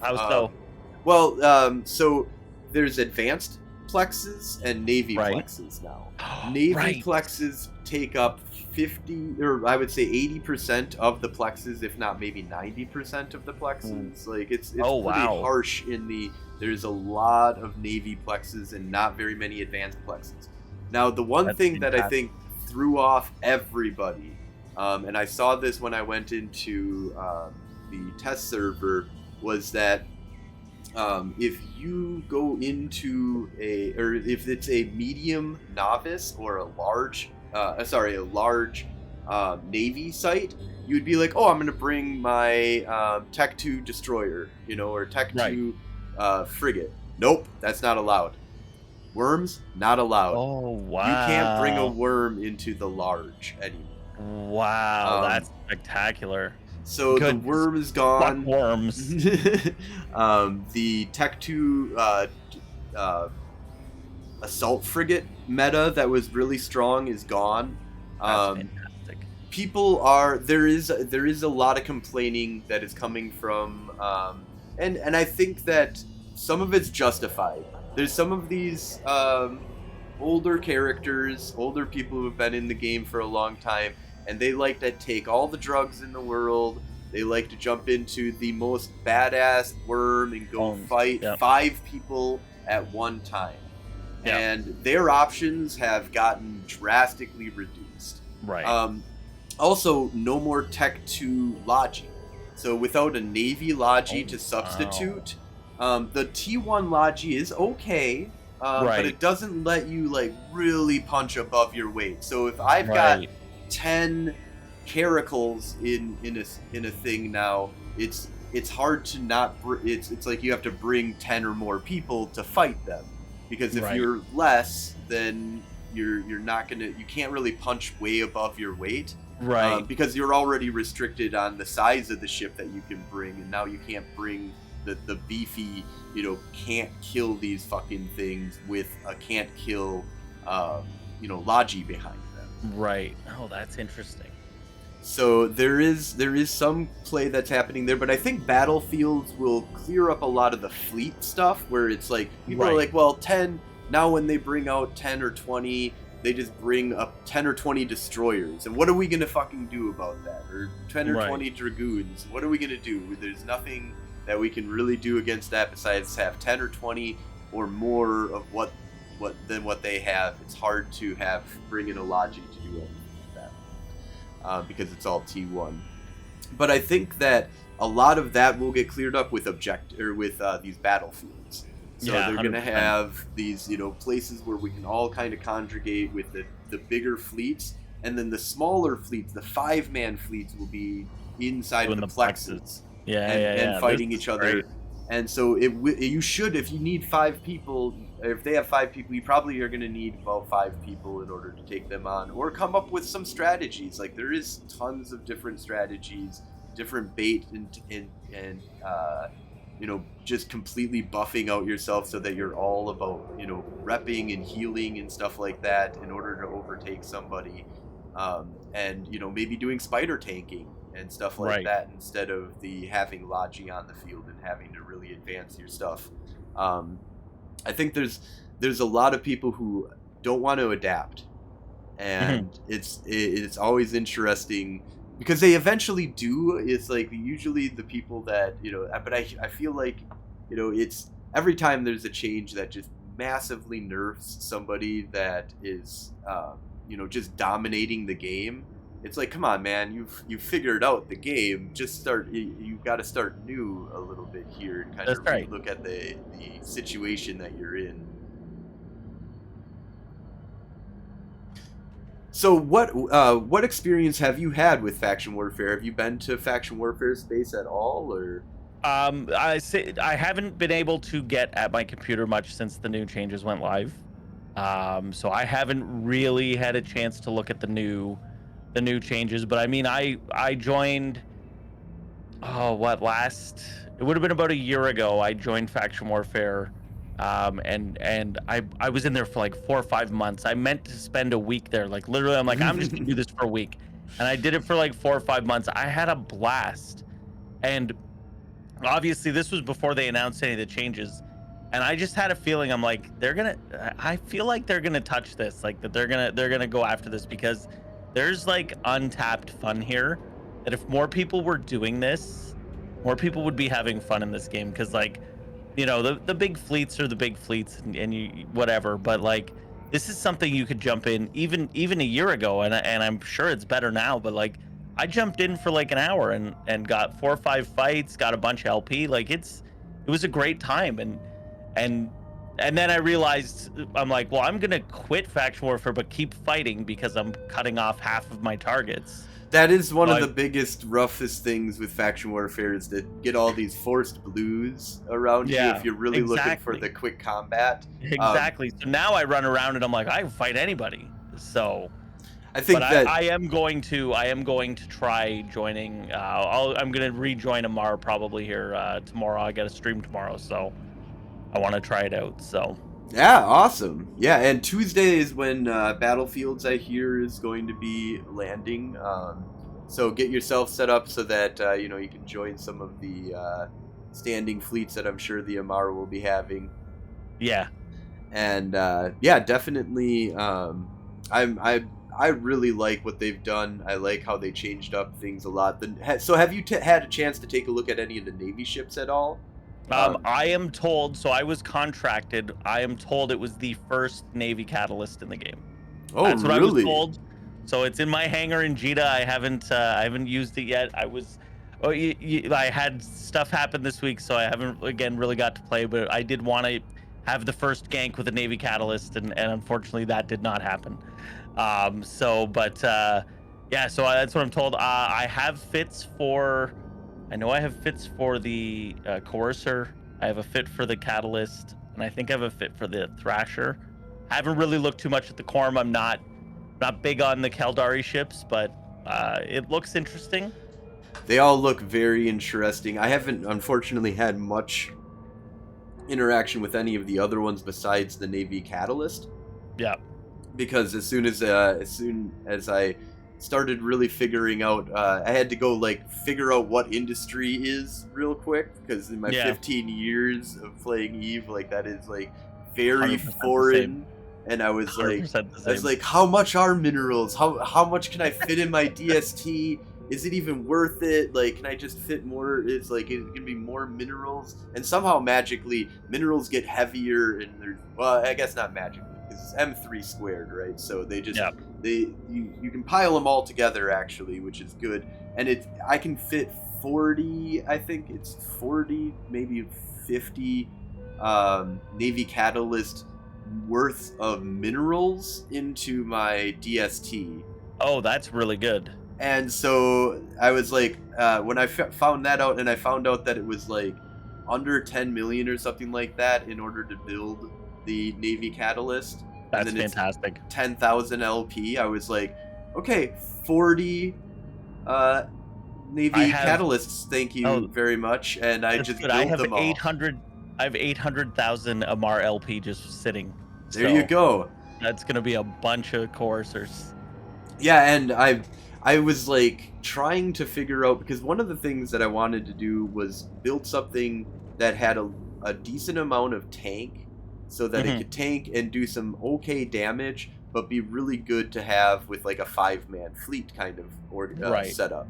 so there's advanced plexes and navy plexes now. Navy plexes take up 50, or I would say 80% of the plexes, if not maybe 90% of the plexes. Like it's pretty harsh in there's a lot of navy plexes and not very many advanced plexes. Now the one thing that I think threw off everybody, and I saw this when I went into the test server, was that if you go into if it's a medium novice or a large Navy site, you would be like, oh, I'm going to bring my Tech 2 destroyer, or Tech 2 frigate. Nope, that's not allowed. Worms, not allowed. Oh, wow. You can't bring a worm into the large anymore. Wow, that's spectacular. So the worm is gone. Fuck worms. The Tech 2 assault frigate meta that was really strong is gone. That's fantastic. There is a lot of complaining that is coming from, and I think that some of it's justified. There's some of these older characters, older people who have been in the game for a long time, and they like to take all the drugs in the world. They like to jump into the most badass worm and go fight 5 people at one time. Yep. And their options have gotten drastically reduced. Also, no more Tech 2 Logi. So without a Navy Logi to substitute, the T1 Logi is okay, but it doesn't let you like really punch above your weight. So if I've got 10 caracals in a thing now, it's hard to not it's like you have to bring 10 or more people to fight them, because if you're less, then you're not gonna, you can't really punch way above your weight, because you're already restricted on the size of the ship that you can bring, and now you can't bring the beefy, can't kill these fucking things with a can't kill Logi behind them. Oh, that's interesting. So there is some play that's happening there, but I think Battlefields will clear up a lot of the fleet stuff, where it's like people are like, well, 10 now when they bring out 10 or 20, they just bring up 10 or 20 destroyers, and what are we gonna fucking do about that? Or 10 or 20 dragoons, what are we gonna do? There's nothing that we can really do against that besides have 10 or 20 or more of what they have. It's hard to bring in a Logi to do anything like that, because it's all T1. But I think that a lot of that will get cleared up with these battlefields. So they're going to have these, places where we can all kind of congregate with the bigger fleets, and then the smaller fleets, the 5-man fleets, will be inside Doing the the plexes Yeah, and fighting This each is other. great. And so you should, if you need 5 people, if they have 5 people, you probably are going to need about 5 people in order to take them on, or come up with some strategies. Like, there is tons of different strategies, different bait, and you know, just completely buffing out yourself so that you're all about, you know, repping and healing and stuff like that in order to overtake somebody. And, you know, maybe doing spider tanking and stuff like Right. that instead of the having Logi on the field and having to really advance your stuff. I think there's a lot of people who don't want to adapt, and it's always interesting because they eventually do. It's like usually the people that, you know, but I feel like, you know, it's every time there's a change that just massively nerfs somebody that is you know, just dominating the game. It's like, come on, man, you've figured out the game. Just start. You've got to start new a little bit here and kind That's of right. look at the situation that you're in. So what experience have you had with faction warfare? Have you been to faction warfare space at all, or? I haven't been able to get at my computer much since the new changes went live. So I haven't really had a chance to look at the new changes. But I mean, I joined. It would have been about a year ago. I joined faction warfare, and I was in there for like 4 or 5 months. I meant to spend a week there. Like, literally, I'm like, I'm just gonna do this for a week, and I did it for like 4 or 5 months. I had a blast, and obviously this was before they announced any of the changes, and I just had a feeling, I'm like, I feel like they're gonna touch this, like that they're gonna go after this, because there's like untapped fun here, that if more people were doing this, more people would be having fun in this game. Because, like, you know, the big fleets are the big fleets, and you whatever, but like, this is something you could jump in even a year ago, and I'm sure it's better now, but like, I jumped in for like an hour and got 4 or 5 fights, got a bunch of LP. Like, it was a great time, and then I realized, I'm like, well, I'm gonna quit faction warfare but keep fighting because I'm cutting off half of my targets. That is one of the biggest, roughest things with faction warfare, is to get all these forced blues around you if you're really looking for the quick combat. Exactly. So now I run around and I'm like, I can fight anybody. So I think that I am going to try joining. I'm going to rejoin Amar probably here tomorrow. I got a stream tomorrow, so I want to try it out. So yeah, awesome. Yeah, and Tuesday is when Battlefields, I hear, is going to be landing. So get yourself set up so that you know, you can join some of the standing fleets that I'm sure the Amar will be having. Yeah. And yeah, definitely. I really like what they've done. I like how they changed up things a lot. So have you had a chance to take a look at any of the Navy ships at all? I am told, so I was contracted. I am told it was the first Navy catalyst in the game. Oh, that's what really? I was told. So it's in my hangar in Jeddah. I haven't used it yet. I had stuff happen this week, so I haven't again really got to play. But I did want to have the first gank with a Navy catalyst, and unfortunately that did not happen. Yeah, so that's what I'm told. I have fits for. I know I have fits for the Coercer. I have a fit for the Catalyst, and I think I have a fit for the Thrasher. I haven't really looked too much at the Quorum. I'm not big on the Kaldari ships, but it looks interesting. They all look very interesting. I haven't, unfortunately, had much interaction with any of the other ones besides the Navy Catalyst. Yeah. Because as soon as I started really figuring out, I had to go like figure out what industry is real quick, because in my 15 years of playing Eve, like, that is like very foreign. And I was like, how much are minerals? How much can I fit in my DST? Is it even worth it? Like, can I just fit more? It's like, it's gonna be more minerals, and somehow magically minerals get heavier, and there's, well, I guess not magically, because it's M3 squared, right? So they just you can pile them all together actually, which is good. And I can fit 40, I think it's 40, maybe 50 Navy Catalyst worth of minerals into my DST. Oh, that's really good. And so I was like, when I found that out, and I found out that it was like under 10 million or something like that in order to build the Navy Catalyst. That's and then fantastic. It's 10,000 LP. I was like, okay, 40 Navy Catalysts. Thank you very much. And I just built I have them all. 800. I have 800,000 Amar LP just sitting. There you go. That's gonna be a bunch of coursers. Yeah, and I was like trying to figure out, because one of the things that I wanted to do was build something that had a decent amount of tank, so that it could tank and do some okay damage, but be really good to have with like a 5-man fleet kind of setup.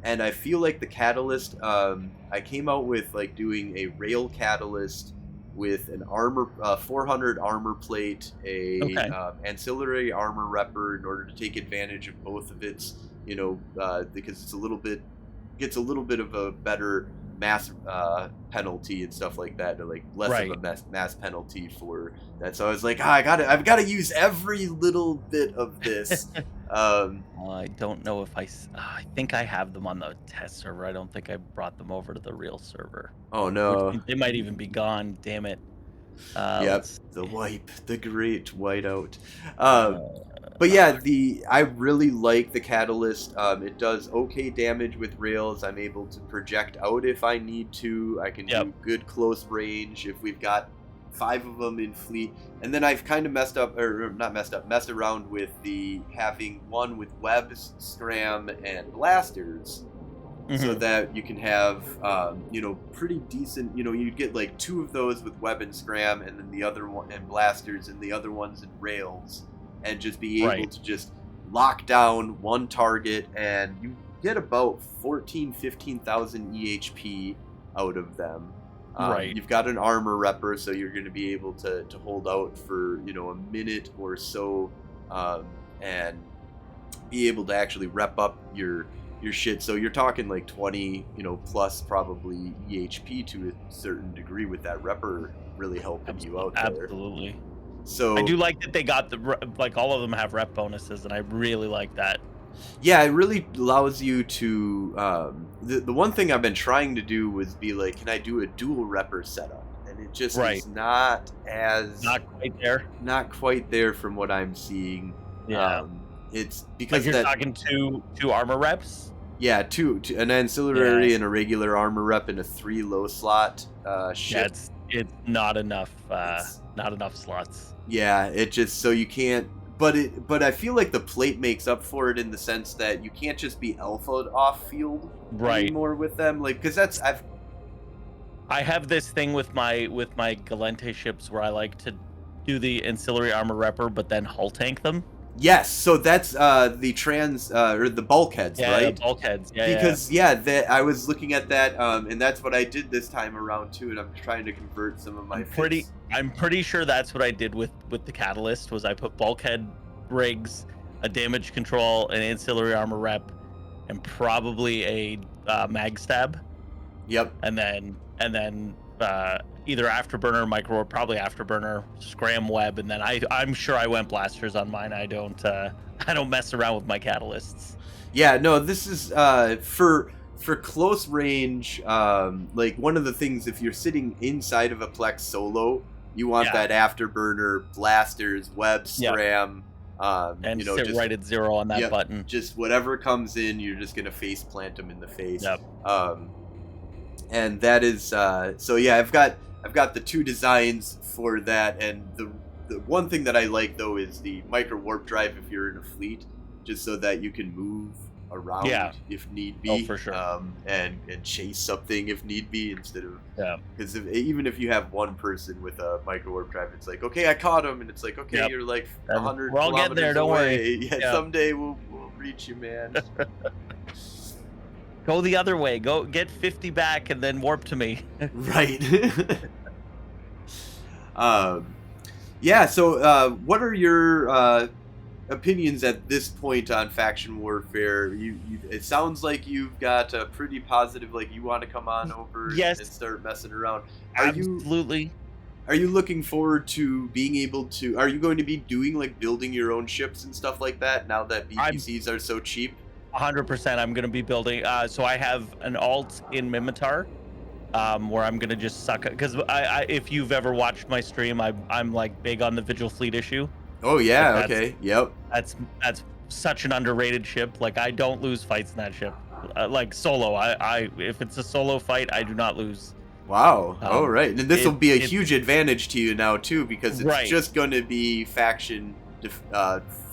And I feel like the catalyst, I came out with like doing a rail catalyst with an armor 400 armor plate, a ancillary armor repper in order to take advantage of both of its, because it's gets a little bit of a better mass penalty and stuff like that, or like less of a mass penalty for that. So I was like, I've got to use every little bit of this. I don't know if I think I have them on the test server. I don't think I brought them over to the real server. Oh no, they might even be gone. Damn it. Yep, the great whiteout. But yeah, I really like the catalyst. It does okay damage with rails. I'm able to project out if I need to. I can do good close range if we've got 5 of them in fleet. And then I've kind of messed around with having one with webs, scram, and blasters. So that you can have, pretty decent, you'd get like 2 of those with web and scram, and then the other one, and blasters, and the other ones in rails, and just be able to just lock down one target, and you get about 15,000 EHP out of them. You've got an armor repper, so you're going to be able to hold out for, a minute or so, and be able to actually rep up your shit. So you're talking like 20, plus probably EHP to a certain degree with that repper really helping you out there. Absolutely. So I do like that they got all of them have rep bonuses, and I really like that. Yeah, it really allows you to. The one thing I've been trying to do was be like, can I do a dual repper setup? And it just is not quite there from what I'm seeing. Yeah. It's because you're talking two armor reps. Yeah, two an ancillary and a regular armor rep in a 3 low slot ship. Yeah, it's not enough. Not enough slots. Yeah, it just so you can't. But I feel like the plate makes up for it in the sense that you can't just be alpha'd off field anymore with them. Like, because I have this thing with my Galente ships where I like to do the ancillary armor repper, but then hull tank them. Yes, so that's the or the bulkheads, right? The bulkheads. Yeah, because I was looking at that, and that's what I did this time around too. And I'm trying to convert some of my. I'm pretty sure that's what I did with the catalyst. Was I put bulkhead rigs, a damage control, an ancillary armor rep, and probably a mag stab. Yep. And then either afterburner, micro, or probably afterburner, scram web, and then I'm sure I went blasters on mine. I don't mess around with my catalysts. Yeah, no, this is for close range. Like one of the things, if you're sitting inside of a Plex solo, you want that afterburner, blasters, web, scram, and sit just right at 0 on that button. Just whatever comes in, you're just gonna face plant them in the face. Yep. And that is so yeah, I've got the 2 designs for that, and the one thing that I like though is the micro warp drive if you're in a fleet, just so that you can move around if need be. Oh, for sure. And chase something if need be, instead of because even if you have one person with a micro warp drive, it's like, okay, I caught him, and it's like, okay, you're like 100 we're all getting there, don't away. worry. Yeah, someday we'll reach you, man. Go the other way. Go get 50 back and then warp to me. Right. Yeah. So, what are your opinions at this point on faction warfare? It sounds like you've got a pretty positive. Like you want to come on over and start messing around. Absolutely. Are you looking forward to being able to? Are you going to be doing like building your own ships and stuff like that now that BPCs are so cheap? 100%. I'm gonna be building. So I have an alt in Mimitar, where I'm gonna just suck it because if you've ever watched my stream, I'm like big on the Vigil Fleet issue. Oh yeah. Like, Okay. Yep. That's such an underrated ship. Like I don't lose fights in that ship. Like solo, I if it's a solo fight, I do not lose. Wow. All right. And this will be a it's huge advantage to you now too, because it's Right. just going to be faction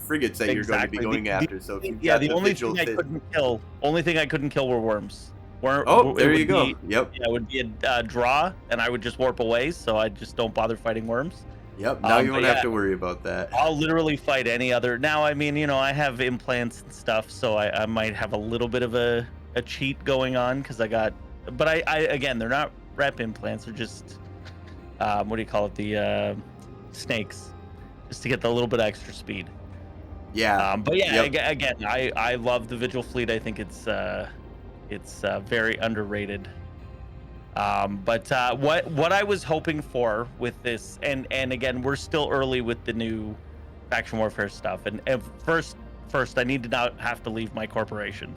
frigates that you're going to be going after. So if you've got the the only Vigil thing I couldn't kill were worms. Oh, there you go. Yep. Yep. Yeah, it would be a draw, and I would just warp away. So I just don't bother fighting worms. Yep. Now you but won't yeah, have to worry about that. I'll literally fight any other. Now, I mean, I have implants and stuff, so I might have a little bit of a cheat going on because I got. But I again, they're not rep implants. They're just what do you call it? The snakes, just to get the little bit of extra speed. Yeah. But yeah, Yep. again, I love the Vigil Fleet. I think it's very underrated. But what I was hoping for with this, and again, we're still early with the new faction warfare stuff. And first, I need to not have to leave my corporation.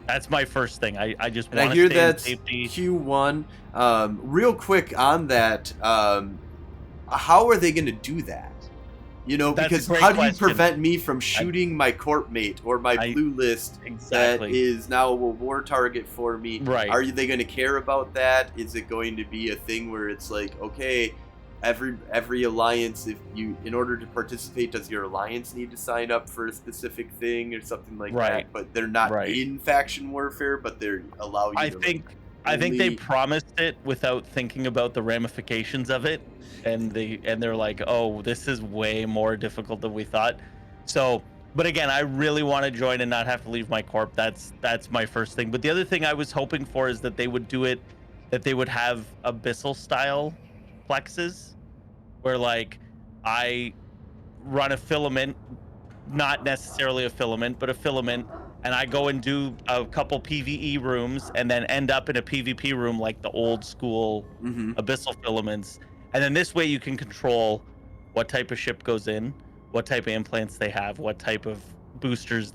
That's my first thing. I just And want I to hear stay in that's safety. Q1. Real quick on that, how are they going to do that? That's a Because great how do you question. prevent me from shooting my corp mate or my blue list Exactly. that is now a war target for me? Right. Are they going to care about that? Is it going to be a thing where it's like, okay, every alliance, in order to participate, does your alliance need to sign up for a specific thing or something like Right. that? But they're not Right. in faction warfare, but they're allow you. I to think they only- promised it without thinking about the ramifications of it, and they're like, oh, this is way more difficult than we thought. So, but again, I really want to join and not have to leave my corp. That's my first thing. But the other thing I was hoping for is that they would do it, that they would have abyssal style plexes, where like I run a filament, not necessarily a filament, but a filament, and I go and do a couple PvE rooms and then end up in a PvP room like the old school abyssal filaments. And then this way you can control what type of ship goes in, what type of implants they have, what type of boosters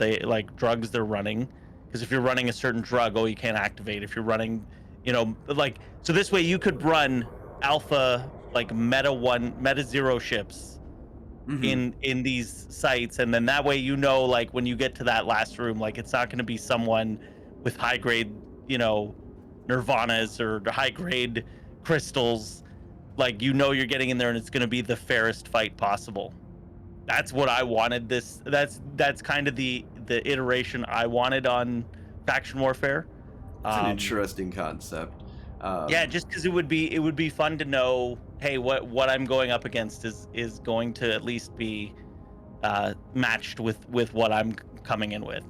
drugs they're running. Because if you're running a certain drug, you can't activate. If you're running, so this way you could run alpha, like meta 0 ships in these sites, and then that way like when you get to that last room, like it's not going to be someone with high grade nirvanas or high grade crystals. Like you're getting in there and it's going to be the fairest fight possible. That's what I wanted. That's kind of the iteration I wanted on faction warfare. It's an interesting concept. Yeah, just because it would be fun to know, hey, what I'm going up against is going to at least be matched with what I'm coming in with.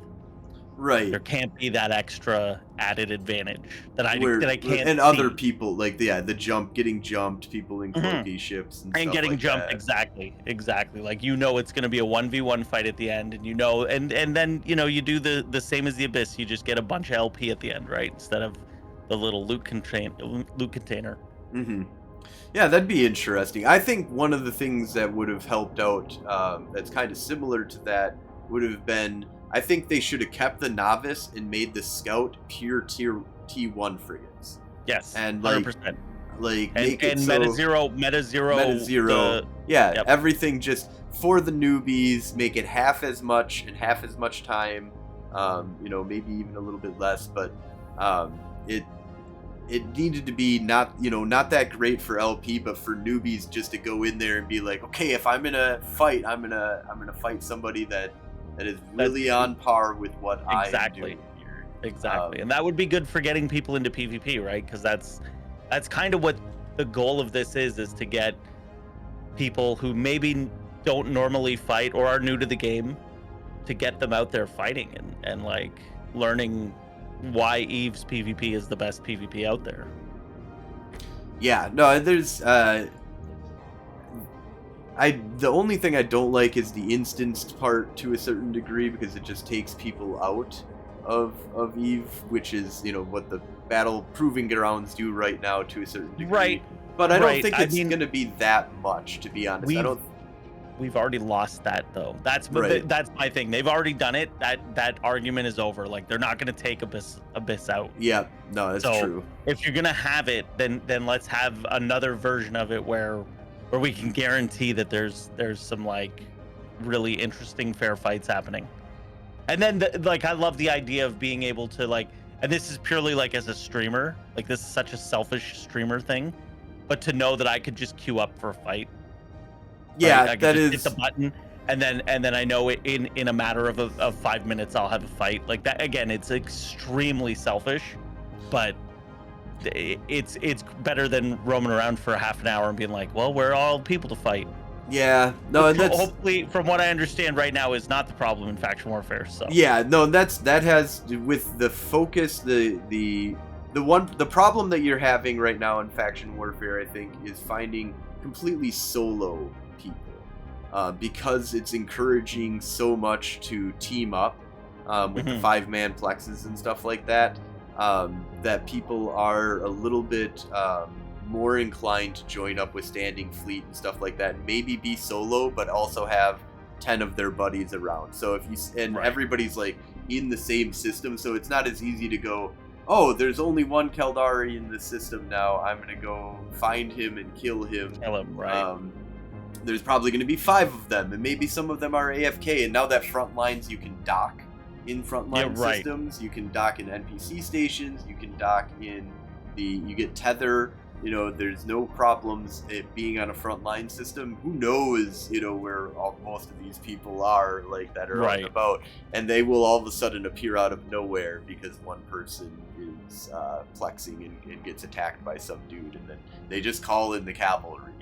Right. There can't be that extra added advantage that I can't. And see. other people getting jumped, people in cloaky ships and stuff getting like jumped. that. Exactly. Like it's going to be a 1v1 fight at the end, and and then you do the same as the Abyss. You just get a bunch of LP at the end, right? Instead of the little loot container. Mm-hmm. Yeah, that'd be interesting. I think one of the things that would have helped out, that's kind of similar to that, would have been, I think they should have kept the Novice and made the Scout pure tier T1 frigates. Yes, and 100%. Make it and so, meta zero. Yeah, everything just for the newbies. Make it half as much and half as much time. Maybe even a little bit less, but it needed to be not that great for LP, but for newbies just to go in there and be like, okay, if I'm in a fight, I'm gonna fight somebody that is really on par with what I am doing here. Exactly, and that would be good for getting people into PvP, right? Because that's kind of what the goal of this is to get people who maybe don't normally fight or are new to the game, to get them out there fighting and like learning why Eve's PvP is the best PvP out there. Yeah, no, there's the only thing I don't like is the instanced part to a certain degree, because it just takes people out of Eve, which is what the battle proving grounds do right now to a certain degree. Right. But I don't Right, think I it's mean, going to be that much, to be honest. I don't. We've already lost that though. That's Right. that's my thing. They've already done it. That argument is over. Like they're not going to take Abyss out. Yeah, no, that's So true. if you're gonna have it, then let's have another version of it where we can guarantee that there's some like really interesting fair fights happening. And then like I love the idea of being able to like, and this is purely like as a streamer, like this is such a selfish streamer thing, but to know that I could just queue up for a fight. Yeah, right? I could that just is. hit the button, and then I know in a matter of 5 minutes I'll have a fight. Like that again, it's extremely selfish, but it's better than roaming around for half an hour and being like, well, where are all the people to fight? Yeah, no, and that's hopefully, from what I understand right now, is not the problem in faction warfare. So yeah, no, that has with the focus, the problem that you're having right now in faction warfare, I think, is finding completely solo people, because it's encouraging so much to team up with the 5-man plexes and stuff like that. That people are a little bit more inclined to join up with Standing Fleet and stuff like that, and maybe be solo, but also have 10 of their buddies around. So if you everybody's like in the same system, so it's not as easy to go, oh, there's only one Keldari in the system now, I'm gonna go find him and kill him. Right. There's probably gonna be 5 of them, and maybe some of them are AFK, and now that front lines you can dock in frontline systems, you can dock in NPC stations, you can dock in you get tether, there's no problems it being on a frontline system. Who knows, where most of these people are, like, that are out and about, and they will all of a sudden appear out of nowhere because one person is plexing and gets attacked by some dude, and then they just call in the cavalry.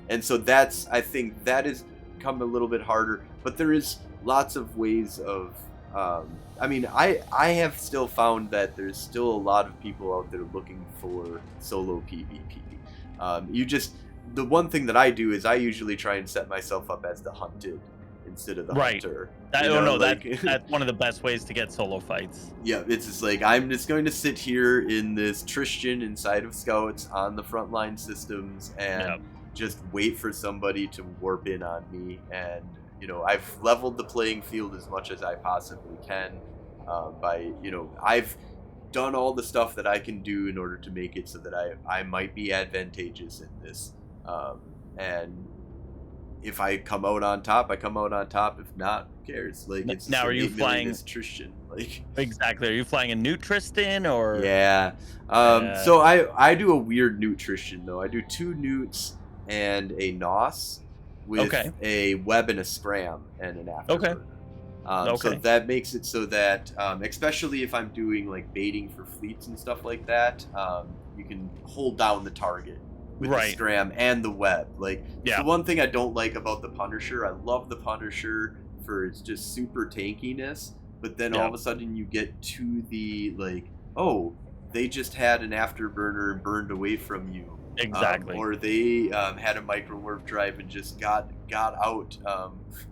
And so I think that has become a little bit harder, but there is lots of ways of I have still found that there's still a lot of people out there looking for solo PvP. The one thing that I do is I usually try and set myself up as the hunted instead of the hunter. That's one of the best ways to get solo fights. Yeah, it's just like, I'm just going to sit here in this Tristan inside of Scouts on the frontline systems and just wait for somebody to warp in on me, and I've leveled the playing field as much as I possibly can I've done all the stuff that I can do in order to make it so that I might be advantageous in this. And if I come out on top, I come out on top. If not, who cares? Like, it's now, are you flying this Tristan? Like, exactly. Are you flying a Newt Tristan or? Yeah. So I do a weird Newt Tristan though. I do 2 Newts and a Nos with a web and a scram and an afterburner. So that makes it so that, especially if I'm doing like baiting for fleets and stuff like that, you can hold down the target with the scram and the web. Like, it's the one thing I don't like about the Punisher. I love the Punisher for its just super tankiness, but then all of a sudden you get to the like, oh, they just had an afterburner and burned away from you. Exactly. Or they had a micro warp drive and just got out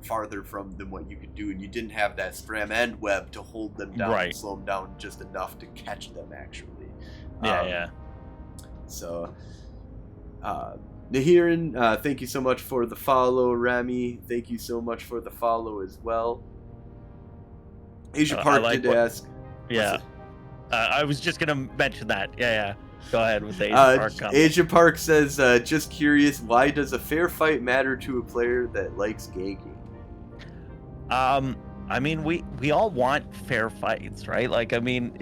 farther from than what you could do, and you didn't have that scram and web to hold them down and slow them down just enough to catch them, actually. So, Nahiran, thank you so much for the follow. Rami, thank you so much for the follow as well. Asia Park did ask. I was just gonna mention that. Go ahead with the Asia Park comment. Asia Park says, just curious, why does a fair fight matter to a player that likes ganking? I mean, we all want fair fights, right? Like, I mean,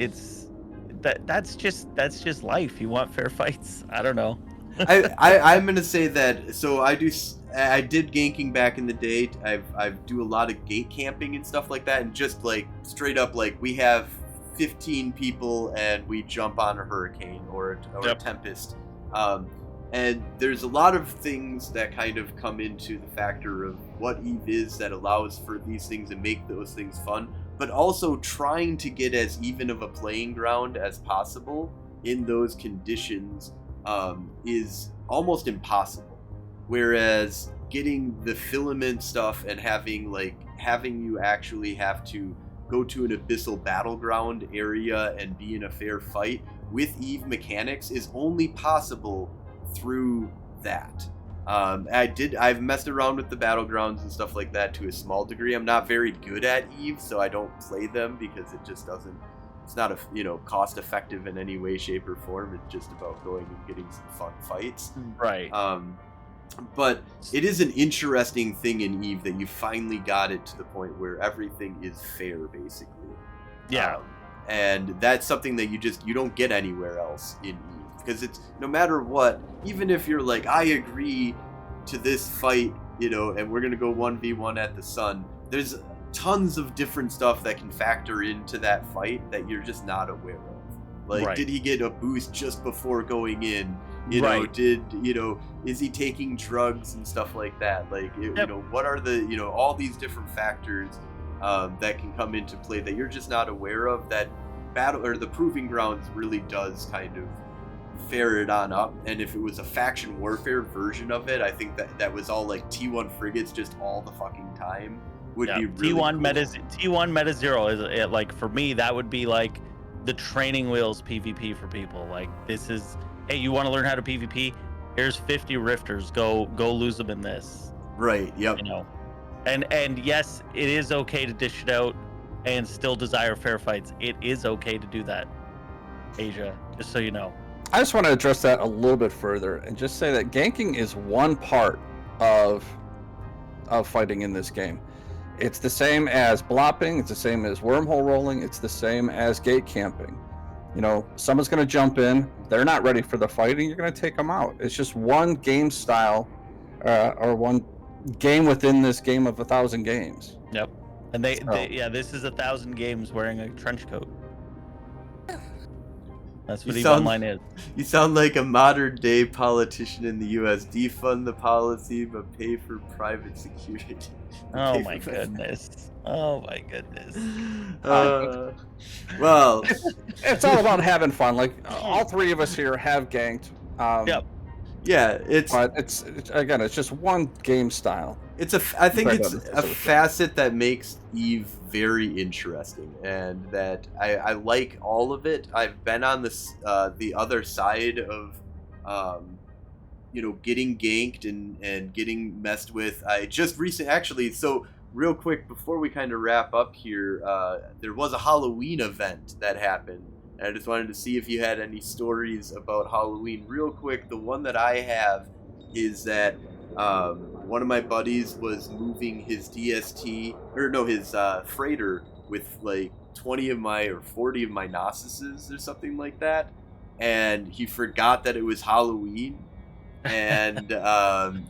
that's just life. You want fair fights. I don't know. I'm gonna say that. So I did ganking back in the day. I do a lot of gate camping and stuff like that, and just like straight up, like, we have 15 people and we jump on a hurricane or a tempest, and there's a lot of things that kind of come into the factor of what EVE is that allows for these things and make those things fun, but also trying to get as even of a playing ground as possible in those conditions is almost impossible. Whereas getting the filament stuff and having you actually have to go to an abyssal battleground area and be in a fair fight with EVE mechanics is only possible through that. I've messed around with the battlegrounds and stuff like that to a small degree. I'm not very good at Eve, so I don't play them because it just doesn't, it's not cost effective in any way, shape, or form. It's just about going and getting some fun fights. Right. But it is an interesting thing in Eve that you finally got it to the point where everything is fair, basically. Yeah. And that's something that you don't get anywhere else in Eve. Because it's, no matter what, even if you're like, I agree to this fight, and we're going to go 1v1 at the sun, there's tons of different stuff that can factor into that fight that you're just not aware of. Like, Right. did he get a boost just before going in? Right. Is he taking drugs and stuff like that? Like, what are the, all these different factors that can come into play that you're just not aware of, that the Proving Grounds really does kind of ferret on up. And if it was a faction warfare version of it, I think that was all like T1 frigates just all the fucking time would be really T1 cool. T1 Meta Zero is like, for me, that would be like the training wheels PvP for people. Like, this is, hey, you want to learn how to PvP? Here's 50 rifters. Go lose them in this. Right. Yep. And yes, it is okay to dish it out and still desire fair fights. It is okay to do that, Asia, just so you know. I just want to address that a little bit further and just say that ganking is one part of fighting in this game. It's the same as blopping, it's the same as wormhole rolling, it's the same as gate camping. Someone's going to jump in, they're not ready for the fight, and you're going to take them out. It's just one game style, or one game within this game of 1,000 games. Yep. And this is 1,000 games wearing a trench coat. That's what EVE Online is. You sound like a modern day politician in the U.S. Defund the policy, but pay for private security. Oh my goodness. Oh my goodness. Well, it's all about having fun. Like, all three of us here have ganked. Yep. Yeah, but it's again, it's just one game style. I think it's a facet that makes Eve very interesting, and that I like all of it. I've been on the other side of, getting ganked and getting messed with. I just actually, so real quick before we kind of wrap up here, there was a Halloween event that happened. And I just wanted to see if you had any stories about Halloween. Real quick, the one that I have is that one of my buddies was moving his his freighter with like 20 of my or 40 of my Gnostises or something like that, and he forgot that it was Halloween, and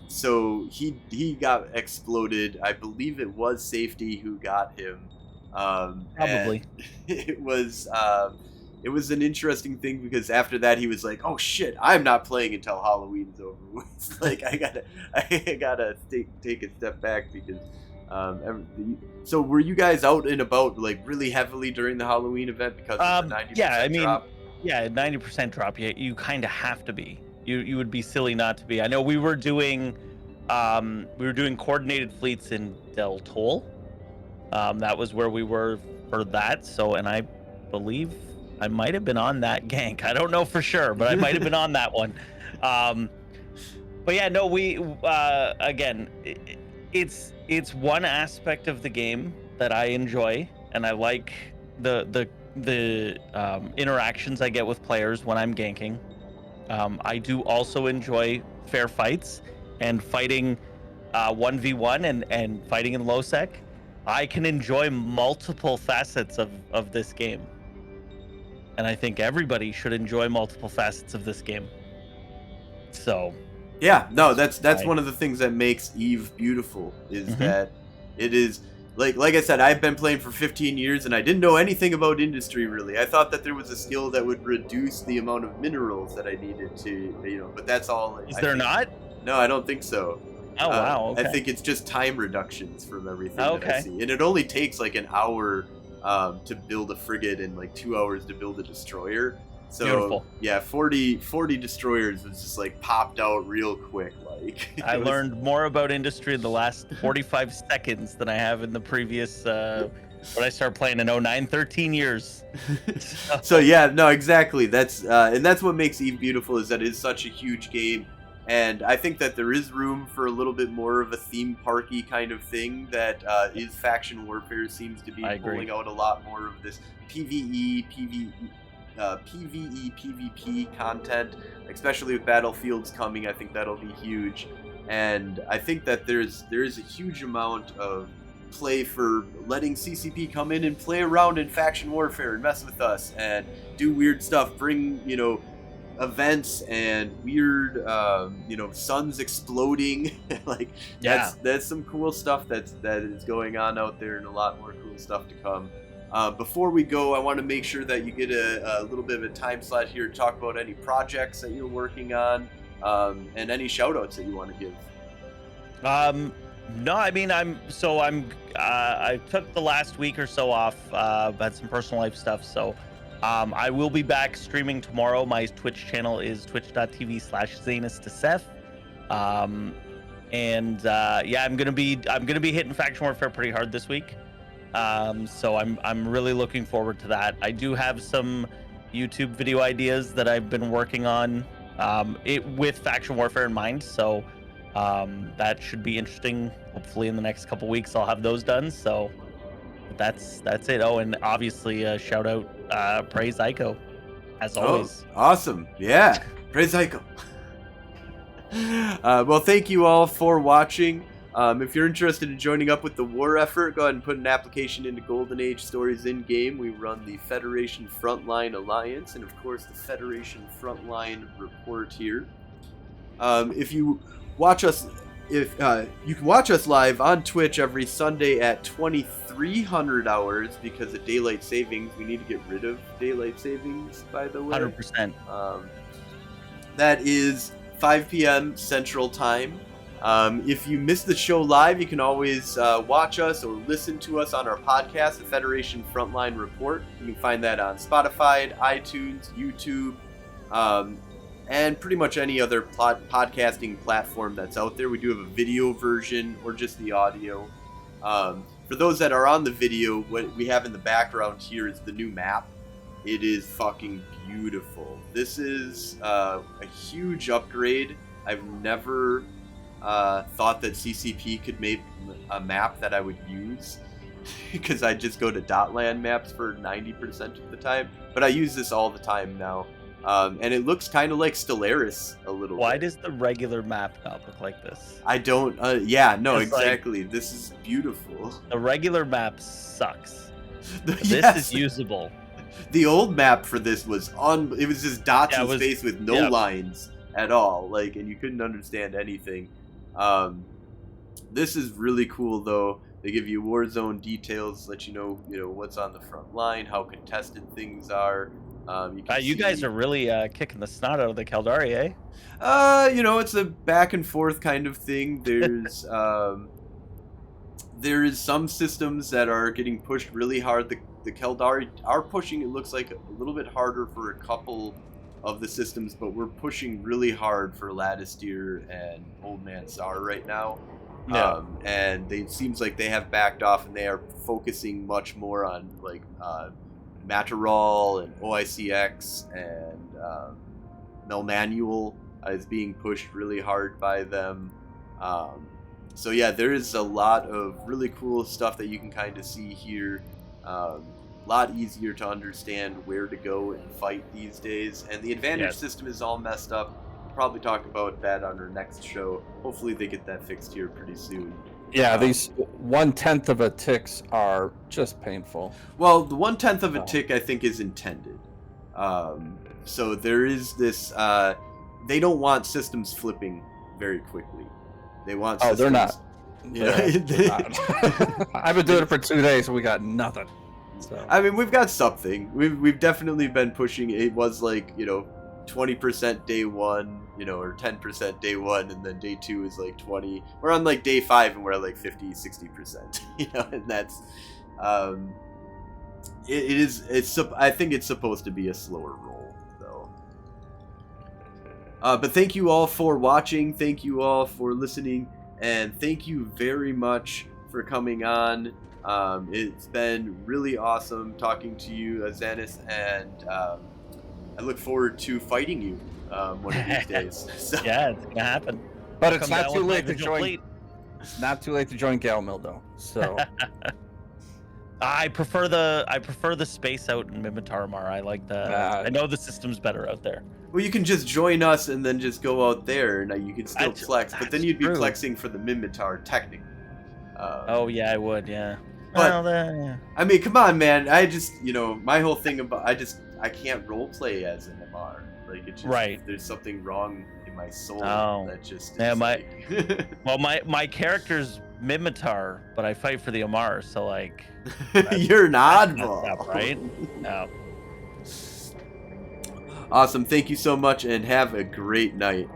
so he got exploded. I believe it was Safety who got him. Probably. It was an interesting thing because after that he was like, "Oh shit, I'm not playing until Halloween's over with." Like, I gotta take a step back because. So were you guys out and about like really heavily during the Halloween event because of the 90% drop? 90% drop. You kind of have to be. You would be silly not to be. I know we were doing coordinated fleets in Del Toll. That was where we were for that. So, and I believe I might have been on that gank. I don't know for sure, but I might have been on that one. But yeah, no, we again, it's one aspect of the game that I enjoy, and I like the interactions I get with players when I'm ganking. I do also enjoy fair fights and fighting 1v1 and fighting in low sec. I can enjoy multiple facets of this game. And I think everybody should enjoy multiple facets of this game. So, yeah, no, that's one of the things that makes Eve beautiful is that it is like I said, I've been playing for 15 years and I didn't know anything about industry really. I thought that there was a skill that would reduce the amount of minerals that I needed to, but that's all. Is there not? No, I don't think so. Oh wow! Okay. I think it's just time reductions from everything that I see, and it only takes like an hour to build a frigate and like 2 hours to build a destroyer. So beautiful. Yeah, 40 destroyers was just like popped out real quick. Like I learned more about industry in the last 45 seconds than I have in the previous When I started playing in 09, 13 years. So yeah, no, exactly. That's and that's what makes Eve beautiful, is that it is such a huge game, and I think that there is room for a little bit more of a theme parky kind of thing that is faction warfare. Seems to be pulling out a lot more of this PvE, PvP content, especially with Battlefields coming. I think that'll be huge, and I think that there is a huge amount of play for letting CCP come in and play around in faction warfare and mess with us and do weird stuff, bring, you know, events and weird, you know, suns exploding. Like, that's some cool stuff that is going on out there, and a lot more cool stuff to come. Before we go, I want to make sure that you get a little bit of a time slot here to talk about any projects that you're working on, and any shout outs that you want to give. No, I mean, I took the last week or so off, had some personal life stuff, so I will be back streaming tomorrow. My Twitch channel is twitch.tv/ZanusToSeth. Yeah, I'm gonna be hitting Faction Warfare pretty hard this week. So I'm really looking forward to that. I do have some YouTube video ideas that I've been working on, with Faction Warfare in mind, so that should be interesting. Hopefully in the next couple weeks I'll have those done. So that's it. Oh, and obviously shout out praise Ico as always. Oh, awesome. Yeah, praise Ico. Well, thank you all for watching. If you're interested in joining up with the war effort, go ahead and put an application into Golden Age Stories in-game. We run the Federation Frontline Alliance, and of course the Federation Frontline Report here. If you watch us, you can watch us live on Twitch every Sunday at 2300 hours because of daylight savings. We need to get rid of daylight savings, by the way. 100%. That is 5 p.m. Central Time. If you miss the show live, you can always watch us or listen to us on our podcast, the Federation Frontline Report. You can find that on Spotify, iTunes, YouTube, and pretty much any other podcasting platform that's out there. We do have a video version or just the audio. For those that are on the video, what we have in the background here is the new map. It is fucking beautiful. This is a huge upgrade. I've never thought that CCP could make a map that I would use because I just go to Dotland maps for 90% of the time. But I use this all the time now. And it looks kind of like Stellaris a little bit. Why does the regular map not look like this? I don't, yeah, no, It's exactly. This is beautiful. The regular map sucks. This Yes. is usable. The old map for this was it was just dots in space with no lines at all, like, and you couldn't understand anything. This is really cool though. They give you war zone details, let you know what's on the front line, how contested things are. You guys are really kicking the snot out of the Caldari, eh? It's a back and forth kind of thing. There's there is some systems that are getting pushed really hard. The Caldari are pushing, it looks like, a little bit harder for a couple of the systems, but we're pushing really hard for Lattisteer and Old Man Tsar right now. Yeah. And it seems like they have backed off and they are focusing much more on like Mataral and OICX, and Melmanual is being pushed really hard by them. So yeah, there is a lot of really cool stuff that you can kind of see here. A lot easier to understand where to go and fight these days, and the advantage system is all messed up. We'll probably talk about that on our next show. Hopefully they get that fixed here pretty soon. Yeah, these 1/10 of a ticks are just painful. Well, the 1/10 of a tick I think is intended. So there is this. They don't want systems flipping very quickly. They want. Oh, systems, they're not. They're not. I've been doing it for 2 days and we got nothing. So. I mean, we've got something. We've definitely been pushing. It was like 20% day one, or 10% day one, and then day two is like 20. We're on like day 5 and we're at like 50-60%. And that's I think it's supposed to be a slower roll though. But thank you all for watching. Thank you all for listening, and thank you very much for coming on It's been really awesome talking to you, Xanis, and I look forward to fighting you one of these days. So. Yeah, it's gonna happen. But I'll it's come not down too with my late to Vigil join. fleet. It's not too late to join Galmill though. So I prefer the space out in Mimitarmar. I like the. I know the system's better out there. Well, you can just join us and then just go out there, and you can still flex. But then you'd be flexing for the Mimitar, technically. Oh yeah, I would. Yeah. But yeah. I mean, come on, man. I just, my whole thing about I can't roleplay as an MR. Like it just there's something wrong in my soul that just yeah. well, my character's Mimitar, but I fight for the Amar, so like you're an oddball, right? No. Awesome. Thank you so much, and have a great night.